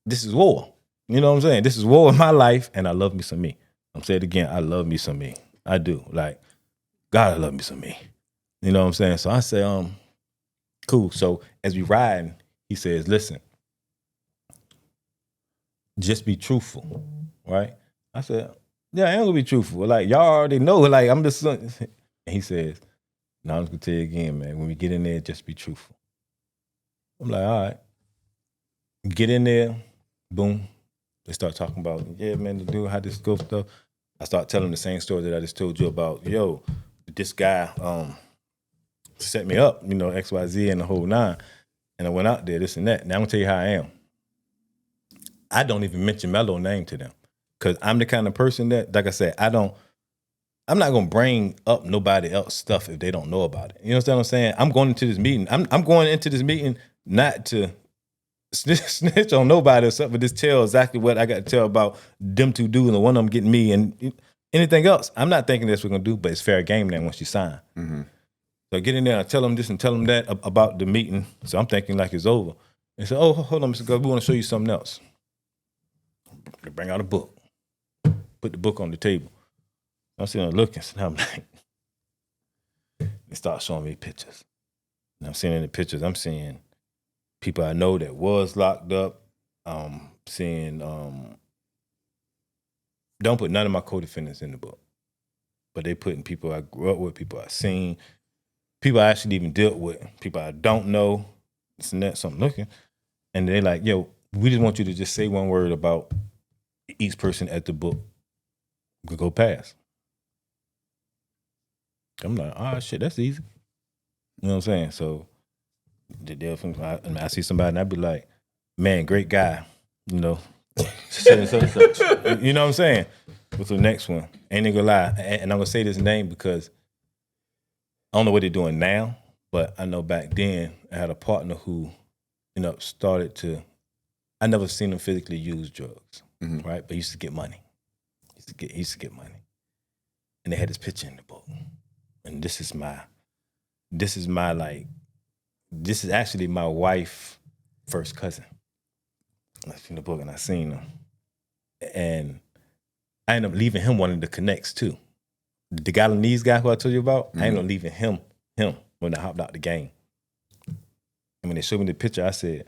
this is war. You know what I'm saying? This is war in my life, and I love me some me. I'm saying it again, I love me some me. I do. Like, God, I love me some me. You know what I'm saying? So I say, cool. So as we riding, he says, listen, just be truthful, right? I said, yeah, I am gonna be truthful. Like, y'all already know, like, I'm just, and he says, no, I'm just gonna tell you again, man, when we get in there, just be truthful. I'm like, all right. Get in there, boom. They start talking about, yeah, man, the dude, how this go stuff. I start telling the same story that I just told you about, yo, this guy set me up, XYZ and the whole nine. And I went out there, this and that. Now I'm gonna tell you how I am. I don't even mention Melo's name to them. Cause I'm the kind of person that, like I said, I'm not gonna bring up nobody else's stuff if they don't know about it. You know what I'm saying? I'm going into this meeting. I'm going into this meeting not to snitch on nobody or something, but just tell exactly what I got to tell about them two dudes and one of them getting me and anything else. I'm not thinking that's what we're gonna do, but it's fair game now once you sign. Mm-hmm. So I get in there and tell them this and tell them that about the meeting. So I'm thinking like it's over. They said, oh, hold on, Mr. Gus, we want to show you something else. They bring out a book. Put the book on the table. I'm sitting there looking, and I'm like, they start showing me pictures. And I'm seeing in the pictures, I'm seeing people I know that was locked up. Seeing, don't put none of my co-defendants in the book, but they putting people I grew up with, people I seen, people I actually even dealt with, people I don't know, this and that, so I'm looking. And they're like, yo, we just want you to just say one word about each person at the book. We could go past. I'm like, oh, shit, that's easy. You know what I'm saying? So I see somebody and I'd be like, man, great guy, you know. Such and such. You know what I'm saying? What's the next one? Ain't gonna lie. And I'm gonna say this name because I don't know what they're doing now, but I know back then I had a partner who, you know, started to, I never seen him physically use drugs, right? But he used to get money. He used to get money. And they had his picture in the book. And this is actually my wife's first cousin. I seen the book and I seen him. And I ended up leaving him one of the connects too. The Guyanese guy who I told you about, I ended up leaving him when I hopped out the game. And when they showed me the picture, I said,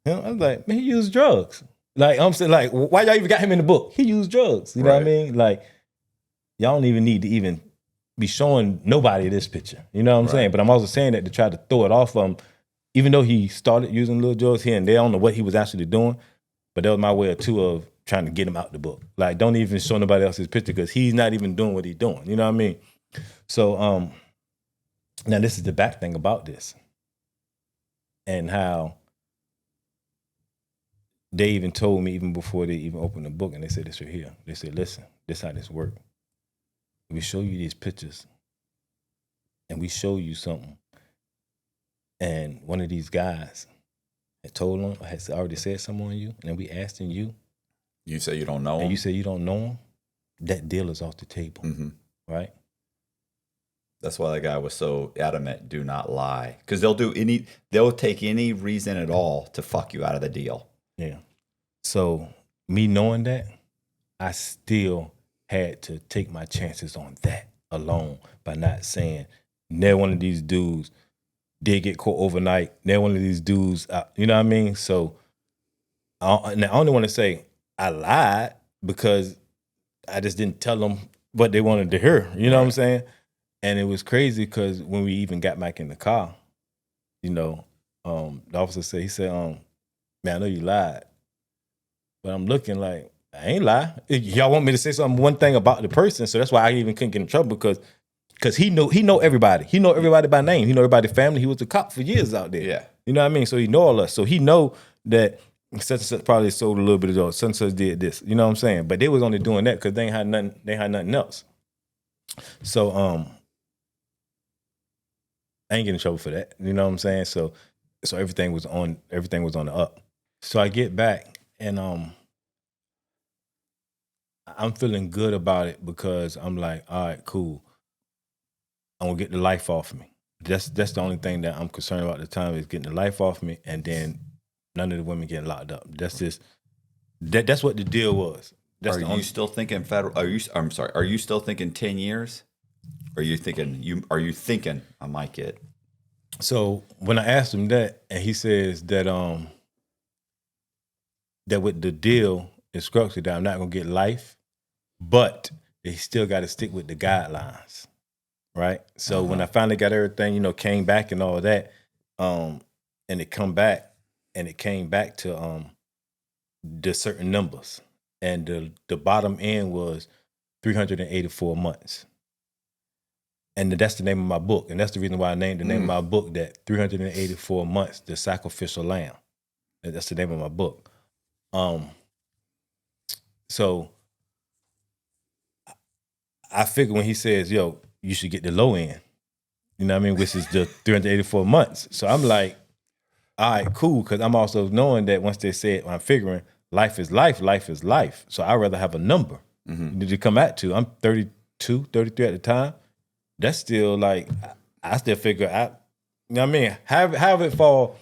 I was like, man, he used drugs. Like, I'm saying, like, why y'all even got him in the book? He used drugs. You know what I mean? Like, y'all don't even need to even be showing nobody this picture. You know what I'm saying? But I'm also saying that to try to throw it off him, even though he started using little drugs here and there. I don't know what he was actually doing, but that was my way of trying to get him out the book. Like, don't even show nobody else's picture because he's not even doing what he's doing. You know what I mean? So, now this is the back thing about this and how they even told me even before they even opened the book and they said this right here. They said, listen, this is how this works. We show you these pictures and we show you something. And one of these guys had told him, has already said something on you, and then we asking you. You say you don't know him? And you say you don't know him, that deal is off the table, right? That's why that guy was so adamant, do not lie. Because they'll take any reason at all to fuck you out of the deal. Yeah. So me knowing that, I still had to take my chances on that alone by not saying, they're one of these dudes did get caught overnight. They're one of these dudes, you know what I mean? So I only want to say I lied because I just didn't tell them what they wanted to hear. You know what I'm saying? And it was crazy because when we even got back in the car, you know, the officer said, he said, man, I know you lied. But I'm looking like, I ain't lie. Y'all want me to say something, one thing about the person, so that's why I even couldn't get in trouble because he know everybody. He know everybody by name. He know everybody's family. He was a cop for years out there. Yeah. You know what I mean? So he know all us. So he know that such and such probably sold a little bit of drugs. Such and such did this. You know what I'm saying? But they was only doing that because they had nothing else. So I ain't getting in trouble for that. You know what I'm saying? So everything was on the up. So I get back and I'm feeling good about it because I'm like, all right, cool. I'm gonna get the life off me. That's the only thing that I'm concerned about at the time is getting the life off me, and then none of the women getting locked up. That's just that's what the deal was. Are you still thinking federal? Are you still thinking 10 years? Are you thinking I might get? So when I asked him that, and he says that that with the deal it's structured that I'm not gonna get life, but they still got to stick with the guidelines. Right. So when I finally got everything, you know, came back and all that, and it came back to the certain numbers. And the bottom end was 384 months. And that's the name of my book. And that's the reason why I named the name of my book that 384 months, the sacrificial lamb. And that's the name of my book. So I figured when he says, yo, you should get the low end, you know what I mean, which is the 384 months. So I'm like, all right, cool, because I'm also knowing that once they say it, I'm figuring life is life, life is life. So I'd rather have a number to come at to. I'm 32, 33 at the time. That's still like, I still figure out, you know what I mean, have it fall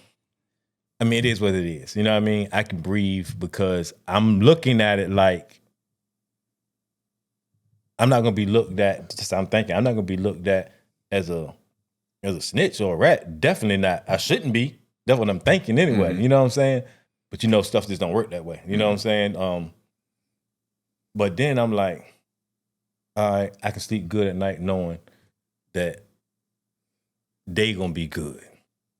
I mean, it is what it is. You know what I mean? I can breathe because I'm looking at it like I'm not gonna be looked at. Just I'm thinking I'm not gonna be looked at as a snitch or a rat. Definitely not. I shouldn't be. That's what I'm thinking anyway. Mm-hmm. You know what I'm saying? But stuff just don't work that way. You know what I'm saying? But then I'm like, all right, I can sleep good at night knowing that they gonna be good.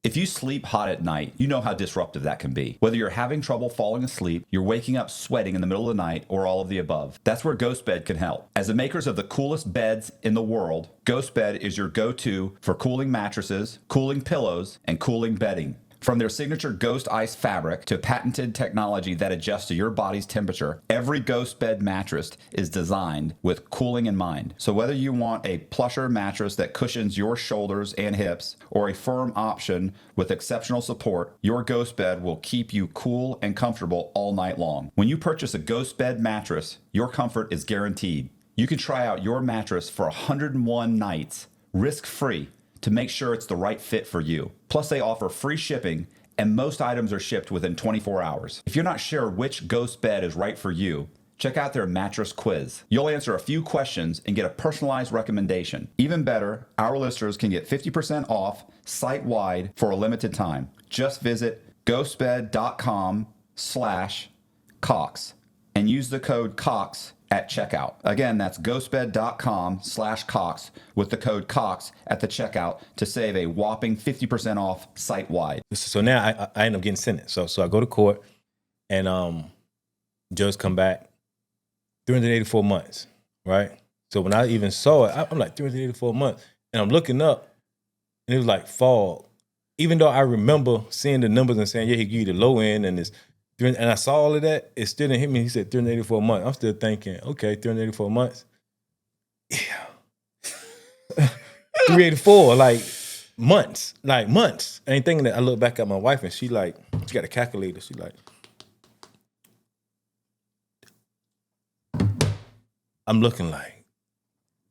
If you sleep hot at night, you know how disruptive that can be. Whether you're having trouble falling asleep, you're waking up sweating in the middle of the night, or all of the above. That's where Ghost Bed can help. As the makers of the coolest beds in the world, Ghost Bed is your go-to for cooling mattresses, cooling pillows, and cooling bedding. From their signature Ghost Ice fabric to patented technology that adjusts to your body's temperature, every Ghost Bed mattress is designed with cooling in mind. So whether you want a plusher mattress that cushions your shoulders and hips, or a firm option with exceptional support, your Ghost Bed will keep you cool and comfortable all night long. When you purchase a Ghost Bed mattress, your comfort is guaranteed. You can try out your mattress for 101 nights, risk-free, to make sure it's the right fit for you. Plus, they offer free shipping, and most items are shipped within 24 hours. If you're not sure which Ghost Bed is right for you, check out their mattress quiz. You'll answer a few questions and get a personalized recommendation. Even better, our listeners can get 50% off site-wide for a limited time. Just visit ghostbed.com/Cox and use the code COX at checkout. Again, that's ghostbed.com/Cox with the code COX at the checkout to save a whopping 50% off site-wide. So now I end up getting sentenced. So I go to court, and judge come back 384 months, right? So when I even saw it, I'm like 384 months, and I'm looking up, and it was like fog. Even though I remember seeing the numbers and saying, yeah, he give you the low end, and I saw all of that, it still didn't hit me. He said 384 months. I'm still thinking, okay, 384 months. Yeah. 384, like months. I ain't thinking that. I look back at my wife, and she got a calculator. She like, I'm looking like,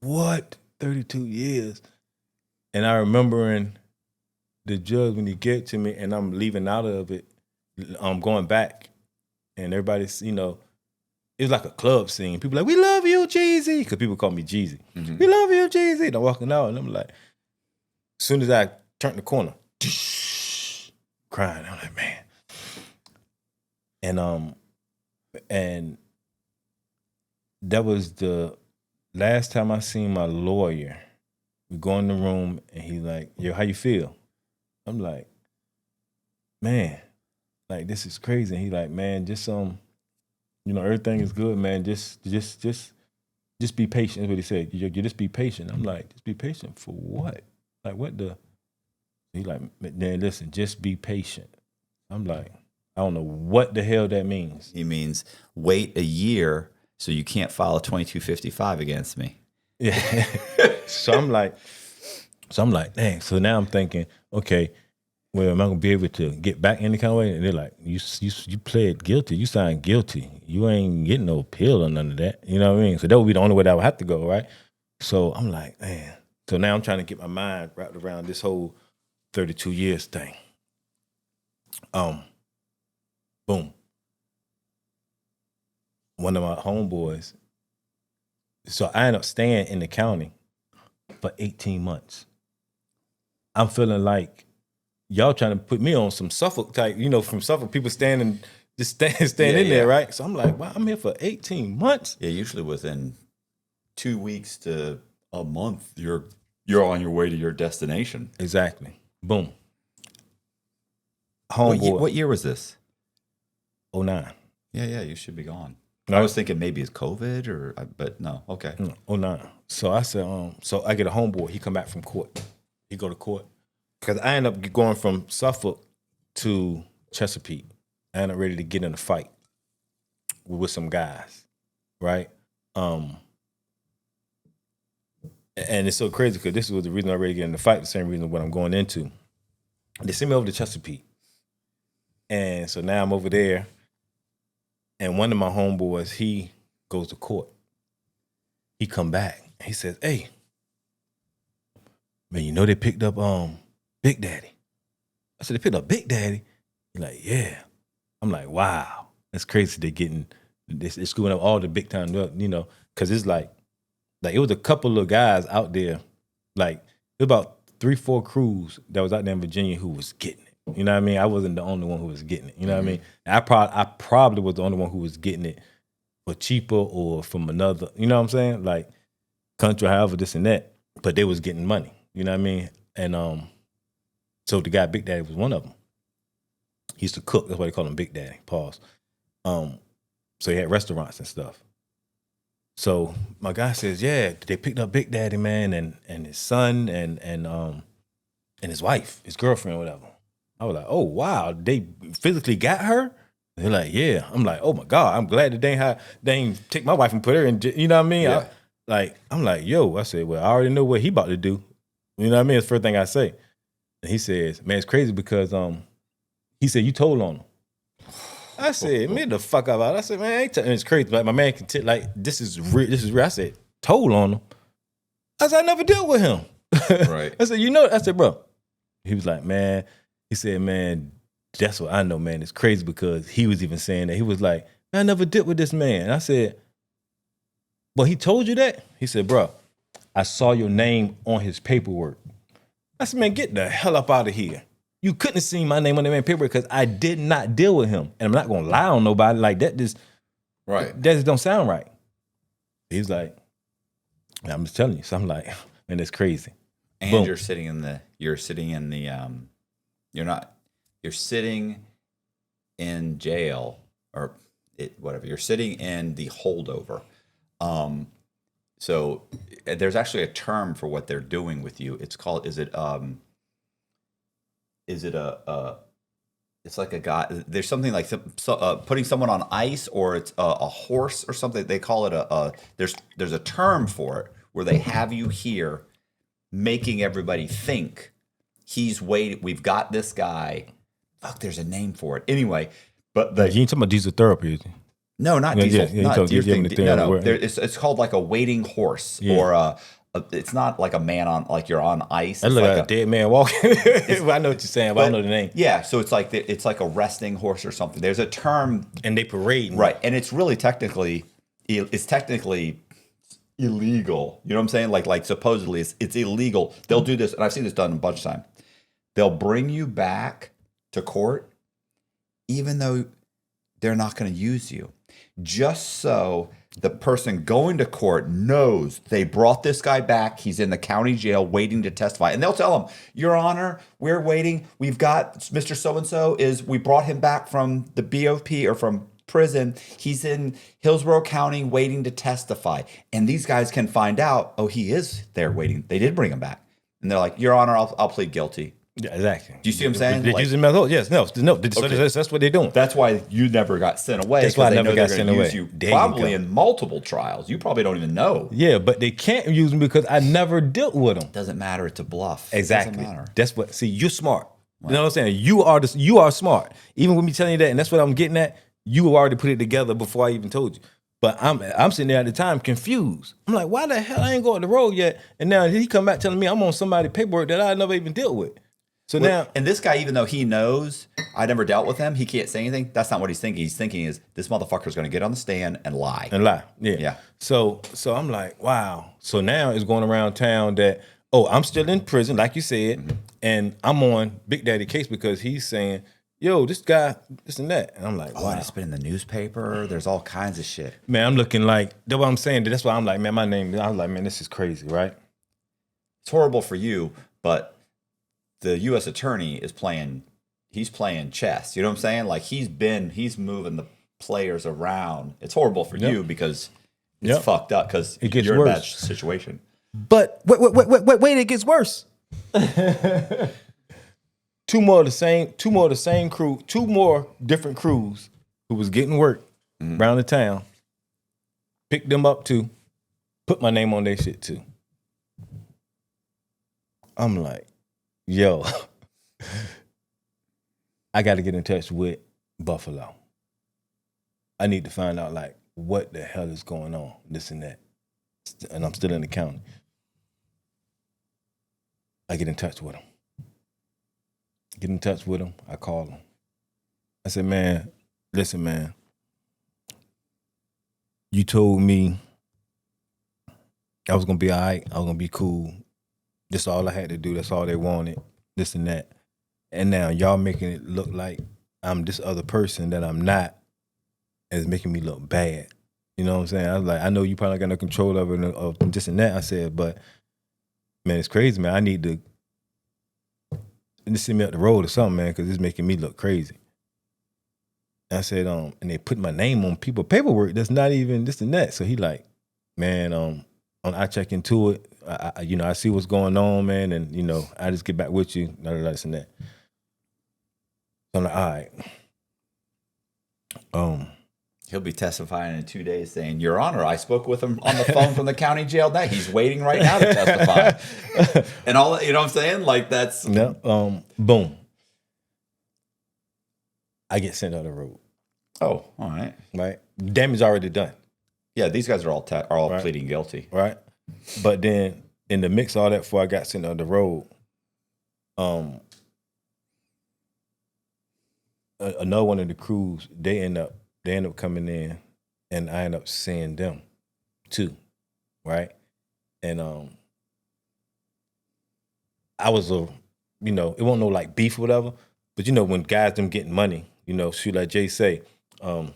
what? 32 years. And I remembering the judge when he get to me, and I'm leaving out of it, I'm going back, and everybody's, it was like a club scene. People like, we love you, Geezy, because people call me Geezy. Mm-hmm. We love you, Geezy. And I'm walking out, and I'm like, as soon as I turned the corner, crying. I'm like, man. And that was the last time I seen my lawyer. We go in the room, and he's like, yo, how you feel? I'm like, man, like, this is crazy. And he like, man, just everything is good, man. Just be patient. That's what he said. You just be patient. I'm like, just be patient for what? Like, what the? He like, man, listen, just be patient. I'm like, I don't know what the hell that means. He means wait a year so you can't file a 2255 against me. Yeah. So I'm like, dang. So now I'm thinking, okay, well, am I gonna be able to get back any kind of way? And they're like, you pled guilty. You signed guilty. You ain't getting no appeal or none of that. You know what I mean? So that would be the only way that I would have to go, right? So I'm like, man. So now I'm trying to get my mind wrapped around this whole 32 years thing. Boom. One of my homeboys. So I ended up staying in the county for 18 months. I'm feeling like y'all trying to put me on some Suffolk type, from Suffolk, people standing in there, right? So I'm like, wow, I'm here for 18 months. Yeah, usually within 2 weeks to a month, you're on your way to your destination. Exactly. Boom. Homeboy. What year was this? 09. Yeah, you should be gone. No. I was thinking maybe it's COVID but no, okay. No, 09. So I said, so I get a homeboy. He come back from court. He go to court. Because I end up going from Suffolk to Chesapeake. I end up ready to get in a fight with some guys, right? And it's so crazy because this was the reason I ready to get in the fight, the same reason what I'm going into. They sent me over to Chesapeake. And so now I'm over there. And one of my homeboys, he goes to court. He come back. He says, hey, man, they picked up Big Daddy. I said, they picked up Big Daddy? He's like, yeah. I'm like, wow, that's crazy. They're getting, they're screwing up all the big time, you know, because it's like it was a couple of guys out there, like it was about 3-4 crews that was out there in Virginia who was getting it. You know what I mean? I wasn't the only one who was getting it. You know what I mean? I probably was the only one who was getting it for cheaper or from another, you know what I'm saying? Like country, however, this and that. But they was getting money. You know what I mean? And so the guy Big Daddy was one of them. He used to cook. That's why they call him Big Daddy. Pause. So he had restaurants and stuff. So my guy says, yeah, they picked up Big Daddy, man, and his son and his wife, his girlfriend, whatever. I was like, oh wow, they physically got her? They're like, yeah. I'm like, oh my God, I'm glad that they ain't take my wife and put her in, you know what I mean? Yeah. I'm like, yo, I said, well, I already know what he about to do. You know what I mean? It's the first thing I say. And he says, man, it's crazy because he said, you told on him. I said, man, the fuck up. I said, man, and it's crazy. Like my man can like this is real. This is real. I said, told on him. I said, I never dealt with him. Right. I said, you know, I said, bro. He was like, man. He said, man, that's what I know, man. It's crazy because he was even saying that. He was like, man, I never dealt with this man. And I said, well, he told you that? He said, bro, I saw your name on his paperwork. I said, man, get the hell up out of here. You couldn't have seen my name on that man's paperwork because I did not deal with him. And I'm not going to lie on nobody like that. That just don't sound right. He's like, I'm just telling you. So I'm like, man, that's crazy. And Boom. you're sitting in the you're sitting in jail or whatever. You're sitting in the holdover. So there's actually a term for what they're doing with you. It's called, it's like a guy, there's something like putting someone on ice, or it's a horse or something. They call it there's a term for it where they have you here making everybody think he's waiting. We've got this guy. Fuck, there's a name for it. Anyway, but you ain't talking about diesel therapy. No, not Yeah, diesel. yeah, Not your thing. No. where- It's called like a waiting horse, Yeah. or it's not like a man on, like you're on ice. I It's look like like a dead man walking. I know what you're saying, but I don't know the name. Yeah, so it's like a resting horse or something. There's a term, And they parade. right? And it's really technically illegal. You know what I'm saying? Like supposedly it's illegal. They'll do this, and I've seen this done a bunch of times. They'll bring you back to court, even though they're not going to use you, just so the person going to court knows they brought this guy back. He's in the county jail waiting to testify. And they'll tell him, Your Honor, we're waiting. We've got Mr. So-and-so we brought him back from the BOP or from prison. He's in Hillsborough County waiting to testify. And these guys can find out, oh, he is there waiting. They did bring him back. And they're like, Your Honor, I'll plead guilty. Yeah, exactly. Do you see what I'm saying? They're Like- using method. Yes, no. So Okay. that's what they're doing. That's why you never got sent away. That's why I they never know got they're sent gonna away. use you There you probably go. in multiple trials. You probably don't even know. Yeah, but they can't use me because I never dealt with them. Doesn't matter. It's a bluff. Exactly. Doesn't matter. That's what. See, you're smart. You know what I'm saying? You are smart. Even with me telling you that, and that's what I'm getting at. You already put it together before I even told you. But I'm sitting there at the time confused. I'm like, why the hell I ain't going the road yet? And now he come back telling me I'm on somebody's paperwork that I never even dealt with. So now, And this guy, even though he knows I never dealt with him, he can't say anything. That's not what he's thinking. He's thinking is this motherfucker's going to get on the stand and lie. Yeah. Yeah. So I'm like, wow. So now it's going around town that, oh, I'm still in prison, like you said, and I'm on Big Daddy case because he's saying, yo, this guy, this and that. And I'm like, Oh, wow. and it's been in the newspaper. There's all kinds of shit. Man, I'm looking like, that's what I'm saying. That's why I'm like, man, my name, I was like, man, this is crazy, right? It's horrible for you, but the U.S. attorney is playing chess. You know what I'm saying? Like he's moving the players around. It's horrible for you because it's fucked up because It gets you're in that worse. situation. But wait, it gets worse. Two more of the same crew, two more different crews who was getting work around the town, picked them up too, put my name on their shit too. I'm like, yo, I got to get in touch with Buffalo. I need to find out like what the hell is going on, this and that. And I'm still in the county. I get in touch with him. I call him. I said, man, listen, man. You told me I was gonna be all right. I was gonna be cool. This all I had to do. That's all they wanted. This and that. And now y'all making it look like I'm this other person that I'm not. And it's making me look bad. You know what I'm saying? I was like, I know you probably got no control of it, of this and that. I said, but man, it's crazy, man. I need to send me up the road or something, man, because it's making me look crazy. And I said, and they put my name on people paperwork that's not even this and that. So he like, man, I check into it. I see what's going on, man, and I just get back with you, this and that. So I'm like, all right. He'll be testifying in 2 days saying, Your Honor, I spoke with him on the phone from the county jail now. He's waiting right now to testify. And all that, you know what I'm saying? Like that's boom. I get sent on the road. Oh, all right. Right. Damage already done. Yeah, these guys are all right. pleading guilty. Right. But then in the mix of all that before I got sent on the road, another one of the crews, they end up coming in, and I end up seeing them too, right? And I was it wasn't no like beef or whatever, but when guys them getting money, shoot, like Jay say, none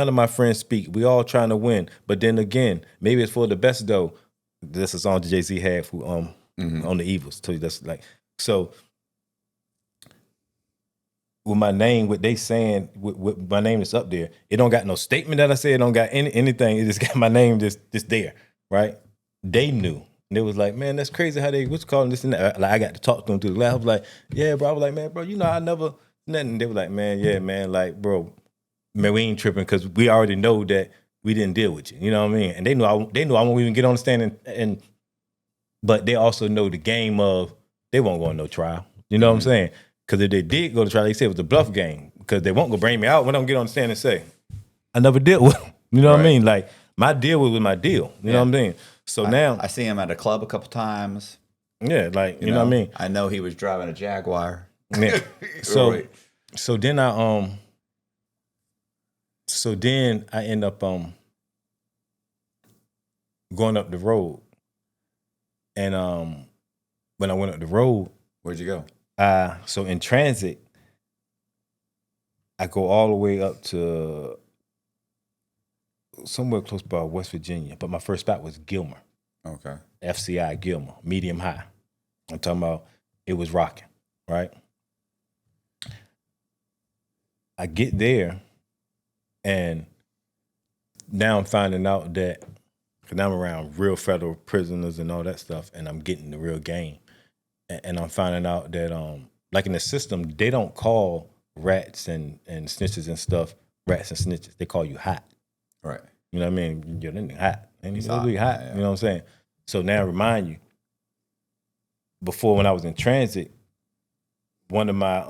of my friends speak. We all trying to win, but then again, maybe it's for the best though. That's a song that Jay-Z had for on the Evils. So that's like so. With my name, what they saying, with my name that's up there, it don't got no statement that I said, it don't got anything. It just got my name just there, right? They knew. And they was like, man, that's crazy how they what's calling this and that. Like I got to talk to them through the lab. I was like, yeah, bro. I was like, man, bro, I never nothing. They were like, man, yeah, man, like, bro, man, we ain't tripping because we already know that we didn't deal with you. You know what I mean? And they knew I won't even get on the stand but they also know the game of they won't go on no trial. You know what I'm saying? Because if they did go to trial, they said it was a bluff game. Because they won't go bring me out when I don't get on the stand and say, I never dealt with them. You know what I mean? Like, my deal was my deal. You know what I'm saying? So now I see him at a club a couple times. Yeah, like, you know what I mean? I know he was driving a Jaguar. Yeah. So then I end up going up the road. And when I went up the road, where'd you go? So in transit, I go all the way up to somewhere close by West Virginia, but my first spot was Gilmer. Okay. FCI Gilmer, medium high. I'm talking about it was rocking, right? I get there, and now I'm finding out that, because now I'm around real federal prisoners and all that stuff, and I'm getting the real game. And I'm finding out that, like in the system, they don't call rats and snitches and stuff rats and snitches. They call you hot. Right. You know what I mean? You're hot. And he's hot. Yeah. You know what I'm saying? So now I remind you, before when I was in transit, one of my,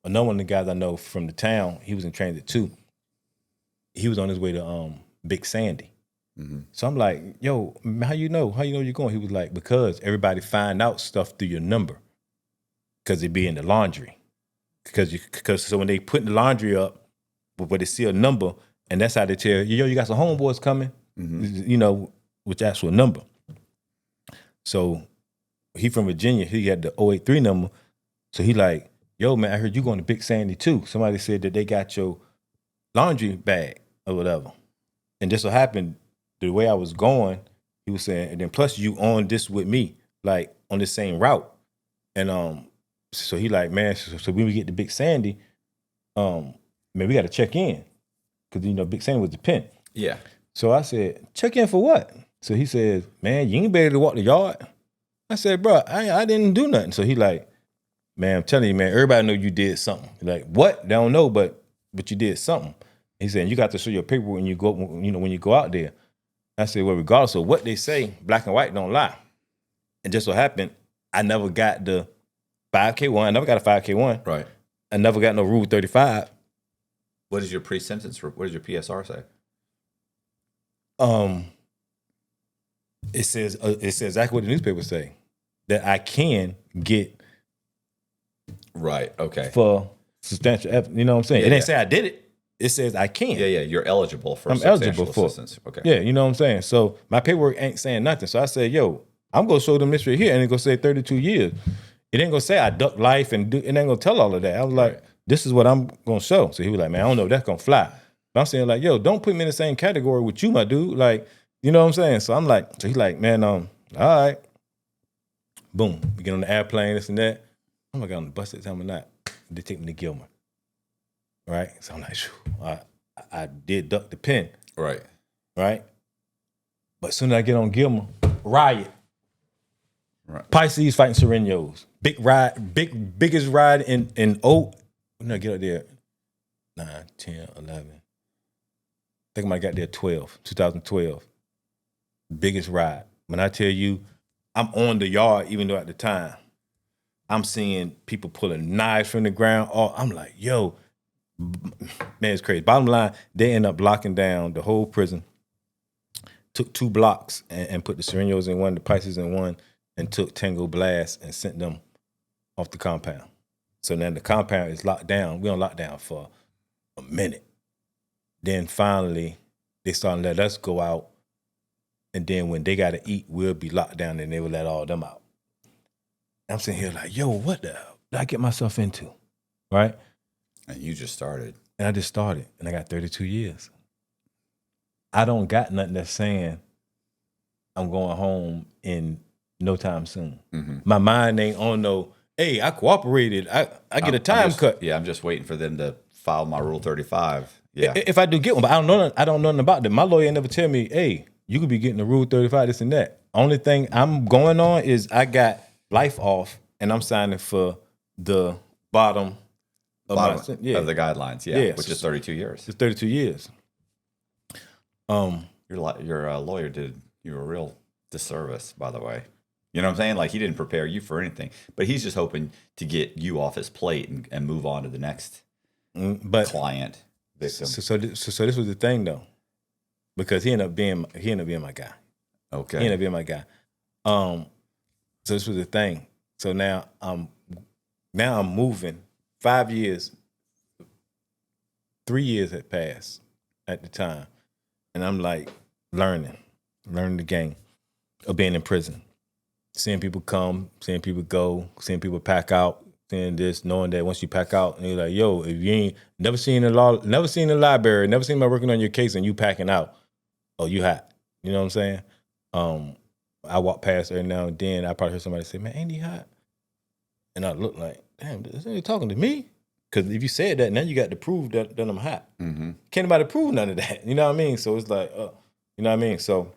another one of the guys I know from the town, he was in transit too. He was on his way to Big Sandy. Mm-hmm. So I'm like, yo, how you know? How you know you're going? He was like, because everybody find out stuff through your number. Because it be in the laundry. Because so when they put the laundry up, but they see a number, and that's how they tell you, yo, you got some homeboys coming, with the actual number. So he from Virginia, he had the 083 number. So he like, yo, man, I heard you going to Big Sandy too. Somebody said that they got your laundry bag or whatever. And just so happened, the way I was going, he was saying, and then plus you on this with me, like on the same route. And so he like, man, so when we get to Big Sandy, man, we got to check in. Because, Big Sandy was the pen. Yeah. So I said, check in for what? So he says, man, you ain't better to walk the yard. I said, bro, I didn't do nothing. So he like, man, I'm telling you, man, everybody know you did something. Like, what? They don't know, but you did something. He said, you got to show your paper when you go, when you go out there. I said, well, regardless of what they say, black and white don't lie. And just so happened, I never got the 5K1. I never got a 5K1. Right. I never got no Rule 35. What is your pre-sentence? What does your PSR say? It says exactly what the newspapers say, that I can get right. Okay. for substantial evidence. You know what I'm saying? Yeah, It didn't yeah. say I did it. It says I can. Yeah, you're eligible for I'm substantial eligible for it. assistance. Okay. Yeah, you know what I'm saying? So my paperwork ain't saying nothing. So I said, yo, I'm gonna show them this right here, and it's gonna say 32 years. It ain't gonna say I duck life and it ain't gonna tell all of that. I was like, this is what I'm gonna show. So he was like, man, I don't know if that's gonna fly. But I'm saying like, yo, don't put me in the same category with you, my dude. Like, you know what I'm saying? So I'm like, so he's like, man, all right. Boom. We get on the airplane, this and that. Oh my God, on the bus that time or not. They take me to Gilmer. Right? So I'm like, I did duck the pen. Right. Right? But as soon as I get on Gilmer, riot. Right. Pisces fighting Serenos. Biggest ride in when did I get up there? 9, 10, 11. I think I might have got there 2012. Biggest ride. When I tell you, I'm on the yard, even though at the time, I'm seeing people pulling knives from the ground. Oh, I'm like, yo, man, it's crazy. Bottom line, they end up locking down the whole prison. Took 2 blocks and put the Serenos in one, the Pisces in one, and took Tango Blast and sent them off the compound. So then the compound is locked down. We on lockdown for a minute. Then finally, they started to let us go out. And then when they got to eat, we'll be locked down and they will let all them out. I'm sitting here like, yo, what the hell did I get myself into? Right? And you just started. And I just started, and I got 32 years. I don't got nothing that's saying I'm going home in no time soon. Mm-hmm. My mind ain't on no, hey, I cooperated. I get a time cut. Yeah, I'm just waiting for them to file my Rule 35. Yeah. If I do get one, but I don't know nothing about that. My lawyer never tell me, hey, you could be getting the Rule 35, this and that. Only thing I'm going on is I got life off, and I'm signing for the bottom of of the guidelines, which is 32 years. It's 32 years. Your lawyer did you a real disservice, by the way. You know what I'm saying? Like, he didn't prepare you for anything, but he's just hoping to get you off his plate and move on to the next client, victim. So this was the thing though, because he ended up being my guy. Okay. He ended up being my guy. So this was the thing. So now I'm moving. 5 years, 3 years had passed at the time. And I'm like learning the game of being in prison. Seeing people come, seeing people go, seeing people pack out, seeing this, knowing that once you pack out, and you're like, yo, if you ain't never seen the library, never seen me working on your case and you packing out, oh, you hot. You know what I'm saying? I walk past every now and then, I probably heard somebody say, man, ain't he hot? And I look like, damn, is he talking to me? Because if you said that, now you got to prove that I'm hot. Mm-hmm. Can't nobody prove none of that. You know what I mean? So it's like, you know what I mean? So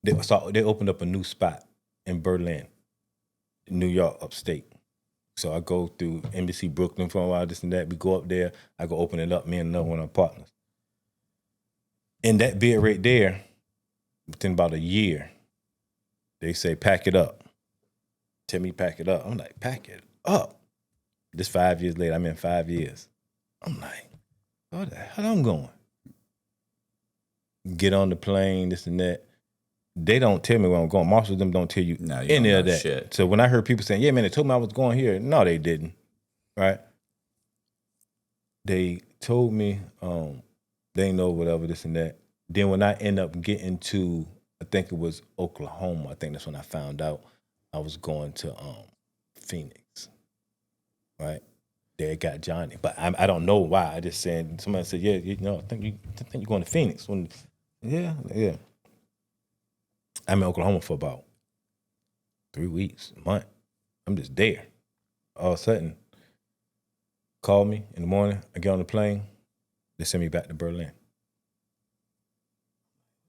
they opened up a new spot in Berlin, New York, upstate. So I go through Embassy Brooklyn for a while, this and that. We go up there. I go open it up, me and another one of our partners. In that bid right there, within about a year, they say, pack it up. Tell me pack it up. I'm like, pack it up. This 5 years later, I'm in 5 years. I'm like, where the hell I'm going? Get on the plane, this and that. They don't tell me where I'm going. Most of them don't tell you any of that. Shit. So when I heard people saying, yeah, man, they told me I was going here. No, they didn't, right? They told me they know whatever, this and that. Then when I end up getting to, I think it was Oklahoma, I think that's when I found out I was going to Phoenix, right? They got Johnny, but I don't know why. I just said, somebody said, yeah, you know, I think you're going to Phoenix. Yeah. I'm in Oklahoma for about 3 weeks, a month. I'm just there. All of a sudden, call me in the morning. I get on the plane. They send me back to Berlin.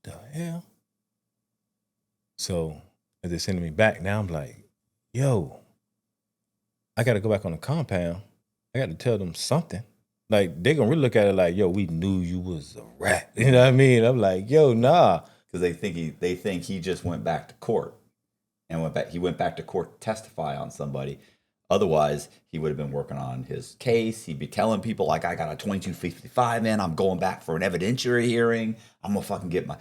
The hell? So as they're sending me back, now I'm like, yo, I got to go back on the compound. I got to tell them something. Like, they going to really look at it like, yo, we knew you was a rat. You know what I mean? I'm like, yo, nah. Because they think he just went back to court and he went back to court to testify on somebody. Otherwise, he would have been working on his case. He'd be telling people, like, I got a 2255, man. I'm going back for an evidentiary hearing. I'm going to fucking get my...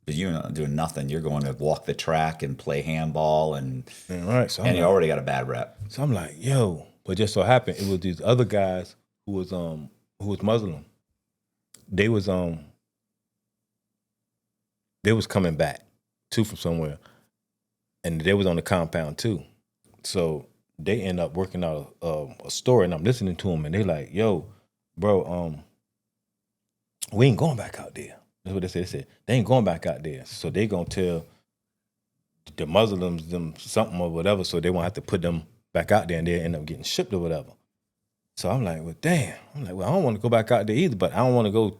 But you're not doing nothing. You're going to walk the track and play handball and Right. So you already got a bad rep. So I'm like, yo. But just so happened it was these other guys who was Muslim. They was coming back too from somewhere, and they was on the compound too. So they end up working out a story, and I'm listening to them, and they like, "Yo, bro, we ain't going back out there." That's what they said. They said they ain't going back out there, so they gonna tell the Muslims them something or whatever, so they won't have to put them back out there, and they end up getting shipped or whatever. So I'm like, well, damn. I'm like, well, I don't want to go back out there either, but I don't want to go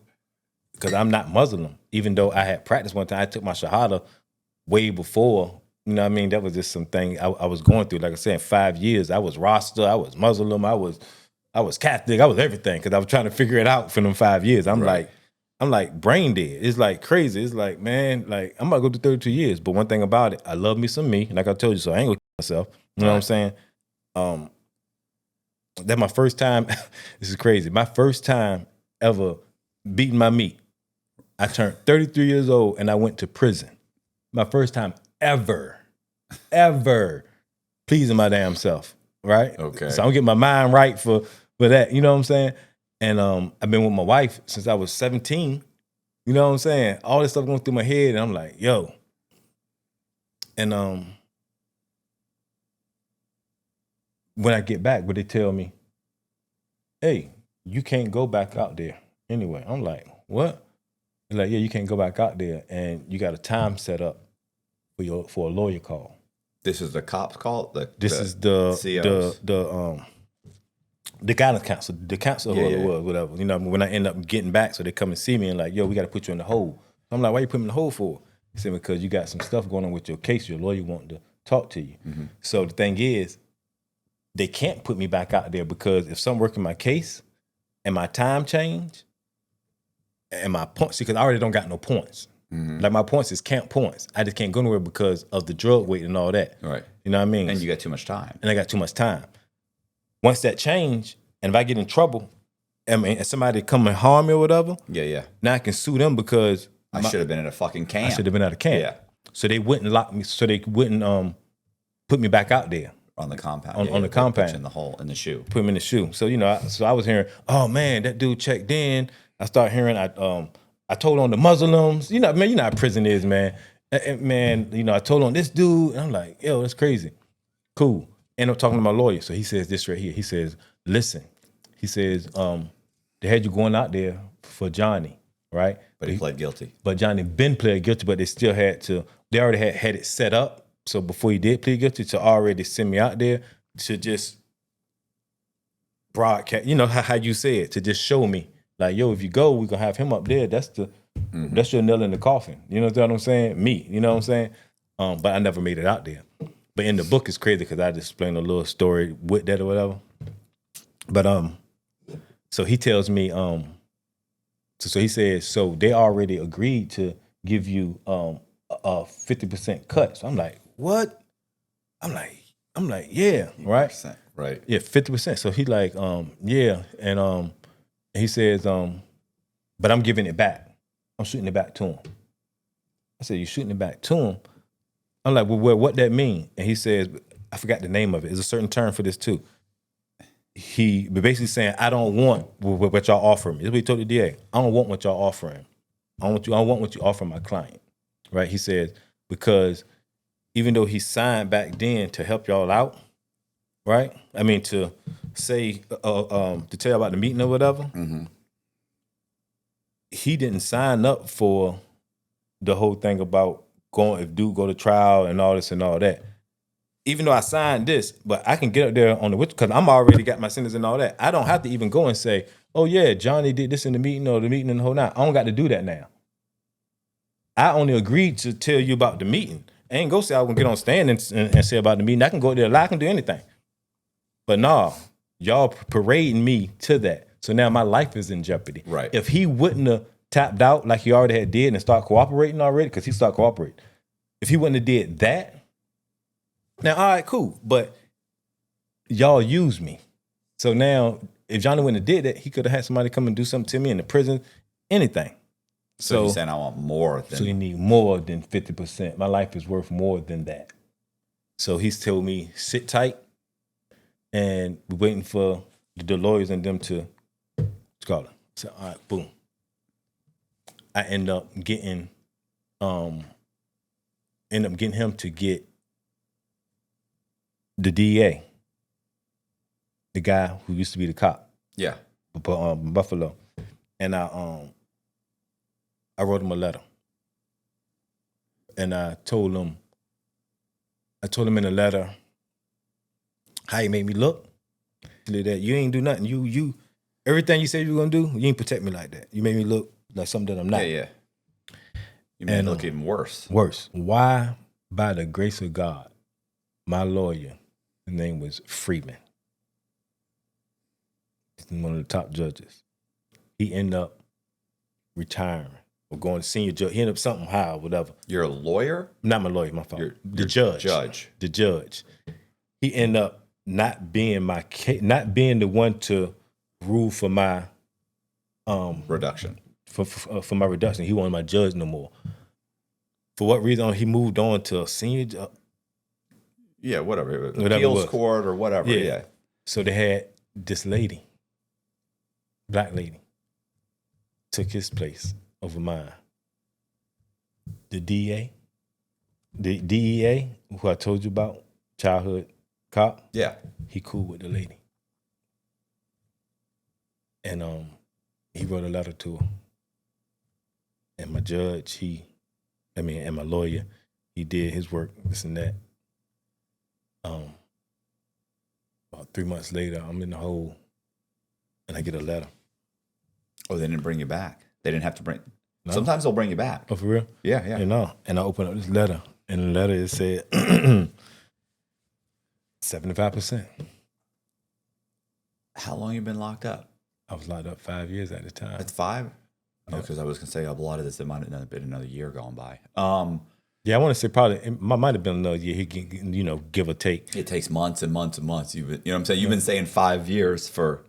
because I'm not Muslim. Even though I had practiced one time, I took my Shahada way before. You know what I mean? That was just something I was going through. Like I said, in 5 years, I was Rasta, I was Muslim, I was Catholic, I was everything because I was trying to figure it out for them 5 years. I'm like brain dead. It's like crazy. It's like, man, like I'm about to go through 32 years. But one thing about it, I love me some me. Like I told you, so I ain't gonna kill myself. You know what I'm saying? That's my first time. This is crazy. My first time ever beating my meat. I turned 33 years old and I went to prison. My first time ever pleasing my damn self. Right? Okay. So I'm getting my mind right for that. You know what I'm saying? And I've been with my wife since I was 17. You know what I'm saying? All this stuff going through my head, and I'm like, yo. And when I get back, but they tell me, hey, you can't go back out there anyway. I'm like, what? They're like, yeah, you can't go back out there, and you got a time set up for a lawyer call. This is the cops call? This is the COs. the guidance council, Yeah. was, whatever. You know, when I end up getting back, so they come and see me and like, yo, we got to put you in the hole. I'm like, why you put me in the hole for? He said, because you got some stuff going on with your case. Your lawyer wanting to talk to you. Mm-hmm. So the thing is, they can't put me back out there because if some work in my case and my time change and my points, because I already don't got no points. Mm-hmm. Like my points is camp points. I just can't go nowhere because of the drug weight and all that. Right. You know what I mean? And you got too much time. And I got too much time. Once that change, and if I get in trouble, I mean, if somebody come and harm me or whatever, yeah, now I can sue them because I should have been in a fucking camp. I should have been out of camp. Yeah. So they wouldn't lock me. So they wouldn't put me back out there on the compound. On the compound, put you in the hole in the shoe. Put me in the shoe. So you know, I was hearing, oh man, that dude checked in. I start hearing, I told on the Muslims. You know, man, you know how prison is, man. Man, you know, I told on this dude, and I'm like, yo, that's crazy. Cool. And I'm talking to my lawyer. So he says this right here. He says, listen, he says, they had you going out there for Johnny, right? But he pled guilty. But Johnny been pled guilty, but they still they already had it set up. So before he did plead guilty, to already send me out there to just broadcast, you know how you say it, to just show me, like, yo, if you go, we're gonna have him up there. That's your nail in the coffin. You know what I'm saying? Me, you know what I'm saying? But I never made it out there. But in the book, it's crazy because I just explained a little story with that or whatever. But so he tells me, so he says, so they already agreed to give you a 50% cut. So I'm like, what? I'm like, yeah, right? Right. Yeah, 50%. So he like, yeah. And he says, but I'm giving it back. I'm shooting it back to him. I said, you shooting it back to him? I'm like, well, what that mean? And he says, I forgot the name of it. There's a certain term for this too. He basically saying, I don't want what y'all offer me. That's what he told the DA. I don't want what y'all offering. I don't want what you offer my client. Right? He says, because even though he signed back then to help y'all out, right? I mean, to say, to tell you about the meeting or whatever, mm-hmm. He didn't sign up for the whole thing about if dude go to trial and all this and all that. Even though I signed this, but I can get up there on the because I'm already got my sentence and all that. I don't have to even go and say, oh yeah, Johnny did this in the meeting or the meeting in the whole night. I don't got to do that now. I only agreed to tell you about the meeting. I ain't go say I was gonna get on stand and say about the meeting. I can go there, I can do anything. But nah, y'all parading me to that. So now my life is in jeopardy. Right. If he wouldn't have tapped out like he already had did and start cooperating already, because he started cooperating. If he wouldn't have did that, now, all right, cool. But y'all use me. So now, if Johnny wouldn't have did that, he could have had somebody come and do something to me in the prison, anything. So you're saying I want more than... So you need more than 50%. My life is worth more than that. So he's told me, sit tight. and we're waiting for the lawyers and them to call it. So all right, boom. I end up getting him to get the DA, the guy who used to be the cop. Yeah. Buffalo. And I wrote him a letter. And I told him in the letter how he made me look. That you ain't do nothing. You everything you said you were gonna do, you ain't protect me like that. You made me look like something that I'm not. Yeah. You made me look even worse. Worse. Why? By the grace of God, my lawyer, his name was Freeman. He's one of the top judges. He ended up retiring or going to senior judge. He ended up something high or whatever. You're a lawyer? Not my lawyer, my fault. The judge. The judge. He ended up not being the one to rule for my reduction. For my reduction. He wasn't my judge no more. For what reason? He moved on to a senior judge. Yeah, whatever. Appeals court or whatever. Yeah. So they had this lady, black lady, took his place over mine. The DA, the DEA, who I told you about, childhood cop. Yeah. He cool with the lady. And he wrote a letter to her. And my judge, and my lawyer, he did his work, this and that. About 3 months later, I'm in the hole, and I get a letter. Oh, they didn't bring you back. They didn't have to bring. No. Sometimes they'll bring you back. Oh, for real? Yeah. You know, and I open up this letter, and the letter it said 75%. How long you been locked up? I was locked up 5 years at the time. That's 5? Yeah. Because I was gonna say a lot of this, it might have been another year going by. Yeah, I want to say probably it might have been another year. He can, give or take. It takes months and months and months. You know what I'm saying? You've been saying 5 years for,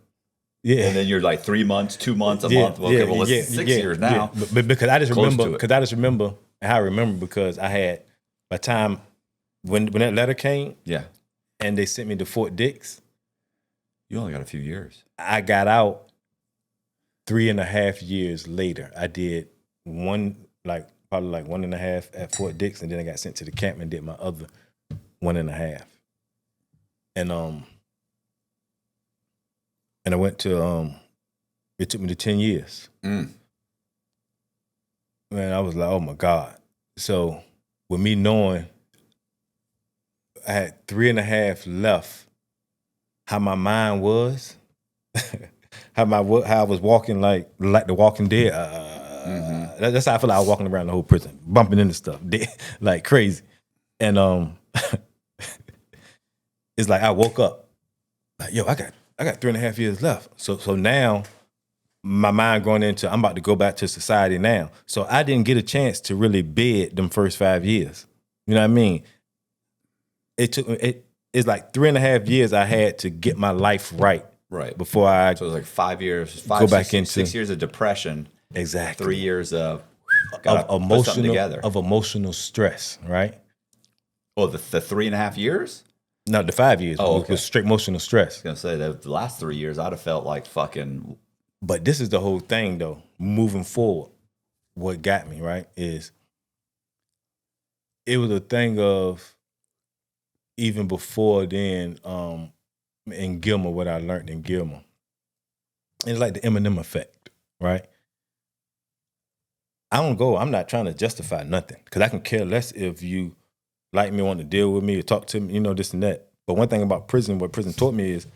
yeah, and then you're like 3 months, 2 months, a month. Okay, well, it's 6 years now. Yeah. But because I just remember, how I remember because I had by the time when that letter came, yeah, and they sent me to Fort Dix. You only got a few years. I got out 3.5 years later. I did probably 1.5 at Fort Dix, and then I got sent to the camp and did my other 1.5. And I went to it took me to 10 years. Man, I was like, oh my God. So with me knowing I had 3.5 left, how my mind was, how I was walking like the Walking Dead. That's how I feel like I was walking around the whole prison, bumping into stuff, like crazy. And it's like I woke up, like, yo, I got 3.5 years left. So now my mind going into I'm about to go back to society now. So I didn't get a chance to really bed them first 5 years. You know what I mean? It's like 3.5 years I had to get my life right. Right. Before I So it was like 5 years, go back into 6 years of depression. Exactly. 3 years of emotional stress, right? Oh, the 3.5 years? No, the 5 years okay. was straight emotional stress. I was gonna say that the last 3 years I'd have felt like fucking. But this is the whole thing though. Moving forward, what got me, right, is it was a thing of even before then, in Gilmer, what I learned in Gilmer. It's like the Eminem effect, right? I'm not trying to justify nothing because I can care less if you like me, want to deal with me or talk to me, this and that. But one thing about prison, what prison taught me is,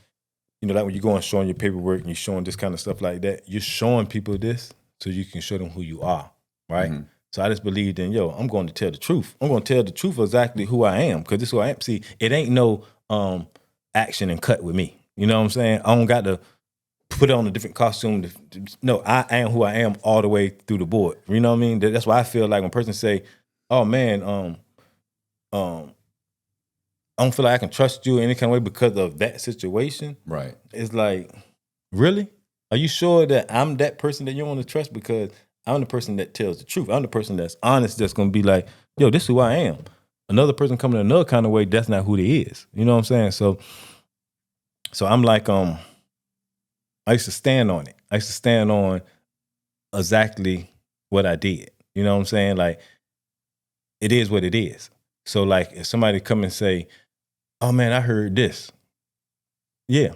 like when you go and showing your paperwork and you're showing this kind of stuff like that, you're showing people this so you can show them who you are, right? Mm-hmm. So I just believed in, I'm going to tell the truth. I'm going to tell the truth of exactly who I am because this is who I am. See, it ain't no action and cut with me. You know what I'm saying? I don't got to put on a different costume. No, I am who I am all the way through the board. You know what I mean? That's why I feel like when person say, oh man, I don't feel like I can trust you in any kind of way because of that situation. Right. It's like, really? Are you sure that I'm that person that you want to trust? Because I'm the person that tells the truth. I'm the person that's honest, that's going to be like, yo, this is who I am. Another person coming in another kind of way, that's not who they is. You know what I'm saying? So So I'm like, I used to stand on it. I used to stand on exactly what I did. You know what I'm saying? Like, it is what it is. So like, if somebody come and say, "Oh man, I heard this," yeah.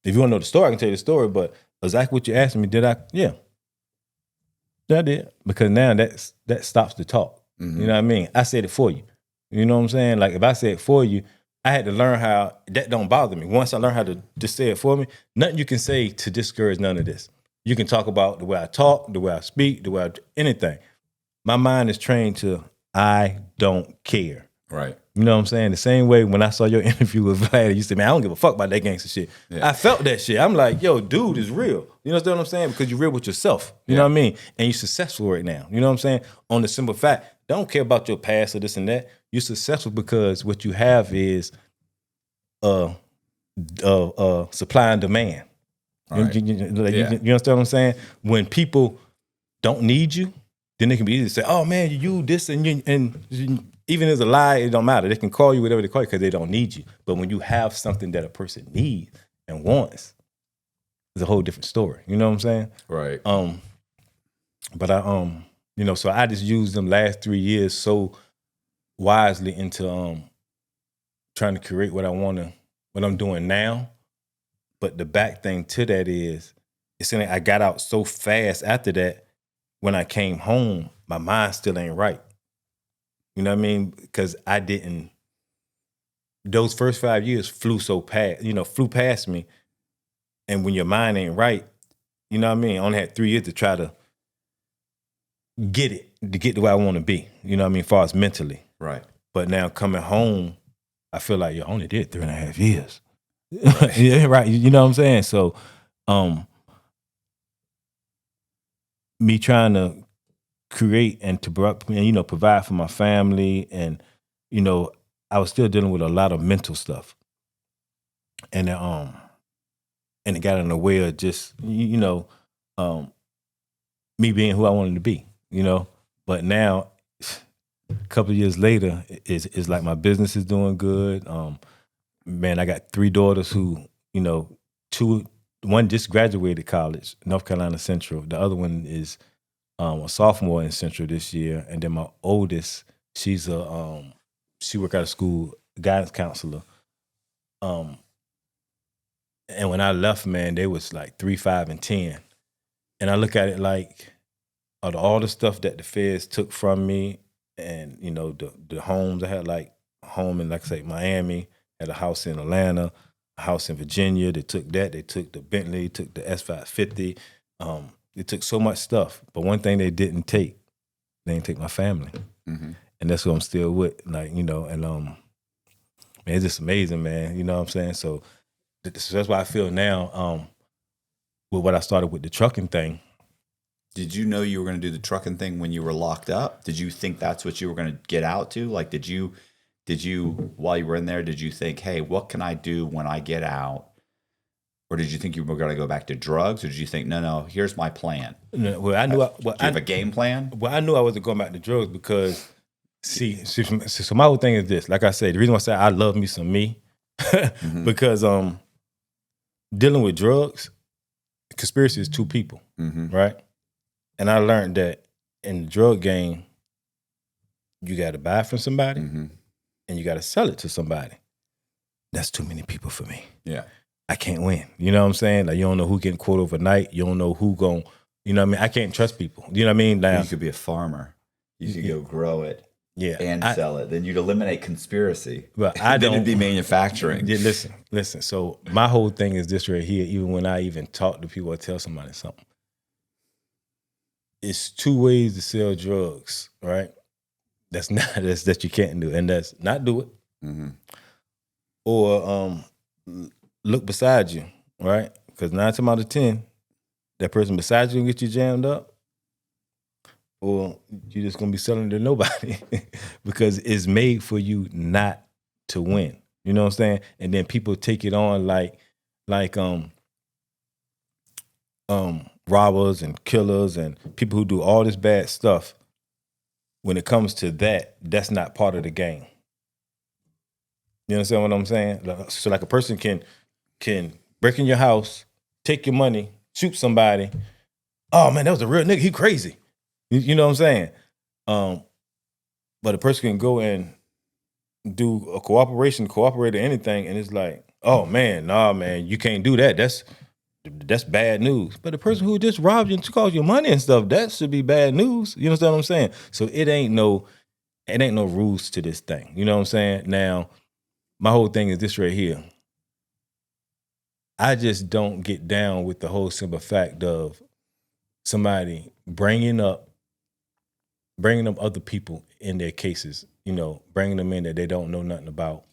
If you want to know the story, I can tell you the story. But exactly what you asked me, did I? Yeah, I did. Because now that stops the talk. You know what I mean? I said it for you. You know what I'm saying? Like if I said it for you, I had to learn how that don't bother me. Once I learned how to just say it for me, nothing you can say to discourage none of this. You can talk about the way I talk, the way I speak, the way I anything. My mind is trained to I don't care. Right. You know what I'm saying? The same way when I saw your interview with Vlad, you said, "Man, I don't give a fuck about that gangster shit." Yeah. I felt that shit. I'm like, "Yo, dude is real." You know what I'm saying? Because you're real with yourself. You know what I mean? And you're successful right now. You know what I'm saying? On the simple fact, they don't care about your past or this and that. You're successful because what you have is supply and demand. Right. You understand what I'm saying? When people don't need you, then they can be easy to say, "Oh man, you this and you," and even as a lie, it don't matter. They can call you whatever they call you because they don't need you. But when you have something that a person needs and wants, it's a whole different story. You know what I'm saying? Right. But I so I just used them last 3 years so wisely into trying to create what I'm doing now. But the back thing to that is, it's like I got out so fast after that. When I came home, my mind still ain't right. You know what I mean? Because I didn't. Those first 5 years flew past me. And when your mind ain't right, you know what I mean? I only had 3 years to try to get to where I want to be. You know what I mean? As far as mentally. Right. But now coming home, I feel like, I only did 3.5 years. Right. Yeah, right. You know what I'm saying? So, me trying to create and to provide for my family, and I was still dealing with a lot of mental stuff, and it got in the way of just me being who I wanted to be. But now, a couple of years later, it's like my business is doing good. Man, I got 3 daughters who, one just graduated college, North Carolina Central. The other one is a sophomore in Central this year, and then my oldest, she work out of school, guidance counselor. And when I left, man, they was like 3, 5, and 10. And I look at it like, out of all the stuff that the feds took from me, and the homes I had, like a home in, like I say, Miami, had a house in Atlanta, a house in Virginia. They took that. They took the Bentley, took the S550. They took so much stuff, but one thing they didn't take my family, and that's what I'm still with. Like man, it's just amazing, man. You know what I'm saying? So that's why I feel now with what I started with the trucking thing. Did you know you were going to do the trucking thing when you were locked up? Did you think that's what you were going to get out to? Like, did you, while you were in there, did you think, hey, what can I do when I get out? Or did you think you were going to go back to drugs? Or did you think, no, here's my plan? No, well, I knew. Do you have a game plan? Well, I knew I wasn't going back to drugs because, so my whole thing is this. Like I said, the reason why I say I love me some me, because dealing with drugs, conspiracy is 2 people, right? And I learned that in the drug game, you got to buy from somebody and you got to sell it to somebody. That's too many people for me. Yeah. I can't win. You know what I'm saying? Like, you don't know who getting quote overnight. You don't know who going, you know what I mean? I can't trust people. You know what I mean? Now, you could be a farmer. You could go grow it and sell it. Then you'd eliminate conspiracy. Well, then it'd be manufacturing. Yeah, listen. So my whole thing is this right here, even when I even talk to people or tell somebody something. It's 2 ways to sell drugs, right? That you can't do. And that's not do it. Or look beside you, right? Because 9 times out of 10, that person beside you gonna get you jammed up, or you're just gonna be selling to nobody because it's made for you not to win. You know what I'm saying? And then people take it on like robbers and killers and people who do all this bad stuff. When it comes to that, that's not part of the game. You understand what I'm saying? So like a person can break in your house, take your money, shoot somebody. Oh man, that was a real nigga. He crazy. You know what I'm saying? But a person can go and do a cooperate or anything, and it's like, oh man, nah, man, you can't do that. That's bad news. But the person who just robbed you and took all your money and stuff, that should be bad news. You understand what I'm saying? So it ain't no rules to this thing. You know what I'm saying? Now, my whole thing is this right here. I just don't get down with the whole simple fact of somebody bringing up other people in their cases, bringing them in that they don't know nothing about.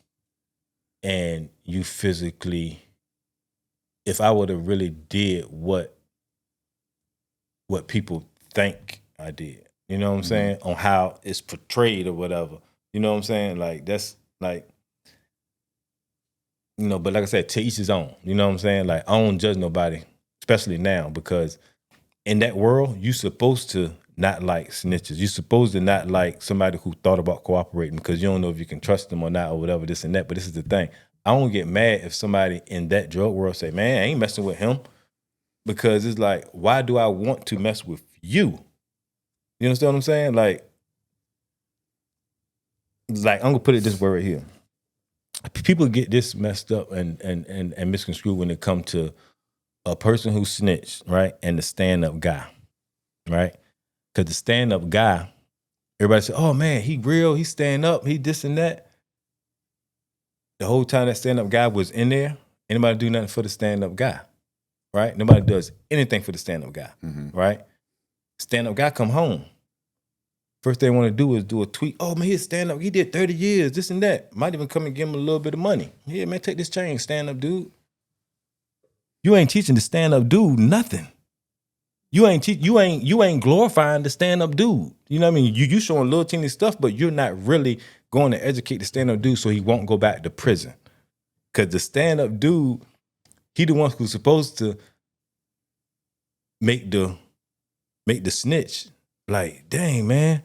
And you physically, if I would have really did what people think I did, you know what I'm saying, on how it's portrayed or whatever, you know what I'm saying? Like, that's like, but like I said, to each his own, you know what I'm saying? Like, I don't judge nobody, especially now, because in that world, you supposed to not like snitches. You're supposed to not like somebody who thought about cooperating because you don't know if you can trust them or not or whatever, this and that. But this is the thing. I don't get mad if somebody in that drug world say, man, I ain't messing with him. Because it's like, why do I want to mess with you? You understand what I'm saying? Like I'm gonna put it this way right here. People get this messed up and misconstrued when it comes to a person who snitched, right? And the stand-up guy, right? Because the stand-up guy, everybody say, oh man, he real, he stand up, he this and that. The whole time that stand-up guy was in there, anybody do nothing for the stand-up guy, right? Nobody does anything for the stand-up guy, right? Stand-up guy come home. First thing they want to do is do a tweet. Oh man, he's stand-up, he did 30 years, this and that. Might even come and give him a little bit of money. Yeah, man, take this chain, stand-up dude. You ain't teaching the stand-up dude nothing. You ain't glorifying the stand-up dude. You know what I mean? You showing little teeny stuff, but you're not really going to educate the stand-up dude so he won't go back to prison. Because the stand-up dude, he the one who's supposed to make the snitch. Like, dang, man,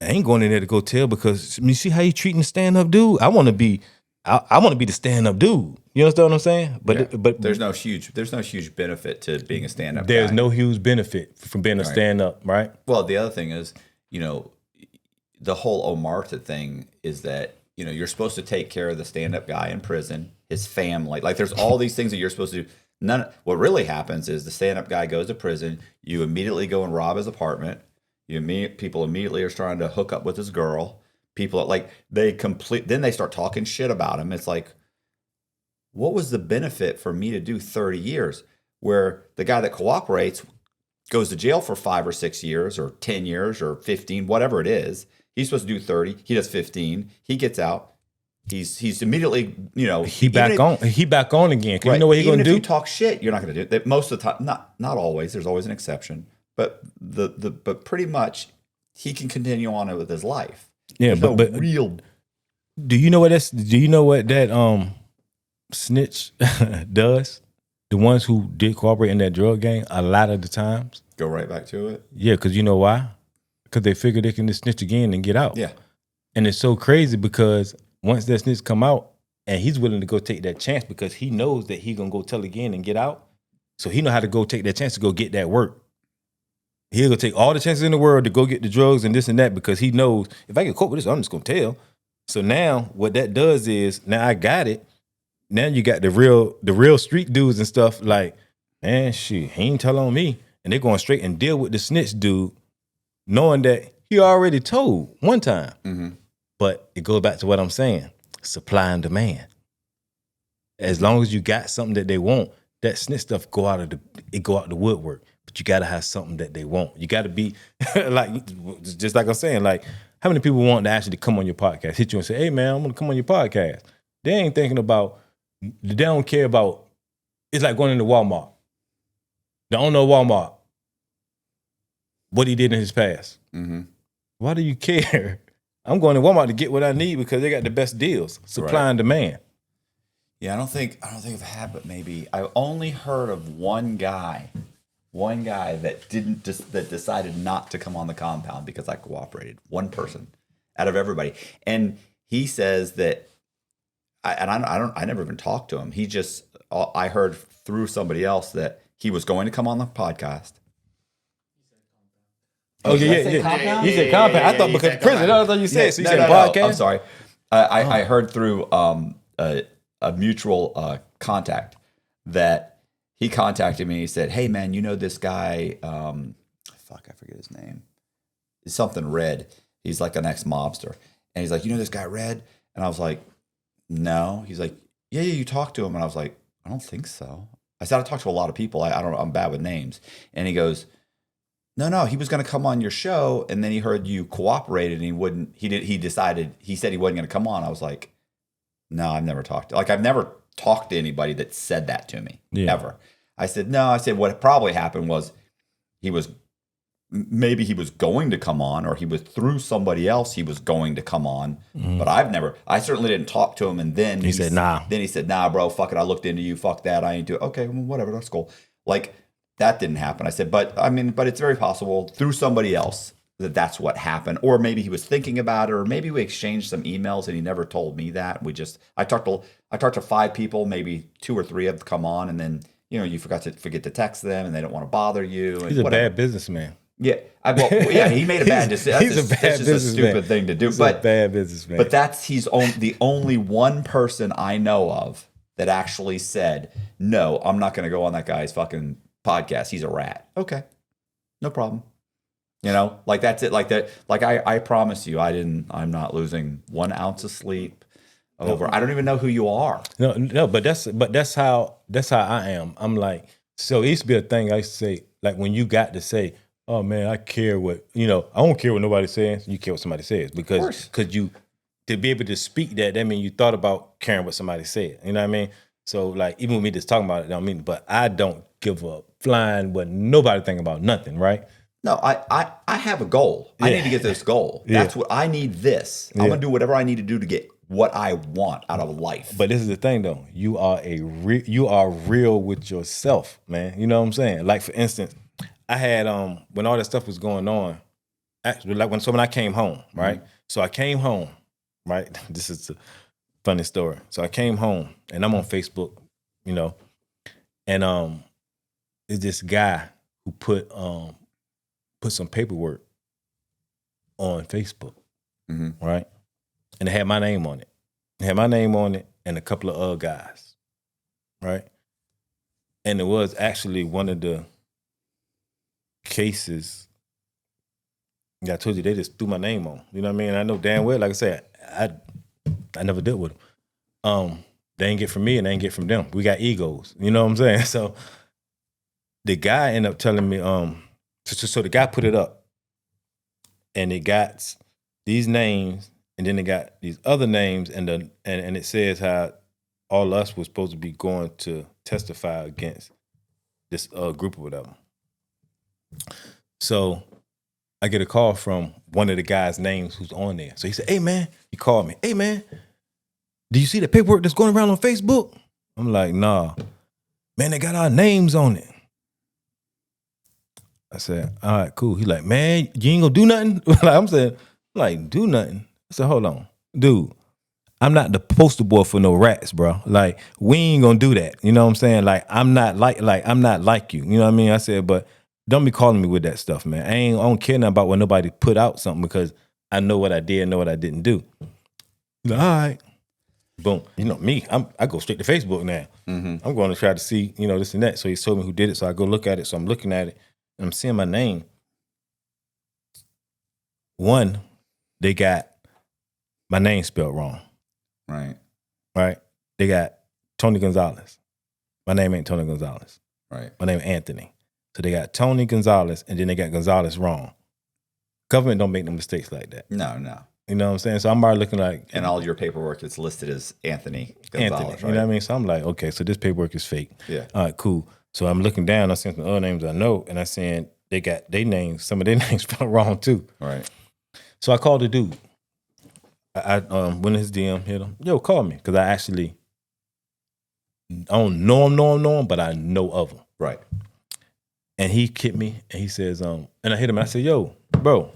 I ain't going in there to go tell because you see how you treating the stand-up dude? I want to be the stand-up dude. You understand what I'm saying? But there's no huge benefit to being a stand-up there's guy. no huge benefit from being a stand-up, right? Well, the other thing is, the whole Omerta thing is that, you're supposed to take care of the stand-up guy in prison, his family. Like, there's all these things that you're supposed to do. What really happens is the stand-up guy goes to prison, you immediately go and rob his apartment, people immediately are trying to hook up with his girl. People, like, then they start talking shit about him. It's like, what was the benefit for me to do 30 years where the guy that cooperates goes to jail for 5 or 6 years or 10 years or 15, whatever it is. He's supposed to do 30. He does 15. He gets out. He's immediately, he back on again. Right. You know what he's going to do? Even if you talk shit, you're not going to do it. That most of the time, not always. There's always an exception. But but pretty much he can continue on with his life. Yeah, There's but real. Do you know what that snitch does? The ones who did cooperate in that drug gang, a lot of the times Go right back to it. Yeah, because you know why? Because they figure they can just snitch again and get out. Yeah. And it's so crazy because once that snitch come out and he's willing to go take that chance because he knows that he gonna go tell again and get out. So he know how to go take that chance to go get that work. He'll go take all the chances in the world to go get the drugs and this and that because he knows if I get caught with this, I'm just gonna tell. So now what that does is now I got it. Now you got the real street dudes and stuff like, man, shit, he ain't tell on me. And they're going straight and deal with the snitch dude, knowing that he already told one time. Mm-hmm. But it goes back to what I'm saying, supply and demand. As long as you got something that they want, that snitch stuff go out the woodwork. But you gotta have something that they want. You gotta be just like I'm saying, like how many people want to actually come on your podcast, hit you and say, hey man, I'm gonna come on your podcast. They ain't thinking about, they don't care about, it's like going into Walmart. They don't know Walmart, what he did in his past. Mm-hmm. Why do you care? I'm going to Walmart to get what I need because they got the best deals, supply and demand. Yeah, I don't think I've had, but maybe I only heard of one guy that that decided not to come on the compound because I cooperated. One person out of everybody, and he says that I never even talked to him. He just, I heard through somebody else that he was going to come on the podcast. Oh, did I yeah, say yeah. compound? You said compound. I thought because prison. I thought you said. So you said No. podcast. I'm sorry. I heard through a mutual contact that he contacted me. He said, "Hey man, you know this guy? Fuck, I forget his name. It's something Red. He's like an ex-mobster." And he's like, "You know this guy Red?" And I was like, "No." He's like, "Yeah, you talked to him." And I was like, "I don't think so." I said, "I talked to a lot of people. I don't know. I'm bad with names." And he goes, No, he was going to come on your show, and then he heard you cooperated, and he wouldn't. He decided. He said he wasn't going to come on. I was like, no, I've never talked. I've never talked to anybody that said that to me ever. I said no. I said what probably happened was maybe he was going to come on, or he was through somebody else. He was going to come on, but I certainly didn't talk to him. And then He said nah. Then he said nah, bro. Fuck it. I looked into you. Fuck that. I ain't do it. Okay, well, whatever. That's cool. That didn't happen. I said, but it's very possible through somebody else that's what happened. Or maybe he was thinking about it, or maybe we exchanged some emails and he never told me that. I talked to 5 people, maybe 2 or 3 of them come on, and then, you forget to text them and they don't want to bother you. And He's a bad businessman. Yeah. He made a bad decision. He's a bad businessman. That's just a stupid thing to do. He's a bad businessman. But he's the only one person I know of that actually said, no, I'm not going to go on that guy's fucking podcast. He's a rat. Okay. No problem. That's it. Like that. I promise you, I'm not losing 1 ounce of sleep over. I don't even know who you are. No, but that's how I am. I'm like, so it used to be a thing I used to say, like when you got to say, oh man, I care what, I don't care what nobody says. You care what somebody says because you, to be able to speak that means you thought about caring what somebody said. You know what I mean? So like, even with me just talking about it, but I don't give a flying what nobody think about nothing, right? No, I have a goal. I need to get this goal. That's what I need. I'm gonna do whatever I need to do to get what I want out of life. But this is the thing, though. You are real with yourself, man. You know what I'm saying? Like for instance, I had when all that stuff was going on, actually, like when I came home, right? Mm-hmm. So I came home, right? This is a funny story. So I came home and I'm on Facebook, and it's this guy who put some paperwork on Facebook, right? And it had my name on it. It had my name on it and a couple of other guys, right? And it was actually one of the cases. Yeah, I told you they just threw my name on. You know what I mean? I know damn well, like I said, I never dealt with them. They ain't get from me and they ain't get from them. We got egos. You know what I'm saying? So the guy ended up telling me, so the guy put it up and it got these names and then it got these other names and it says how all of us was supposed to be going to testify against this group or whatever. So I get a call from one of the guys' names who's on there. So he said, hey man, he called me. Hey man, do you see the paperwork that's going around on Facebook? I'm like, nah. Man, they got our names on it. I said, all right, cool. He like, man, you ain't gonna do nothing? I'm saying, like, do nothing. I said, hold on. Dude, I'm not the poster boy for no rats, bro. Like, we ain't gonna do that. You know what I'm saying? Like, I'm not like you. You know what I mean? I said, but don't be calling me with that stuff, man. I don't care nothing about when nobody put out something because I know what I did and know what I didn't do. Like, all right. Boom. You know me, I go straight to Facebook now. Mm-hmm. I'm going to try to see, this and that. So he told me who did it. So I go look at it. So I'm looking at it and I'm seeing my name. One, they got my name spelled wrong. Right. They got Tony Gonzalez. My name ain't Tony Gonzalez. Right. My name is Anthony. So they got Tony Gonzalez and then they got Gonzalez wrong. Government don't make no mistakes like that. No. You know what I'm saying? So I'm already looking like... And all your paperwork is listed as Anthony Gonzalez, right? You know what I mean? So I'm like, okay, so this paperwork is fake. Yeah. All right, cool. So I'm looking down, I seen some other names I know, and I seen they got their names, some of their names spelled wrong too. Right. So I called the dude. I went in his DM, hit him. Yo, call me. Because I don't know him, but I know of him. Right. And he hit me, and he says, and I hit him, and I said, yo, bro,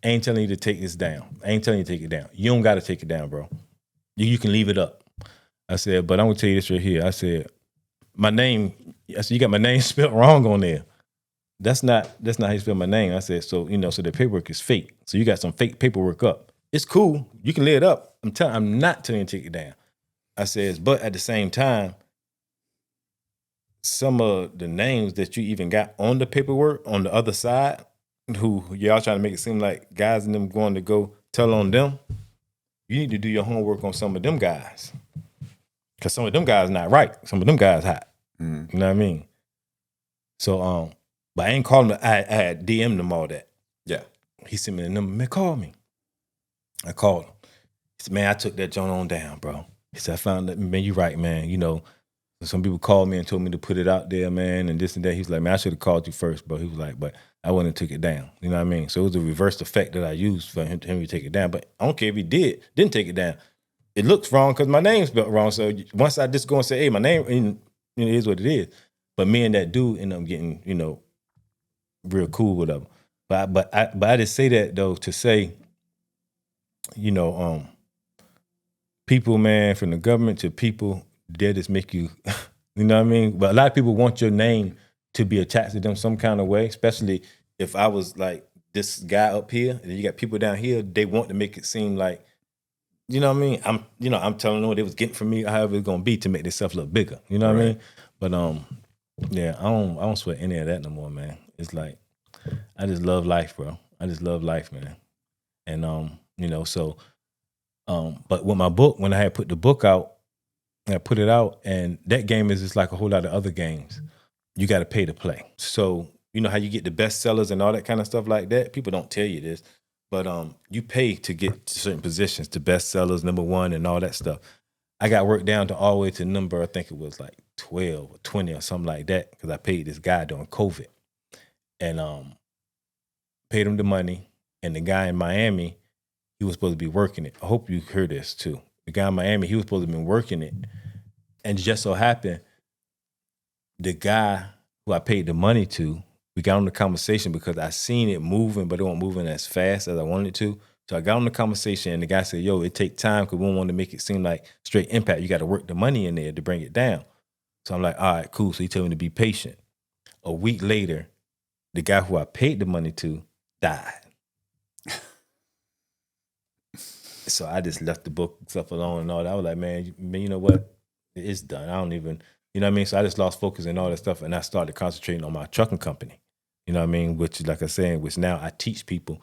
I ain't telling you to take this down. I ain't telling you to take it down. You don't got to take it down, bro. You can leave it up. I said, but I'm gonna tell you this right here. I said, my name. I said, you got my name spelled wrong on there. That's not how you spell my name. I said, so so the paperwork is fake. So you got some fake paperwork up. It's cool. You can lay it up. I'm not telling you to take it down. I says, but at the same time, some of the names that you even got on the paperwork on the other side, who y'all trying to make it seem like guys and them going to go tell on them, you need to do your homework on some of them guys. Because some of them guys not right. Some of them guys hot. You know what I mean? So, but I ain't calling them. I had DM'd them all that. Yeah. He sent me the number. Man, call me. I called him. He said, man, I took that joint on down, bro. He said, I found that, man, you right, man. Some people called me and told me to put it out there, man, and this and that. He was like, man, I should have called you first, bro. He was like, but I wouldn't have took it down. You know what I mean? So it was a reversed effect that I used for him to take it down. But I don't care if he didn't take it down. It looks wrong because my name's spelled wrong. So once I just go and say, hey, my name it is what it is. But me and that dude end up getting, real cool with him. But I just say that though to say, people, man, from the government to people, they just make you, you know what I mean? But a lot of people want your name to be attached to them some kind of way, especially if I was like this guy up here and you got people down here, they want to make it seem like, you know what I mean? I'm telling them what they was getting from me, however it's gonna be to make themselves look bigger. You know what I mean? But yeah, I don't sweat any of that no more, man. It's like I just love life, bro. I just love life, man. And but with my book, when I had put the book out, I put it out, and that game is just like a whole lot of other games. You got to pay to play. So you know how you get the bestsellers and all that kind of stuff like that? People don't tell you this, but you pay to get to certain positions, to bestsellers, #1 and all that stuff. I got worked down to all the way to number, I think it was like 12 or 20 or something like that, because I paid this guy during COVID. And paid him the money, and the guy in Miami, he was supposed to be working it. I hope you heard this too. The guy in Miami, he was supposed to be working it. And it just so happened, the guy who I paid the money to, we got on the conversation because I seen it moving, but it wasn't moving as fast as I wanted it to. So I got on the conversation, and the guy said, yo, it take time because we don't want to make it seem like straight impact. You got to work the money in there to bring it down. So I'm like, all right, cool. So he told me to be patient. A week later, the guy who I paid the money to died. So I just left the book stuff alone and all that. I was like, man, you know what? It's done. I don't even, you know what I mean? So I just lost focus and all that stuff, and I started concentrating on my trucking company. You know what I mean? Which, like I said, which now I teach people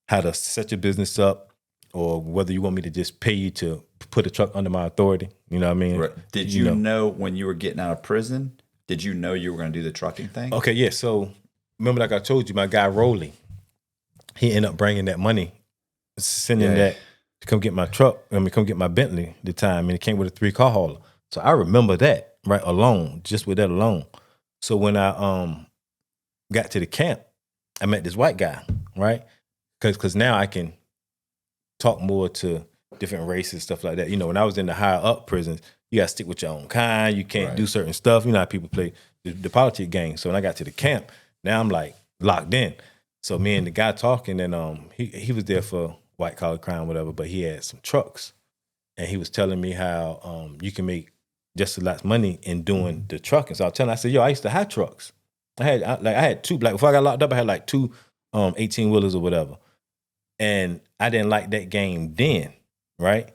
how to set your business up, or whether you want me to just pay you to put a truck under my authority. You know what I mean? Right. Did you know when you were getting out of prison, did you know you were going to do the trucking thing? Okay, yeah. So remember, like I told you, my guy Rolly, he ended up bringing that money, sending that to come get my truck. Come get my Bentley at the time, and it came with a 3-car hauler. So I remember that right alone, just with that alone. So when I got to the camp, I met this white guy, right? Because now I can talk more to different races, stuff like that. You know, when I was in the higher up prisons, you got to stick with your own kind. You can't do certain stuff. You know how people play the politic game. So when I got to the camp, now I'm like locked in. So me and the guy talking, and he was there for white collar crime, whatever, but he had some trucks, and he was telling me how you can make just a lot of money in doing the trucking. So I was telling him, I said, yo, I used to have trucks. I had two, like before I got locked up, I had like 2 18-wheelers or whatever. And I didn't like that game then, right?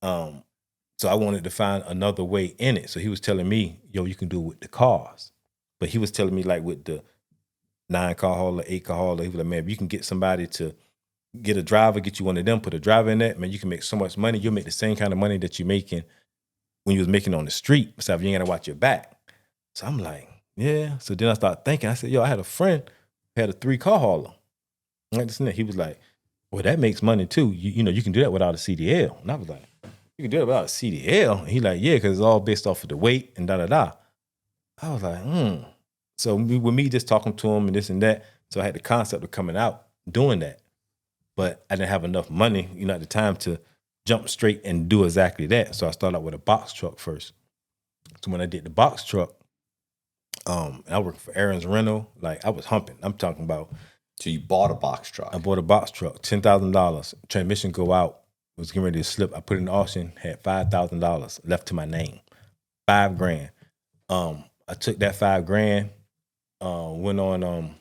So I wanted to find another way in it. So he was telling me, yo, you can do it with the cars. But he was telling me like with the 9-car hauler, 8-car hauler, he was like, man, if you can get somebody to get a driver, get you one of them, put a driver in that, man, you can make so much money. You'll make the same kind of money that you're making when you was making on the street. So you ain't got to watch your back. So I'm like, yeah. So then I started thinking, I said, yo, I had a friend who had a 3-car hauler. Like this and that. He was like, well, that makes money too. You know, you can do that without a CDL. And I was like, you can do that without a CDL? And he like, yeah, because it's all based off of the weight and da-da-da. I was like, So with me just talking to him and this and that, so I had the concept of coming out doing that. But I didn't have enough money, you know, at the time to jump straight and do exactly that. So I started out with a box truck first. So when I did the box truck, and I worked for Aaron's Rental, like I was humping. I'm talking about. So you bought a box truck. I bought a box truck, $10,000. Transmission go out was getting ready to slip. I put it in the auction, had $5,000 left to my name, $5,000. I took that $5,000, went on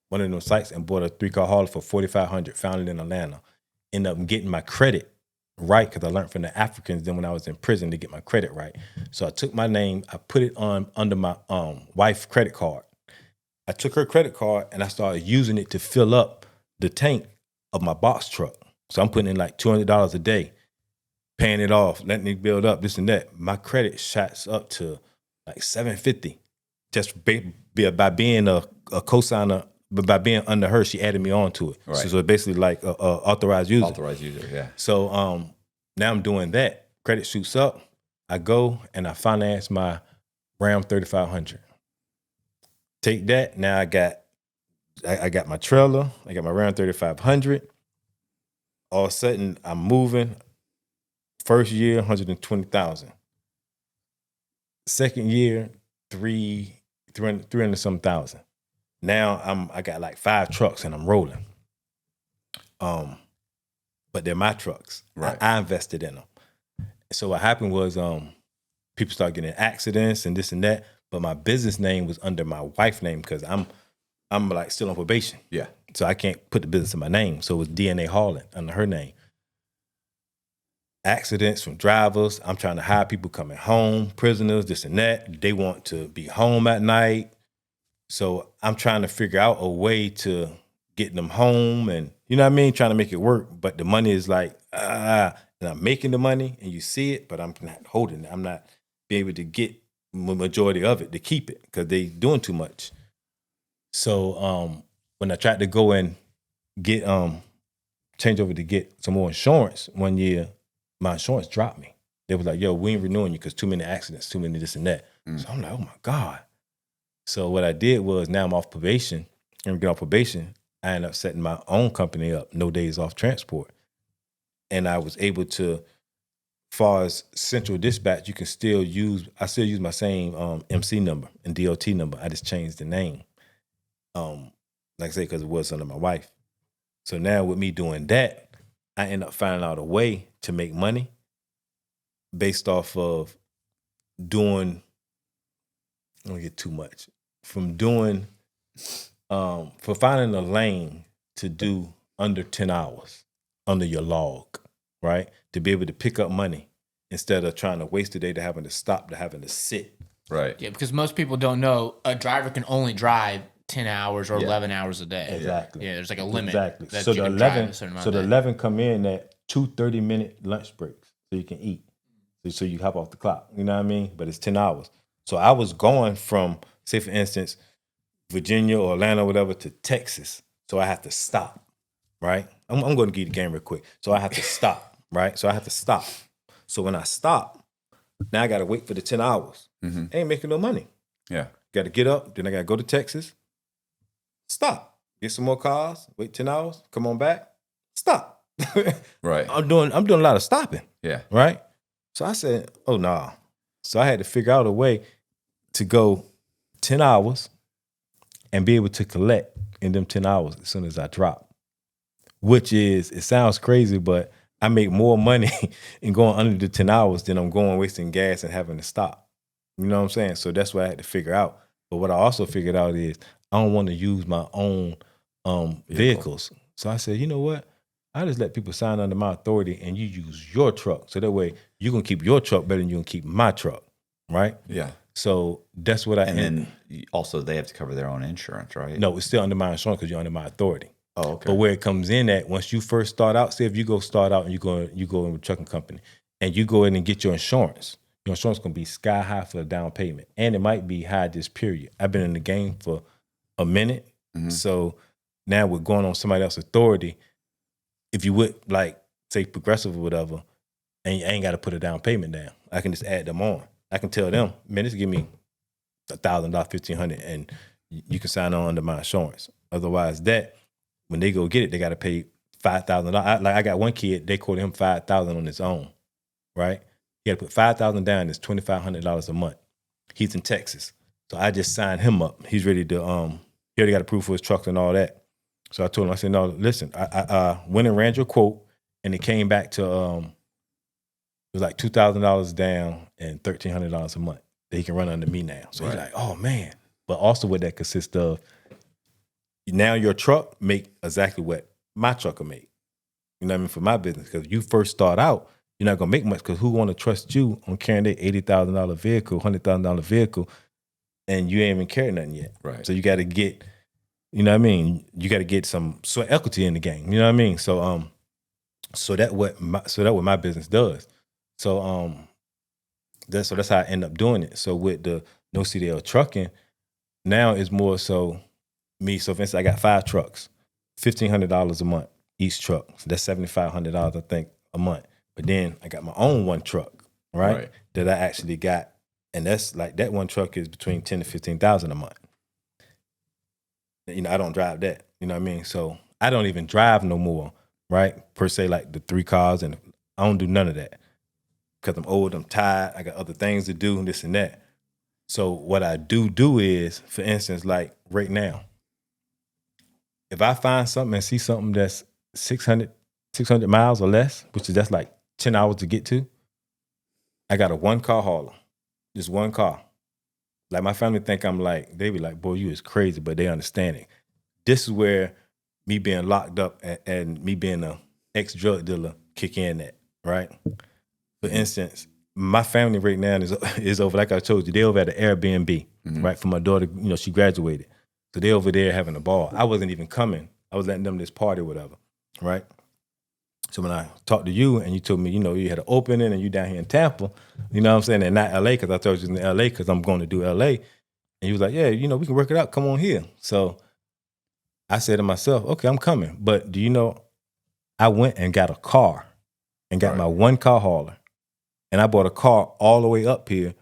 one of those sites and bought a 3-car hauler for $4,500. Found it in Atlanta. Ended up getting my credit right because I learned from the Africans then when I was in prison to get my credit right. So I took my name, I put it on under my wife's credit card. I took her credit card and I started using it to fill up the tank of my box truck. So I'm putting in like $200 a day, paying it off, letting it build up, this and that. My credit shots up to like $750 just by being a co-signer. But by being under her, she added me on to it. Right. So it's basically like a authorized user. Authorized user, yeah. So now I'm doing that. Credit shoots up. I go and I finance my Ram 3500. Take that. Now I got my trailer. I got my Ram 3500. All of a sudden, I'm moving. First year, 120,000. Second year, 300 some thousand. Now I got like 5 trucks and I'm rolling. But they're my trucks. Right. I invested in them. So what happened was people started getting in accidents and this and that. But my business name was under my wife's name because I'm like still on probation. Yeah. So I can't put the business in my name. So it was DNA hauling under her name. Accidents from drivers. I'm trying to hire people coming home, prisoners, this and that. They want to be home at night. So I'm trying to figure out a way to get them home and, you know what I mean, trying to make it work. But the money is like, and I'm making the money and you see it, but I'm not holding it. I'm not being able to get the majority of it to keep it because they doing too much. So when I tried to go and get, change over to get some more insurance one year, my insurance dropped me. They was like, yo, we ain't renewing you because too many accidents, too many this and that. So I'm like, oh my God. So what I did was now I'm off probation. And get off probation, I ended up setting my own company up, No Days Off Transport. And I was able to, as far as Central Dispatch, I still use my same MC number and DOT number. I just changed the name. Like I say, because it was under my wife. So now with me doing that, I end up finding out a way to make money based off of doing, I don't get too much, from doing, for finding a lane to do under 10 hours under your log, right? To be able to pick up money instead of trying to waste a day to having to stop, to having to sit. Right. Yeah, because most people don't know a driver can only drive 10 hours or 11 hours a day. Exactly. Yeah, there's like a limit. Exactly. That So you the can drive 11, a certain amount so the of day. 11 come in at 2 30-minute lunch breaks so you can eat. So you hop off the clock. You know what I mean? But it's 10 hours. So I was going from, say for instance, Virginia or Atlanta or whatever to Texas. So I have to stop, right? I'm going to give you the game real quick. So I have to stop, right? So I have to stop. So when I stop, now I got to wait for the 10 hours. I ain't making no money. Yeah. Got to get up. Then I got to go to Texas. Stop. Get some more cars. Wait 10 hours. Come on back. Stop. Right. I'm doing a lot of stopping. Yeah. Right? So I said, oh, nah. So I had to figure out a way to go 10 hours and be able to collect in them 10 hours as soon as I drop. Which is, it sounds crazy, but I make more money in going under the 10 hours than I'm going wasting gas and having to stop. You know what I'm saying? So that's what I had to figure out. But what I also figured out is I don't want to use my own vehicles. So I said, you know what? I just let people sign under my authority and you use your truck. So that way you can keep your truck better than you can keep my truck, right? Yeah. So that's what And then also they have to cover their own insurance, right? No, it's still under my insurance because you're under my authority. Oh, okay. But where it comes in at, once you first start out, say if you go start out and you go in with a trucking company and you go in and get your insurance gonna be sky high for the down payment. And it might be high this period. I've been in the game for a minute. So now we're going on somebody else's authority. If you would like say Progressive or whatever, and you ain't got to put a down payment down, I can just add them on. I can tell them, man, just give me $1,000, $1,500, and you can sign on under my insurance. Otherwise, that when they go get it, they got to pay $5,000. I got one kid, they quoted him $5,000 on his own, right? He had to put $5,000 down. It's $2,500 a month. He's in Texas, so I just signed him up. He's ready to he already got approved for his trucks and all that. So I told him, I said, no, listen, I went and ran your quote. and it came back to it was like $2,000 down and $1,300 a month that he can run under me now. So he's like, oh man. But also what that consists of, now your truck make exactly what my truck will make. You know what I mean? For my business. Because you first start out, you're not gonna make much because who want to trust you on carrying that $80,000 vehicle, $100,000 vehicle, and you ain't even carrying nothing yet. Right. So you got to get, you know what I mean? You got to get some sweat equity in the game. You know what I mean? So so that what my business does. So that's how I end up doing it. So with the no CDL trucking, now it's more so me. So for instance, I got 5 trucks, $1,500 a month each truck. So that's $7,500 I think a month. But then I got my own one truck, right? That I actually got, and that's like that one truck is between 10 to 15,000 a month. You know, I don't drive that. You know what I mean? So I don't even drive no more, right? Per se, like the 3 cars, and I don't do none of that because I'm old, I'm tired, I got other things to do, and this and that. So what I do is, for instance, like right now, if I find something and see something that's 600 miles or less, which is that's like 10 hours to get to, I got a 1-car hauler, just 1 car. Like my family think I'm like, they be like, boy, you is crazy, but they understand it. This is where me being locked up and me being a ex-drug dealer kick in at, right? For instance, my family right now is over, like I told you, they over at the Airbnb, right? For my daughter, you know, she graduated. So they over there having a ball. I wasn't even coming. I was letting them this party or whatever, right? So when I talked to you and you told me, you know, you had an opening and you down here in Tampa, you know what I'm saying, and not LA, because I told you in LA because I'm going to do LA. And you was like, yeah, you know, we can work it out. Come on here. So I said to myself, okay, I'm coming. But do you know, I went and got a car and got my 1-car hauler. And I bought a car all the way up here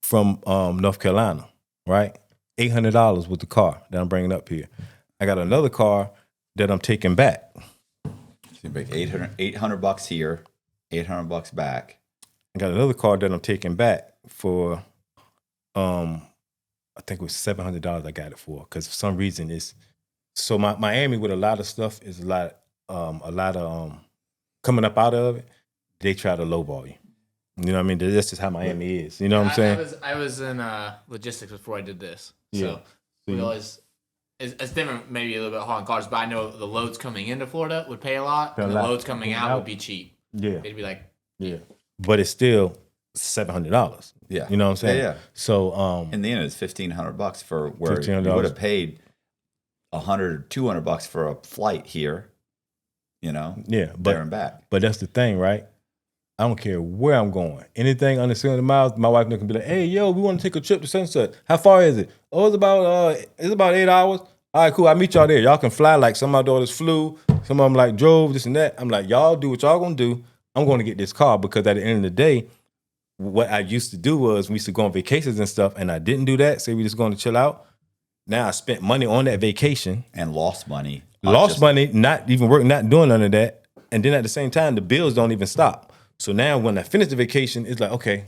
from North Carolina, right? $800 with the car that I'm bringing up here. I got another car that I'm taking back. So you make $800 here, $800 back. I got another car that I'm taking back for, I think it was $700 I got it for, because for some reason it's, so my Miami with a lot of stuff is a lot of coming up out of it, they try to lowball you. You know what I mean? That's just how Miami is. You know what I'm saying? I was in logistics before I did this. Yeah. So we always, it's different, maybe a little bit hauling cars, but I know the loads coming into Florida would pay a lot, and the loads coming out would be cheap. Yeah. It'd be like, but it's still $700. Yeah. You know what I'm saying? Yeah. So in the end, it's $1,500 for where $1,500. you would have paid $100, $200 for a flight here, you know? Yeah, there and back. But that's the thing, right? I don't care where I'm going. Anything under 600 miles, my wife can be like, hey, yo, we want to take a trip to Sunset. How far is it? Oh, it's about 8 hours. All right, cool. I'll meet y'all there. Y'all can fly. Like some of my daughters flew. Some of them like drove, this and that. I'm like, y'all do what y'all gonna do. I'm going to get this car, because at the end of the day, what I used to do was we used to go on vacations and stuff, and I didn't do that. Say we just going to chill out. Now I spent money on that vacation. And lost money. Money, not even working, not doing none of that. And then at the same time, the bills don't even stop. So now when I finish the vacation, it's like, okay,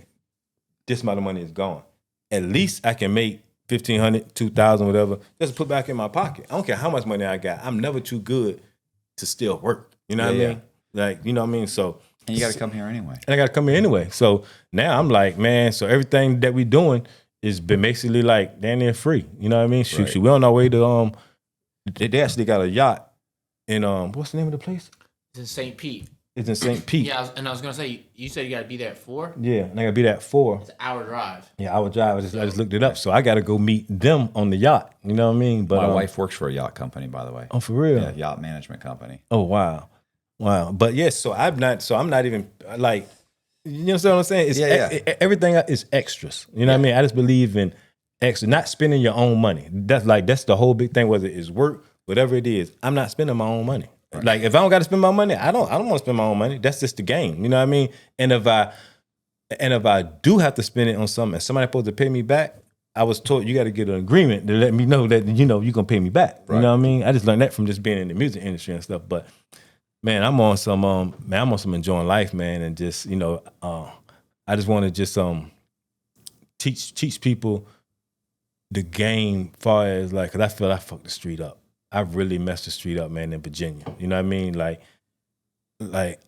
this amount of money is gone. At least I can make $1,500, $2,000, whatever, just put back in my pocket. I don't care how much money I got. I'm never too good to still work. You know what I mean? Like, you know what I mean? So, and you got to come here anyway. And I got to come here anyway. So now I'm like, man, so everything that we doing is been basically like damn near free. You know what I mean? Shoot, we on our way to, they actually got a yacht in, what's the name of the place? it's in St. Pete. It's in St. Pete. Yeah, and I was going to say, you said you got to be there at 4? Yeah, and I got to be there at 4. It's an hour drive. Yeah, I would drive. I just looked it up. So I got to go meet them on the yacht. You know what I mean? But my wife works for a yacht company, by the way. Oh, for real? Yeah, yacht management company. Oh, wow. But yes, so I'm not even like, you know what I'm saying? It's everything is extras. You know what I mean? I just believe in extra, not spending your own money. That's the whole big thing, whether it's work, whatever it is. I'm not spending my own money. Right. Like if I don't got to spend my money, I don't want to spend my own money. That's just the game. You know what I mean? And if I do have to spend it on something and somebody's supposed to pay me back, I was told you got to get an agreement to let me know that, you know, you're going to pay me back. Right. You know what I mean? I just learned that from just being in the music industry and stuff. But man, I'm on some enjoying life, man. And just, you know, I just want to just teach people the game far as like, cause I feel I fucked the street up. I really messed the street up, man, in Virginia. You know what I mean? Like, like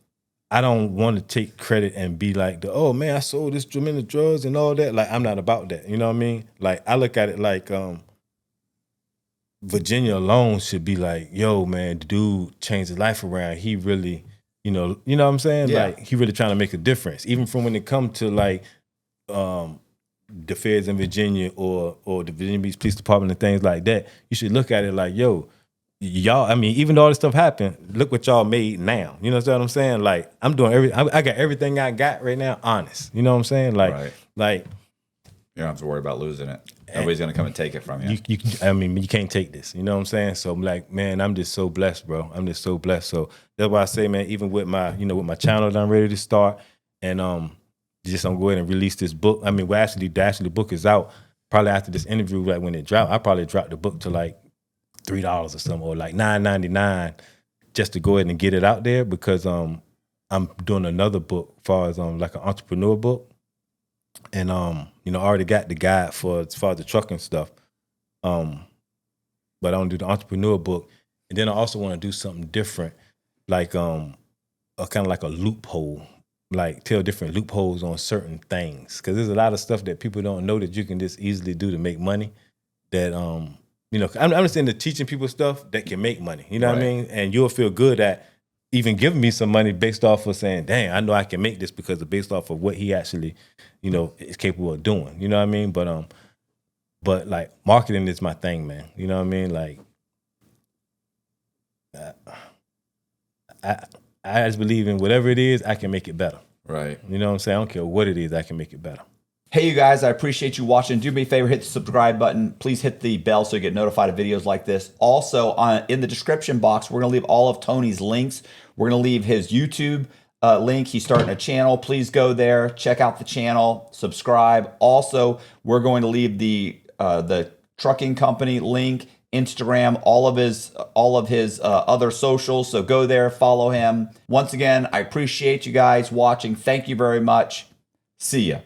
I don't want to take credit and be like, oh man, I sold this tremendous drugs and all that. Like I'm not about that. You know what I mean? Like I look at it like Virginia alone should be like, yo, man, the dude changed his life around. He really, you know what I'm saying? Yeah. Like he really trying to make a difference. Even from when it comes to like the feds in Virginia or the Virginia Beach Police Department and things like that, you should look at it like, yo, y'all, I mean, even though all this stuff happened, look what y'all made now. You know what I'm saying? Like I'm doing I got everything I got right now honest. You know what I'm saying? Like, Right. like You don't have to worry about losing it. Nobody's gonna come and take it from you. I mean, you can't take this. You know what I'm saying? So I'm like, man, I'm just so blessed, bro. I'm just so blessed. So that's why I say, man, even with my, with my channel that I'm ready to start, and just I'm going and release this book. I mean, the book is out. Probably after this interview, like when it dropped, I probably dropped the book to like $3 or something, or like $9.99, just to go ahead and get it out there, because I'm doing another book as far as like an entrepreneur book. And I already got the guide for as far as the trucking stuff. But I want to do the entrepreneur book. And then I also want to do something different, like a kind of like a loophole, like tell different loopholes on certain things. Because there's a lot of stuff that people don't know that you can just easily do to make money. That I'm just into teaching people stuff that can make money. You know what I mean? And you'll feel good at even giving me some money based off of saying, dang, I know I can make this because it's based off of what he actually, is capable of doing. You know what I mean? But like marketing is my thing, man. You know what I mean? Like I just believe in whatever it is, I can make it better. Right. You know what I'm saying? I don't care what it is, I can make it better. Hey, you guys, I appreciate you watching. Do me a favor, hit the subscribe button. Please hit the bell so you get notified of videos like this. Also, in the description box, we're going to leave all of Tony's links. We're going to leave his YouTube link. He's starting a channel. Please go there, check out the channel, subscribe. Also, we're going to leave the trucking company link, Instagram, all of his other socials. So go there, follow him. Once again, I appreciate you guys watching. Thank you very much. See ya.